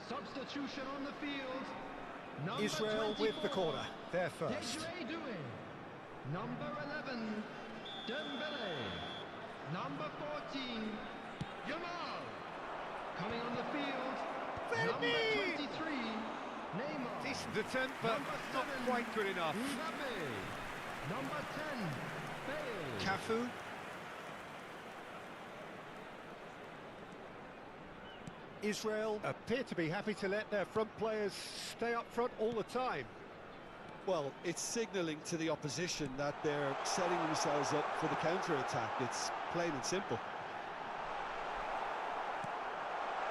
Substitution on the field. Number Israel 24, with the corner. They're first. Doué. Number 11, Dembele. Number 14, Yamal. Coming on the field, number 23, Neymar. Decent attempt, but Number not 7, quite good enough. Mbappe. Number 10, Bale. Cafu. Israel appear to be happy to let their front players stay up front all the time. Well, it's signalling to the opposition that they're setting themselves up for the counter-attack. It's plain and simple.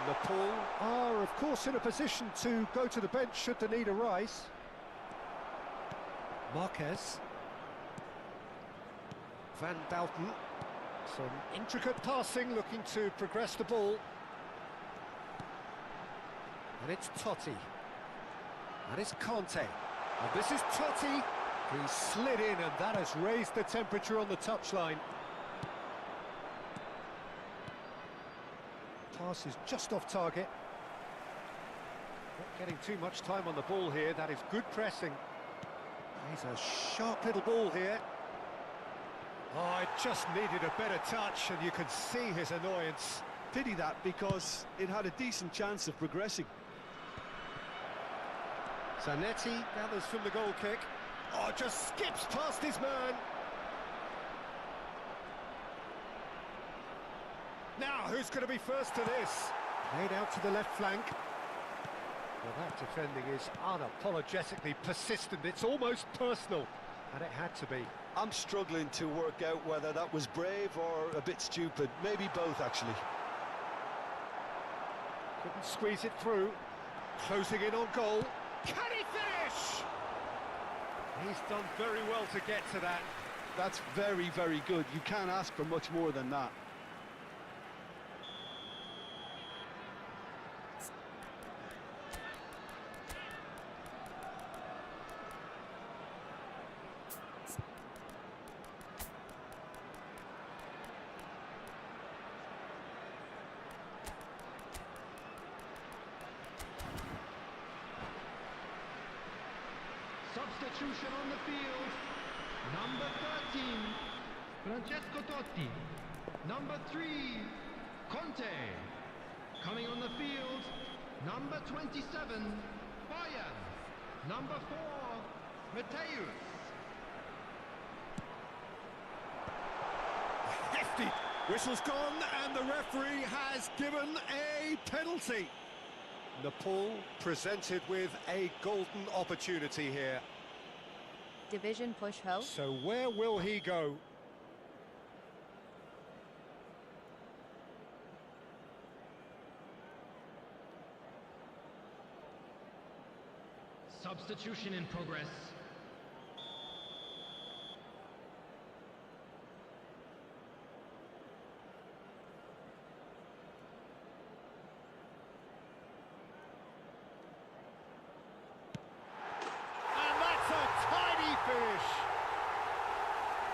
Nepal are, of course, in a position to go to the bench should the need arise. Marquez. Van Bouten. Some intricate passing, looking to progress the ball. And it's Totti. And it's Conte. And this is Totti. He slid in, and that has raised the temperature on the touchline. Pass is just off target. Not getting too much time on the ball here. That is good pressing. He's a sharp little ball here. Oh, it just needed a better touch, and you can see his annoyance. Pity that, because it had a decent chance of progressing. Zanetti gathers from the goal kick. Oh, just skips past his man. Now, who's going to be first to this? Played out to the left flank. Well, that defending is unapologetically persistent. It's almost personal, and it had to be. I'm struggling to work out whether that was brave or a bit stupid. Maybe both, actually. Couldn't squeeze it through. Closing in on goal. Can he finish? He's done very well to get to that. That's very, very good. You can't ask for much more than that. Substitution on the field. Number 13, Francesco Totti. Number 3, Conte. Coming on the field, number 27, Bayern. Number 4, Mateus. Hefty. Whistle's gone, and the referee has given a penalty. Nepal presented with a golden opportunity here. Division push ho. So where will he go? Substitution in progress. And that's a tiny finish.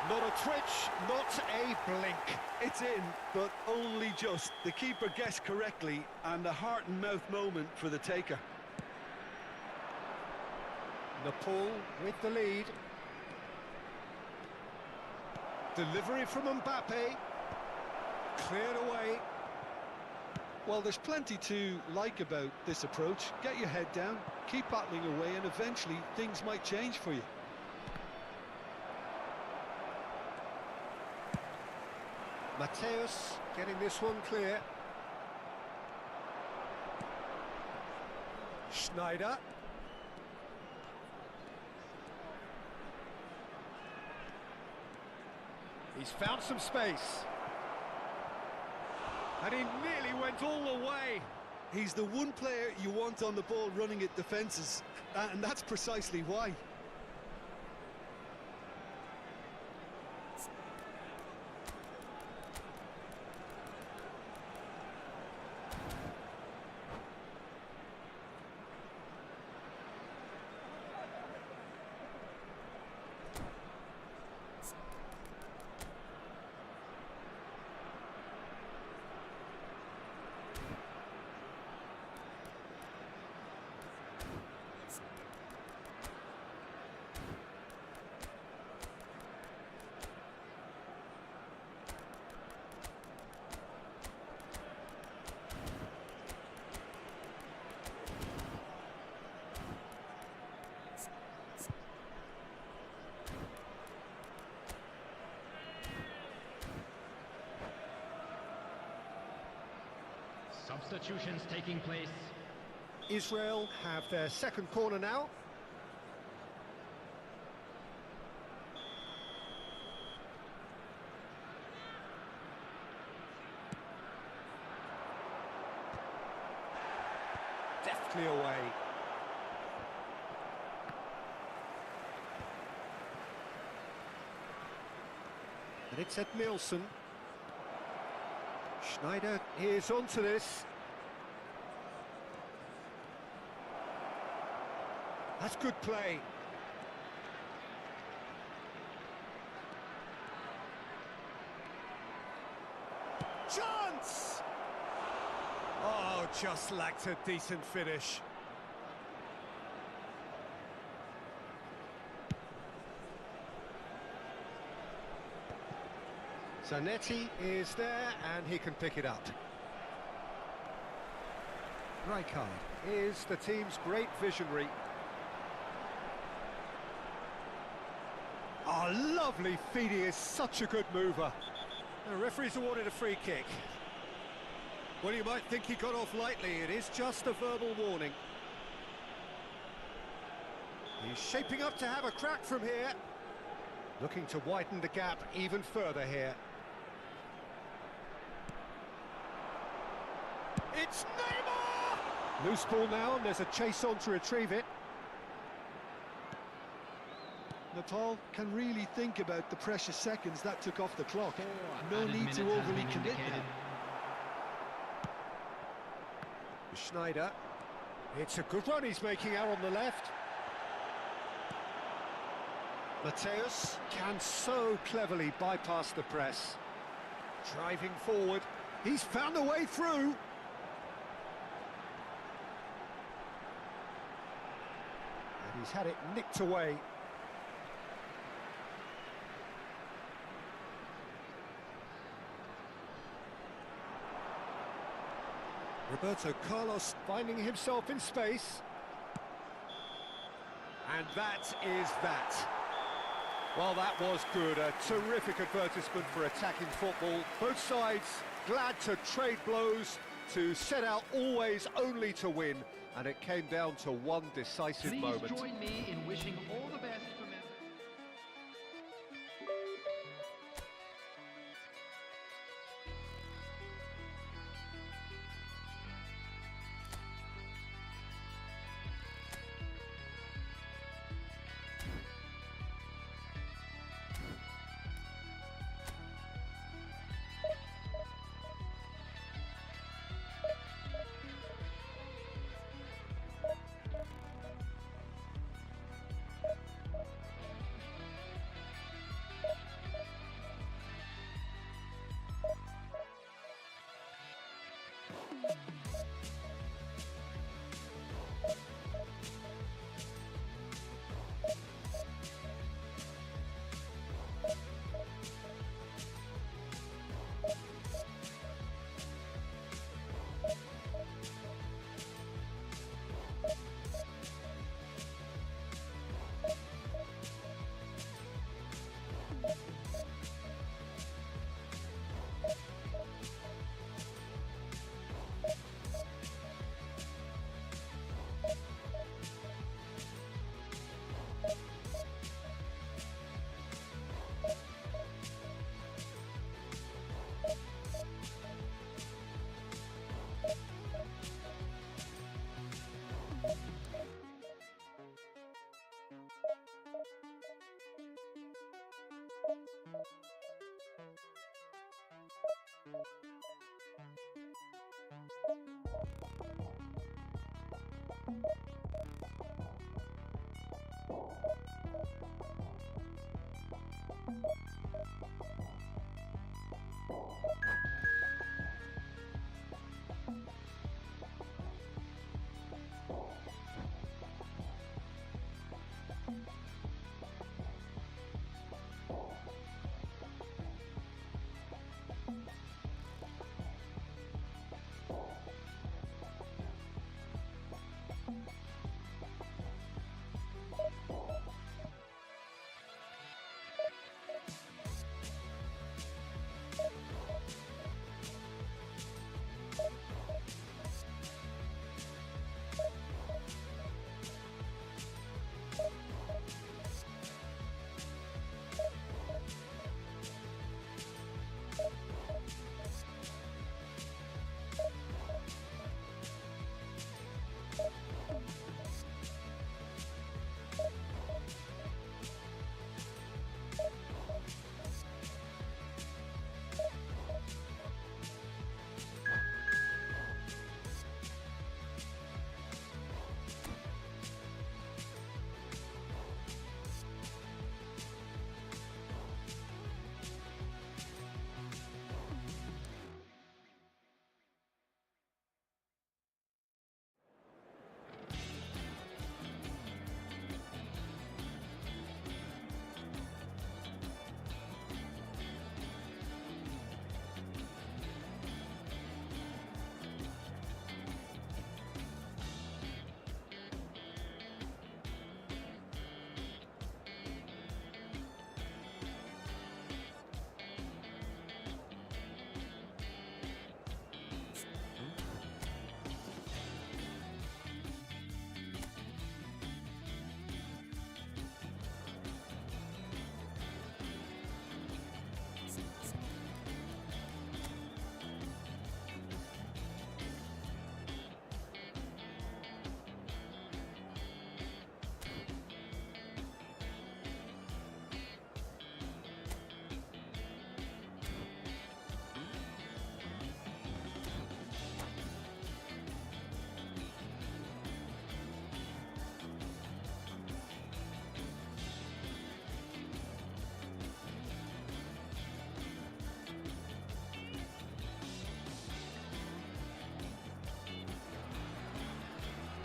Not a twitch, not a blink. It's in, but only just. The keeper guessed correctly, and a heart and mouth moment for the taker. Nepal with the lead. Delivery from Mbappe. Cleared away. Well, there's plenty to like about this approach. Get your head down, keep battling away, and eventually things might change for you. Mateus getting this one clear. Schneider. He's found some space. And he nearly went all the way. He's the one player you want on the ball running at defences, and that's precisely why. Substitutions taking place. Israel have their second corner now. Deftly away. And it's Ed Nielsen. Schneider is onto this. That's good play. Chance! Oh, just lacked a decent finish. Zanetti is there, and he can pick it up. Rijkaard is the team's great visionary. Oh, lovely feed, he is such a good mover. The referee's awarded a free kick. Well, you might think he got off lightly, it is just a verbal warning. He's shaping up to have a crack from here. Looking to widen the gap even further here. It's Neymar! Loose ball now, and there's a chase on to retrieve it. Nepal can really think about the precious seconds that took off the clock. No need to overly commit now. Schneider. It's a good run he's making out on the left. Mateus can so cleverly bypass the press. Driving forward. He's found a way through. And he's had it nicked away. Roberto Carlos finding himself in space. And that is that. Well, that was good. A terrific advertisement for attacking football. Both sides glad to trade blows, to set out always only to win. And it came down to one decisive moment. Please join me in wishing all the best for Messi.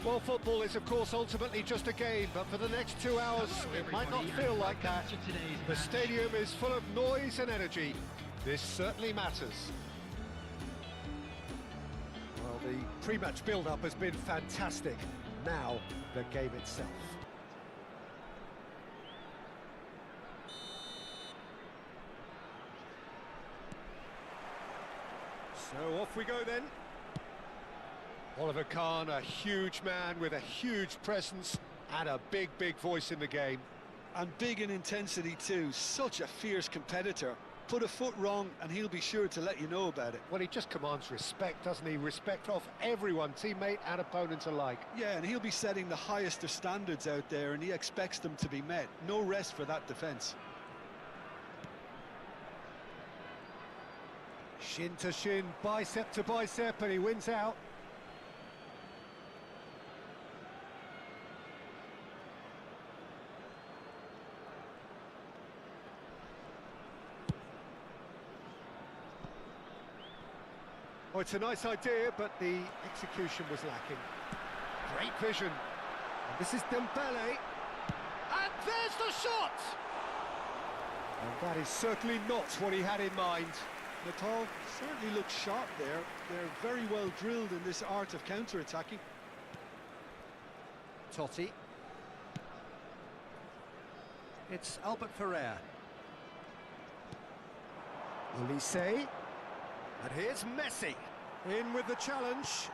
Well, football is, of course, ultimately just a game, but for the next 2 hours, it might not feel like that. The stadium is full of noise and energy. This certainly matters. Well, the pre-match build-up has been fantastic. Now, the game itself. So off we go then. Oliver Kahn, a huge man with a huge presence and a big, big voice in the game. And big in intensity too, such a fierce competitor. Put a foot wrong and he'll be sure to let you know about it. Well, he just commands respect, doesn't he? Respect off everyone, teammate and opponent alike. Yeah, and he'll be setting the highest of standards out there and he expects them to be met. No rest for that defence. Shin to shin, bicep to bicep, and he wins out. Oh, it's a nice idea, but the execution was lacking. Great vision. And this is Dembele. And there's the shot! And that is certainly not what he had in mind. Nepal certainly looks sharp there. They're very well drilled in this art of counter-attacking. Totti. It's Albert Ferrer. Ulisse. And here's Messi. In with the challenge.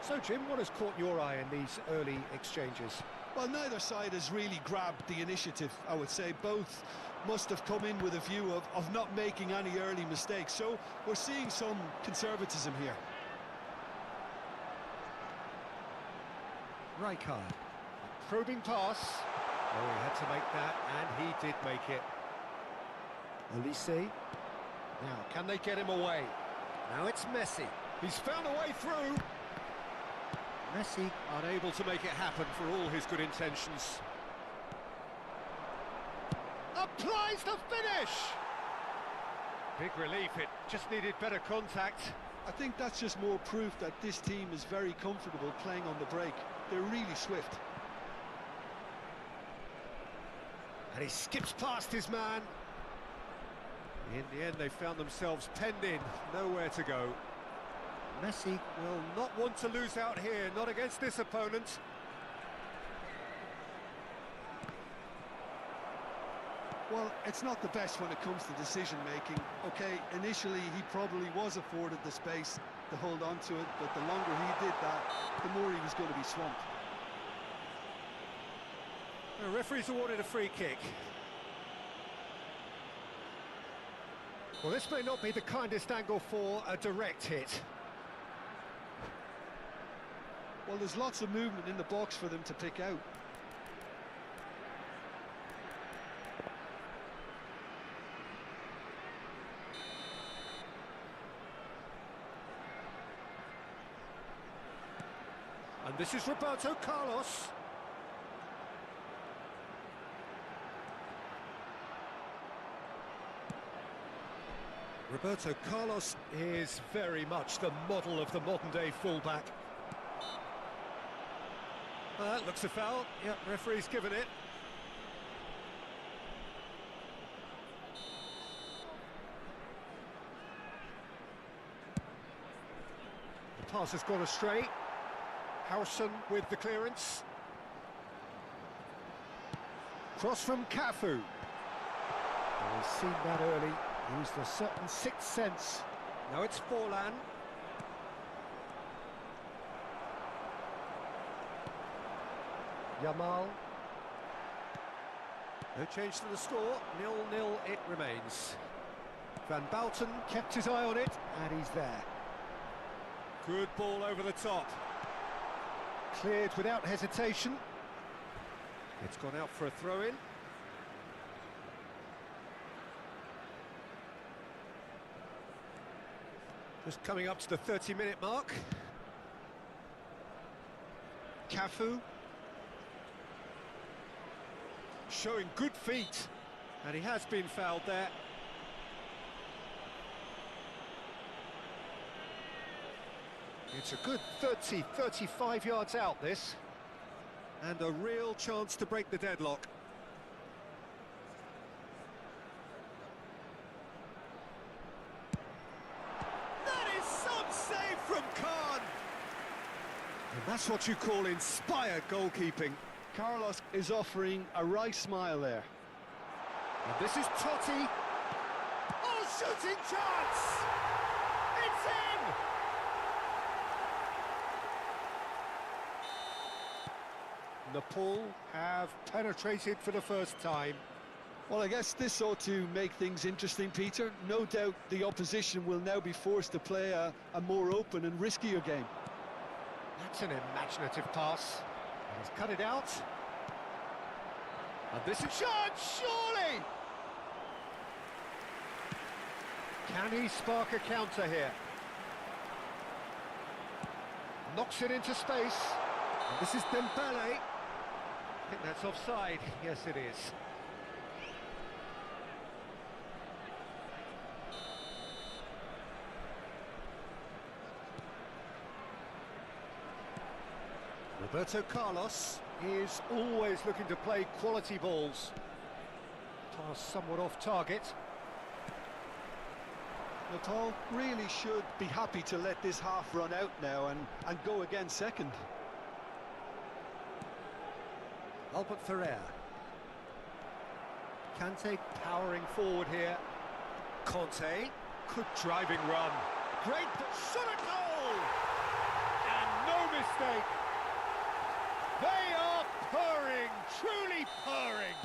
So, Jim, what has caught your eye in these early exchanges? Well, neither side has really grabbed the initiative, I would say. Both must have come in with a view of not making any early mistakes. So we're seeing some conservatism here. Rijkaard. Probing pass. Oh, he had to make that, and he did make it. Ulisse. Now, can they get him away? Now it's Messi. He's found a way through. Messi unable to make it happen for all his good intentions. Applies the finish! Big relief, it just needed better contact. I think that's just more proof that this team is very comfortable playing on the break. They're really swift. And he skips past his man. In the end, they found themselves penned in, nowhere to go. Messi will not want to lose out here, not against this opponent. Well, it's not the best when it comes to decision-making. Okay, initially he probably was afforded the space to hold on to it, but the longer he did that, the more he was going to be swamped. The referee's awarded a free kick. Well, this may not be the kindest angle for a direct hit. Well, there's lots of movement in the box for them to pick out. And this is Roberto Carlos. Roberto Carlos is very much the model of the modern-day fullback. That looks a foul. Yep, referee's given it. The pass has gone astray. Howson with the clearance. Cross from Cafu. Oh, he's seen that early. Used a certain sixth sense. Now it's Forlan. Yamal. No change to the score. 0-0 it remains. Van Bouten kept his eye on it, and he's there. Good ball over the top. Cleared without hesitation. It's gone out for a throw-in. Just coming up to the 30-minute mark. Cafu. Showing good feet. And he has been fouled there. It's a good 30, 35 yards out, this. And a real chance to break the deadlock. That is some save from Khan! And that's what you call inspired goalkeeping. Carlos is offering a right smile there. And this is Totti. Oh, shooting chance! It's in! Nepal have penetrated for the first time. Well, I guess this ought to make things interesting, Peter. No doubt the opposition will now be forced to play a more open and riskier game. That's an imaginative pass. He's cut it out. And this is chance, surely! Can he spark a counter here? Knocks it into space. And this is Dembele. I think that's offside. Yes, it is. Roberto Carlos is always looking to play quality balls. Pass somewhat off target. Paul really should be happy to let this half run out now and go again second. Albert Ferrer. Kante powering forward here. Conte, good driving run. Great shot at goal! And no mistake. They are purring, truly purring.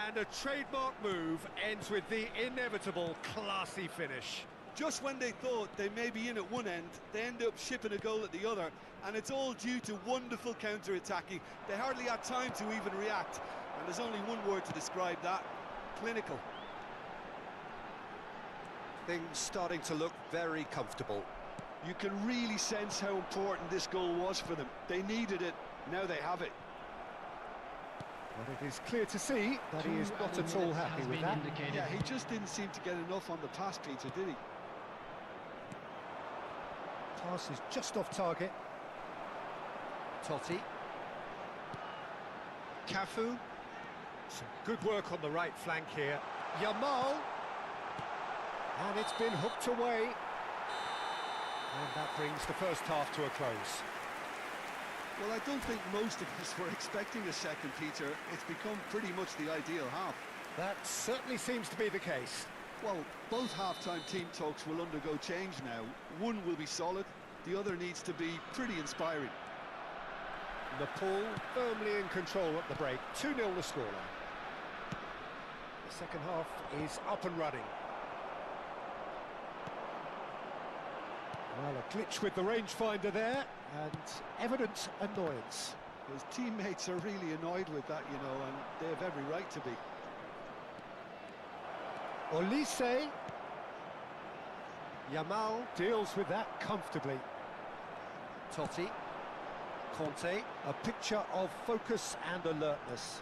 And a trademark move ends with the inevitable classy finish. Just when they thought they may be in at one end, they end up shipping a goal at the other, and it's all due to wonderful counter-attacking. They hardly had time to even react, and there's only one word to describe that: clinical. Things starting to look very comfortable. You can really sense how important this goal was for them. They needed it, now they have it. But it is clear to see that he is not at all happy with that. Yeah, he just didn't seem to get enough on the pass, Peter, did he? Pass is just off target. Totti. Cafu. Some good work on the right flank here. Yamal. And it's been hooked away. And that brings the first half to a close. Well, I don't think most of us were expecting a second, Peter. It's become pretty much the ideal half. That certainly seems to be the case. Well, both half-time team talks will undergo change now. One will be solid, the other needs to be pretty inspiring. Nepal firmly in control at the break. 2-0 the scoreline. The second half is up and running. Well, a glitch with the rangefinder there, and evident annoyance. His teammates are really annoyed with that, you know, and they have every right to be. Olise. Yamal deals with that comfortably. Totti. Conte, a picture of focus and alertness.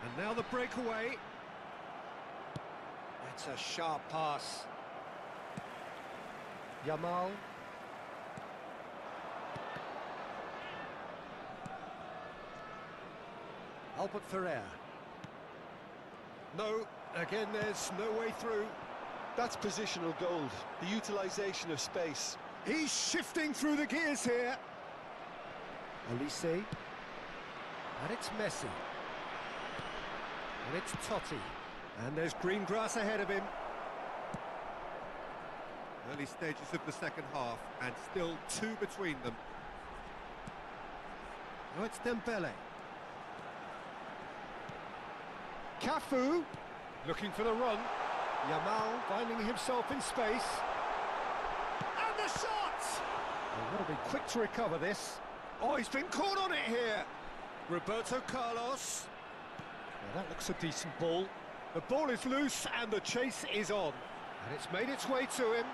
And now the breakaway. That's a sharp pass. Yamal. Albert Ferrer. No, again there's no way through. That's positional gold, the utilisation of space. He's shifting through the gears here. Olise. And it's Messi. And it's Totti. And there's green grass ahead of him. Early stages of the second half, and still 2 between them. Now it's Dembele. Cafu, looking for the run. Yamal finding himself in space. And the shot! They've got to be quick to recover this. Oh, he's been caught on it here. Roberto Carlos. Well, that looks a decent ball. The ball is loose and the chase is on. And it's made its way to him.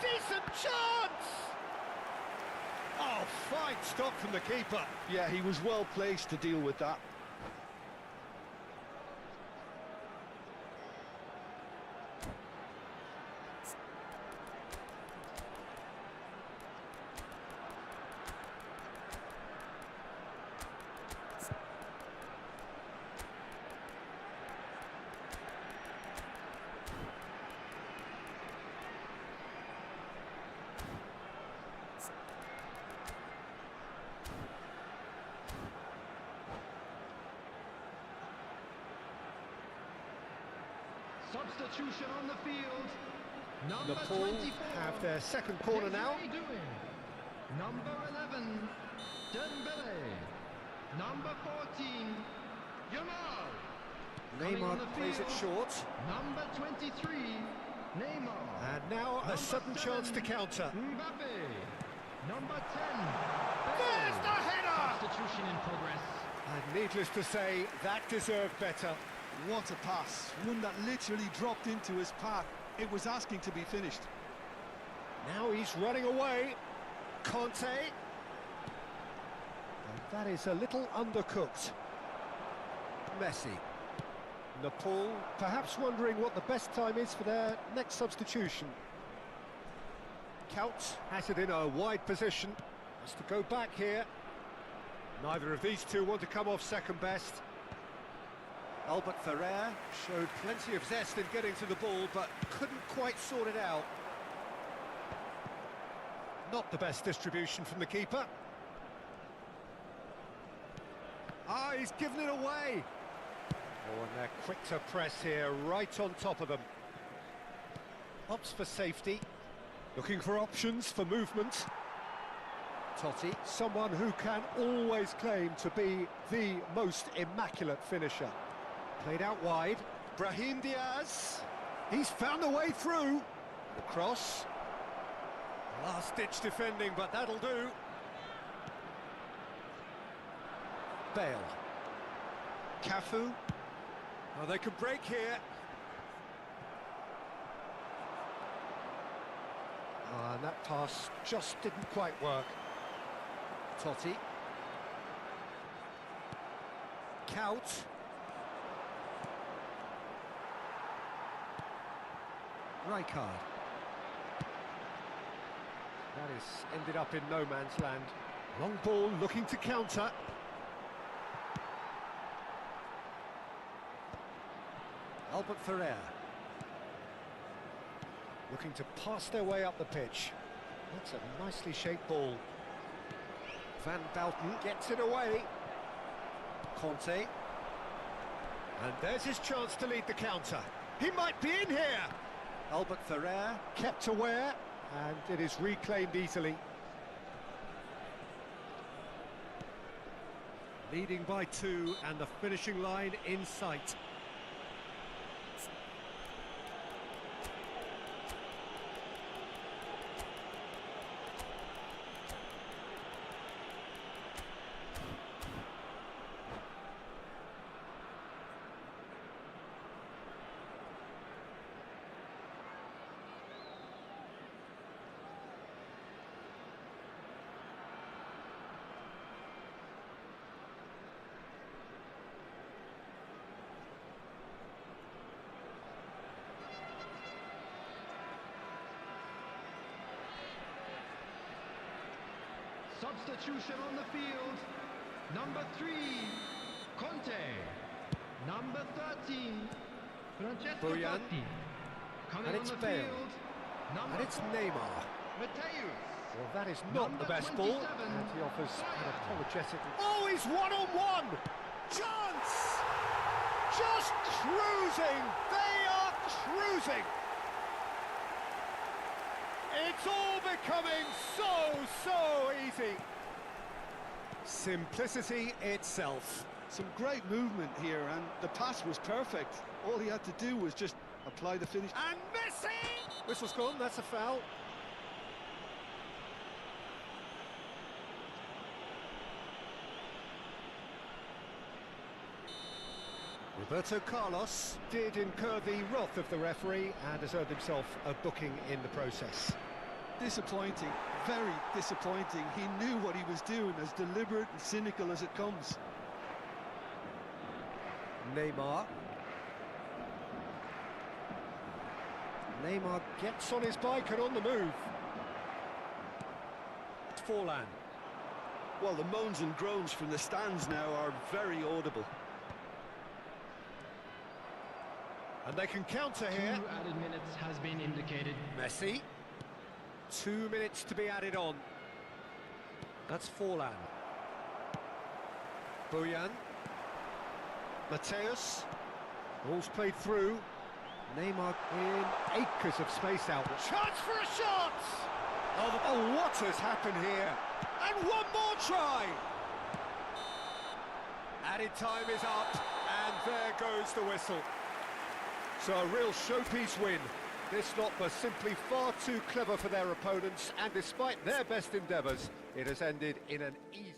Decent chance! Oh, fine stop from the keeper. Yeah, he was well placed to deal with that. Substitution on the field. Number Nepal 24 have their second corner now. Number 11, Dembele. Number 14, Yamal. Neymar plays it short. Number 23, Neymar. And now a sudden chance to counter. Mbappe. Number 10, There's the header! substitution in progress. And needless to say, that deserved better. What a pass, one that literally dropped into his path. It was asking to be finished. Now he's running away. Conte. And that is a little undercooked. Messi. Nepal perhaps wondering what the best time is for their next substitution. Couch has it in a wide position. Has to go back here. Neither of these two want to come off second best. Albert Ferrer showed plenty of zest in getting to the ball, but couldn't quite sort it out. Not the best distribution from the keeper. Ah, he's given it away. Oh, and they're quick to press here, right on top of them. Opts for safety. Looking for options for movement. Totti, someone who can always claim to be the most immaculate finisher. Played out wide. Brahim Diaz. He's found a way through. The cross. Last-ditch defending, but that'll do. Bale. Cafu. Oh, they could break here. And that pass just didn't quite work. Totti. Kaut. Rijkaard. That is ended up in no man's land. Long ball looking to counter. Albert Ferrer. Looking to pass their way up the pitch. That's a nicely shaped ball. Van Bouten gets it away. Conte. And there's his chance to lead the counter. He might be in here! Albert Ferrer kept aware, and it is reclaimed easily. Leading by 2, and the finishing line in sight. Substitution on the field. Number 3, Conte. Number 13, Francesco Bojan. Totti. Coming And on it's the Bale. field. Number And it's 4, Neymar. Mateus. Well, that is not Number the best ball, 27, and he offers an Bayern. apologetic... Oh, he's one-on-one! Chance! Just cruising! They are cruising! It's all becoming so easy. Simplicity itself. Some great movement here, and the pass was perfect. All he had to do was just apply the finish. And Messi! Whistle's gone, that's a foul. Roberto Carlos did incur the wrath of the referee and has earned himself a booking in the process. Disappointing, very disappointing. He knew what he was doing, as deliberate and cynical as it comes. Neymar. Neymar gets on his bike and on the move. Forlan. Well, the moans and groans from the stands now are very audible. And they can counter 2 here. added minutes has been indicated. Messi. 2 minutes to be added on. That's Forlan. Bojan. Mateus. Ball's played through. Neymar in acres of space out. Chance for a shot! Oh, what has happened here? And one more try! Added time is up, and there goes the whistle. So a real showpiece win. This lot were simply far too clever for their opponents, and despite their best endeavours, it has ended in an easy...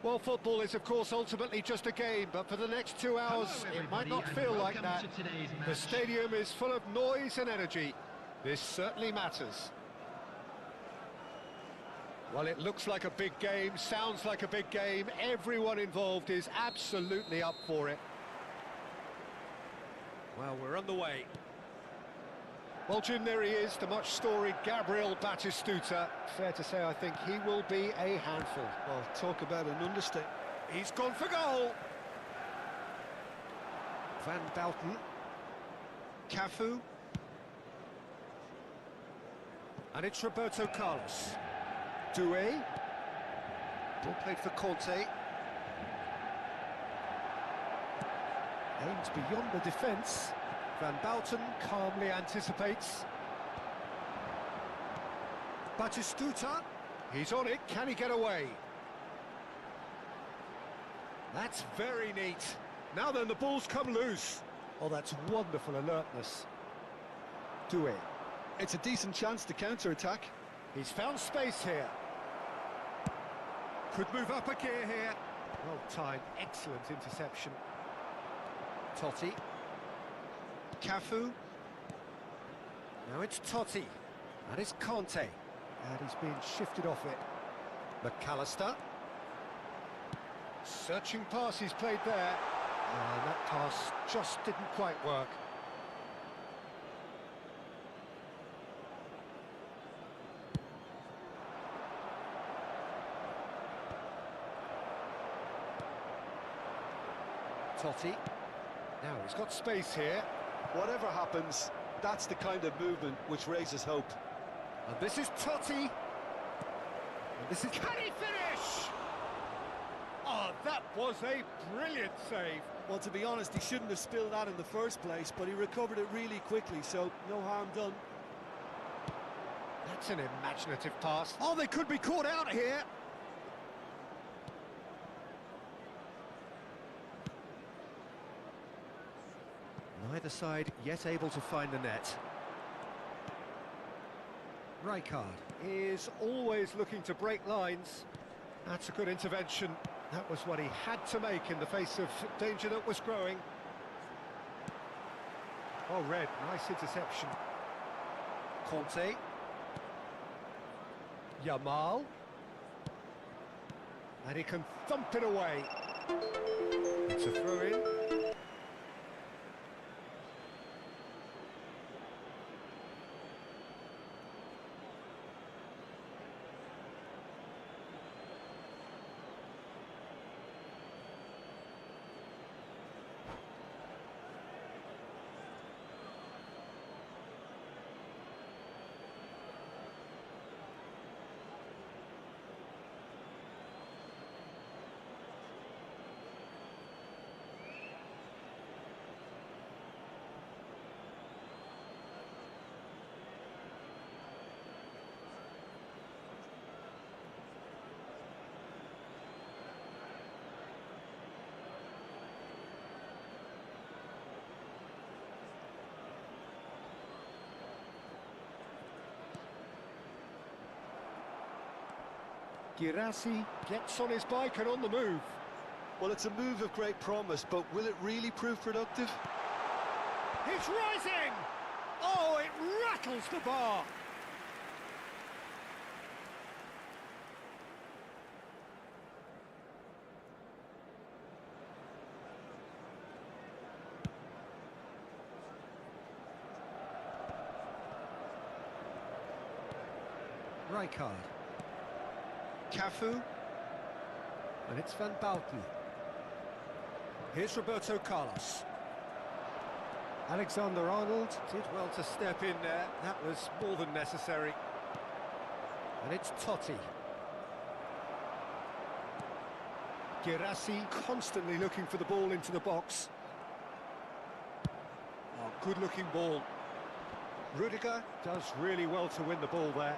Well, football is, of course, ultimately just a game, but for the next 2 hours, it might not feel like that. The stadium is full of noise and energy. This certainly matters. Well, it looks like a big game, sounds like a big game. Everyone involved is absolutely up for it. Well, we're underway. Well, Jim, there he is, the much-storied Gabriel Batistuta. Fair to say, I think he will be a handful. Well, talk about an understatement. He's gone for goal. Van Belten. Cafu. And it's Roberto Carlos. Doué. Ball played for Conte. Aims beyond the defence. Van Belten calmly anticipates. Batistuta. He's on it. Can he get away? That's very neat. Now then, the ball's come loose. Oh, that's wonderful alertness. Doué. It's a decent chance to counter-attack. He's found space here. Could move up a gear here. Well timed, excellent interception. Totti. Cafu. Now it's Totti. And it's Conte. And he's being shifted off it. McAllister. Searching pass he's played there. And that pass just didn't quite work. Totti. Now he's got space here. Whatever happens, that's the kind of movement which raises hope. And this is Totti. And this is... Can he finish? Oh, that was a brilliant save. Well, to be honest, he shouldn't have spilled that in the first place, but he recovered it really quickly, so no harm done. That's an imaginative pass. Oh, they could be caught out here. Neither side yet able to find the net. Rijkaard is always looking to break lines. That's a good intervention. That was what he had to make in the face of danger that was growing. Oh, Red, nice interception. Conte. Yamal. And he can thump it away. It's a throw-in. Girassi gets on his bike and on the move. Well, it's a move of great promise, but will it really prove productive? He's rising! Oh, it rattles the bar! Rijkaard. Cafu. And it's Van Belten. Here's Roberto Carlos. Alexander-Arnold did well to step in there. That was more than necessary. And it's Totti. Girassi constantly looking for the ball into the box. Oh, good-looking ball. Rudiger does really well to win the ball there.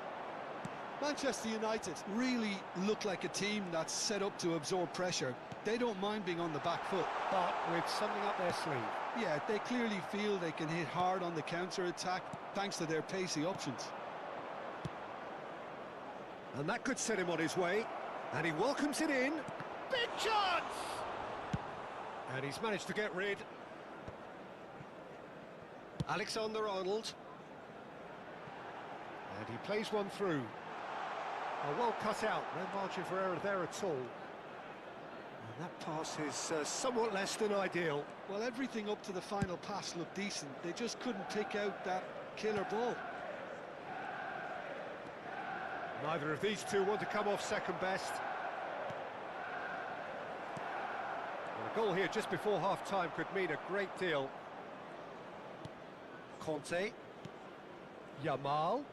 Manchester United really look like a team that's set up to absorb pressure. They don't mind being on the back foot. But with something up their sleeve. Yeah, they clearly feel they can hit hard on the counter-attack thanks to their pacey options. And that could set him on his way. And he welcomes it in. Big chance! And he's managed to get rid. Alexander-Arnold. And he plays one through. Well cut out, no margin for error there at all. And that pass is somewhat less than ideal. Well, everything up to the final pass looked decent. They just couldn't pick out that killer ball. Neither of these two want to come off second best. Well, a goal here just before half-time could mean a great deal. Conte. Yamal.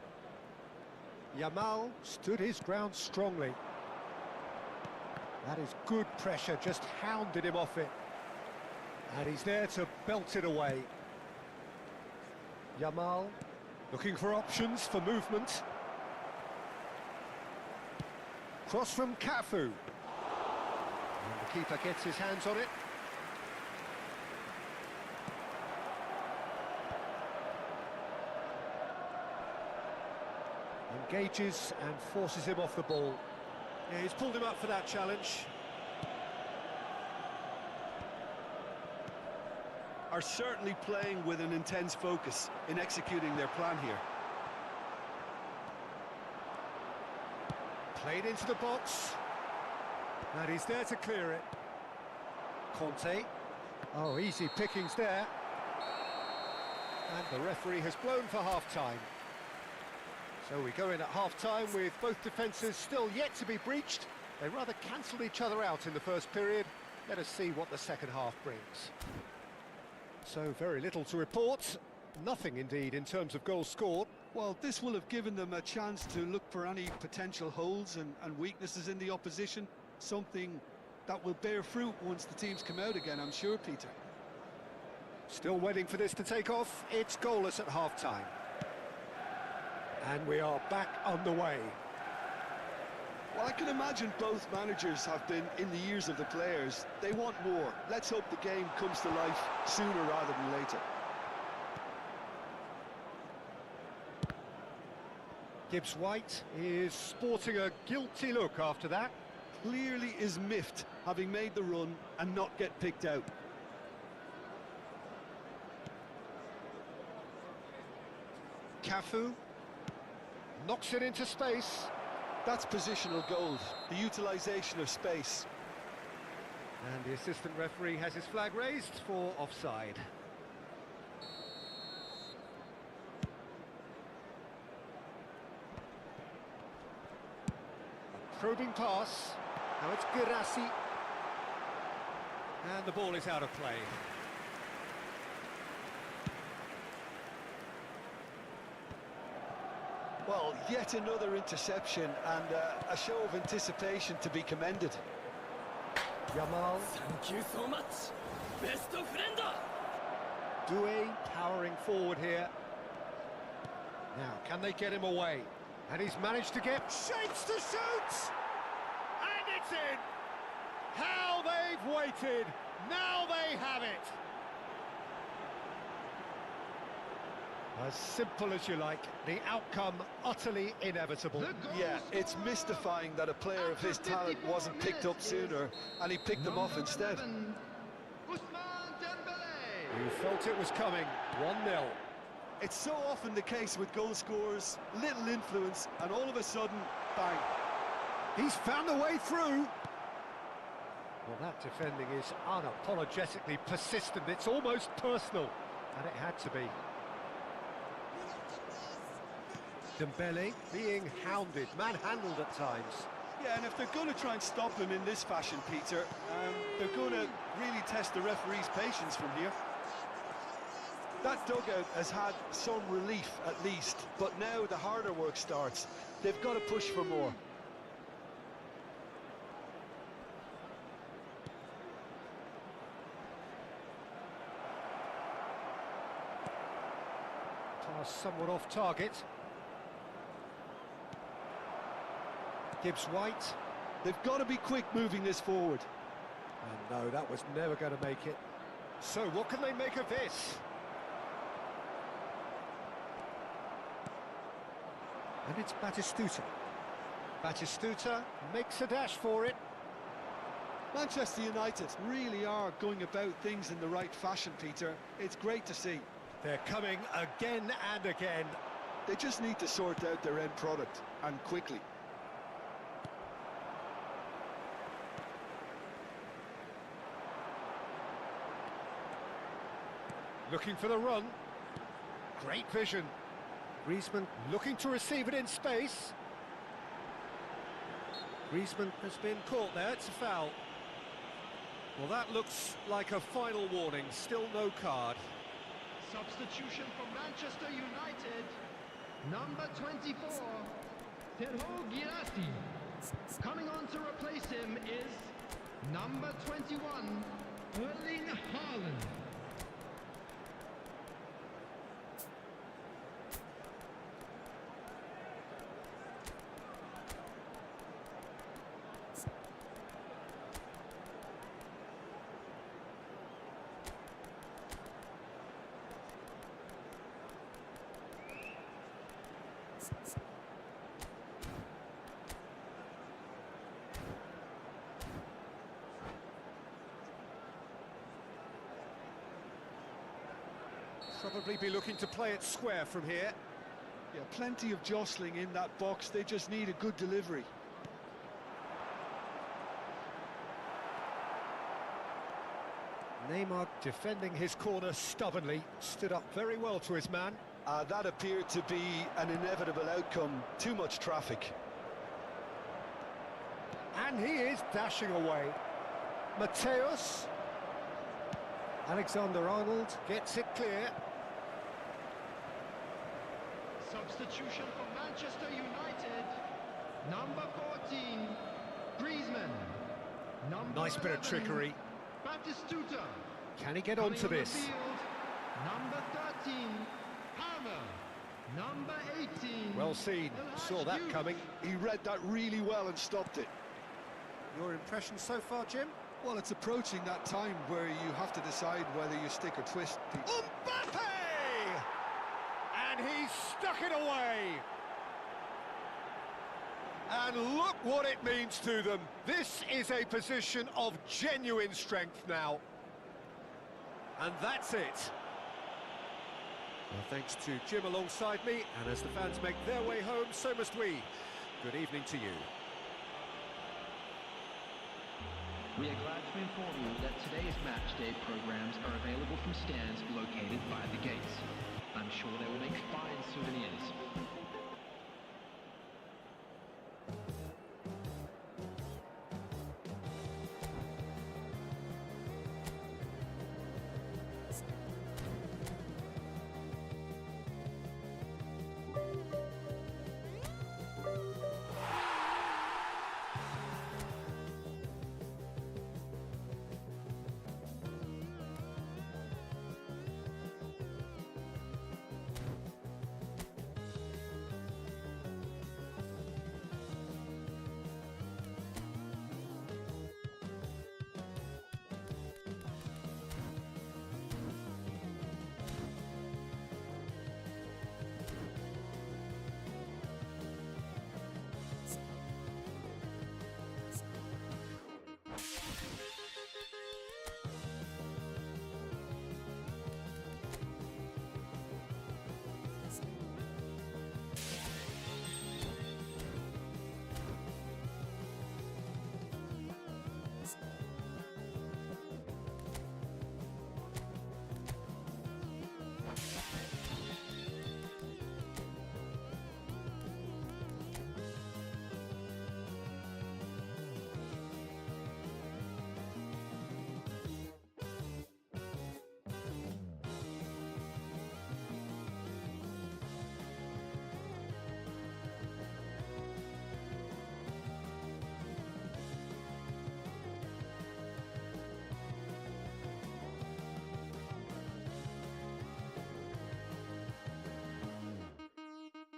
Yamal stood his ground strongly. That is good pressure, just hounded him off it. And he's there to belt it away. Yamal looking for options for movement. Cross from Cafu. And the keeper gets his hands on it. Engages and forces him off the ball. Yeah, he's pulled him up for that challenge. Are certainly playing with an intense focus in executing their plan here. Played into the box. And he's there to clear it. Conte. Oh, easy pickings there. And the referee has blown for half-time. So we go in at half-time with both defences still yet to be breached. They rather cancelled each other out in the first period. Let us see what the second half brings. So very little to report. Nothing indeed in terms of goals scored. Well, this will have given them a chance to look for any potential holes and weaknesses in the opposition. Something that will bear fruit once the teams come out again, I'm sure, Peter. Still waiting for this to take off. It's goalless at half-time. And we are back underway. Well, I can imagine both managers have been in the ears of the players. They want more. Let's hope the game comes to life sooner rather than later. Gibbs-White is sporting a guilty look after that. Clearly is miffed, having made the run and not get picked out. Cafu knocks it into space. That's positional gold, the utilisation of space. And the assistant referee has his flag raised for offside. A probing pass. Now it's Girassi. And the ball is out of play. Well, yet another interception and a show of anticipation to be commended. Yamal. Thank you so much, best friend. Doué powering forward here. Now, can they get him away? And he's managed to get shapes to shoot! And it's in! How they've waited! Now they have it! As simple as you like, the outcome utterly inevitable. Yeah, it's mystifying that a player of his talent wasn't picked up sooner, and he picked them off instead. You felt it was coming, 1-0. It's so often the case with goal scorers, little influence, and all of a sudden, bang. He's found a way through. Well, that defending is unapologetically persistent. It's almost personal, and it had to be. Dembele being hounded, manhandled at times. Yeah, and if they're going to try and stop him in this fashion, Peter, they're going to really test the referee's patience from here. That dugout has had some relief, at least, but now the harder work starts. They've got to push for more. Pass somewhat off target. Gibbs-White. They've got to be quick moving this forward. And no, that was never going to make it. So what can they make of this? And it's Batistuta. Batistuta makes a dash for it. Manchester United really are going about things in the right fashion, Peter. It's great to see. They're coming again and again. They just need to sort out their end product, and quickly. Looking for the run. Great vision. Griezmann looking to receive it in space. Griezmann has been caught there, it's a foul. Well, that looks like a final warning, still no card. Substitution for Manchester United. Number 24, Sergio Girassi. Coming on to replace him is number 21, Erling Haaland. Probably be looking to play it square from here. Yeah, plenty of jostling in that box. They just need a good delivery. Neymar defending his corner stubbornly, stood up very well to his man. That appeared to be an inevitable outcome. Too much traffic. And he is dashing away. Mateus. Alexander-Arnold gets it clear. Substitution for Manchester United. Number 14, Griezmann. Number Nice bit of 11, trickery. Batistuta. Can he get onto Coming on this? the field, number 13, Palmer. Number 18. Well seen, saw that Hughes. coming. He read that really well and stopped it. Your impression so far, Jim? Well, it's approaching that time where you have to decide whether you stick or twist. Mbappe! And he stuck it away. And look what it means to them. This is a position of genuine strength now. And that's it. Well, thanks to Jim alongside me, and as the fans make their way home, so must we. Good evening to you. We are glad to inform you that today's match day programs are available from stands located by the gates. I'm sure they will make fine souvenirs.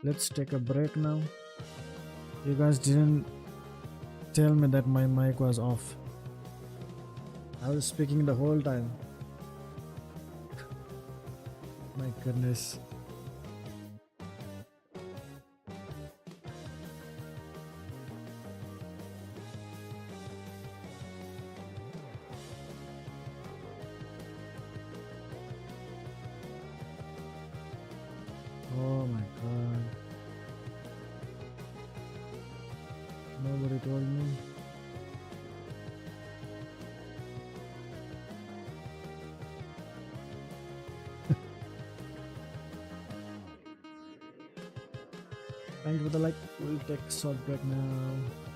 Let's take a break now. You guys didn't tell me that my mic was off. I was speaking the whole time. My goodness. Oh my god. Nobody told me. Thank you for the like. We'll take a short break now.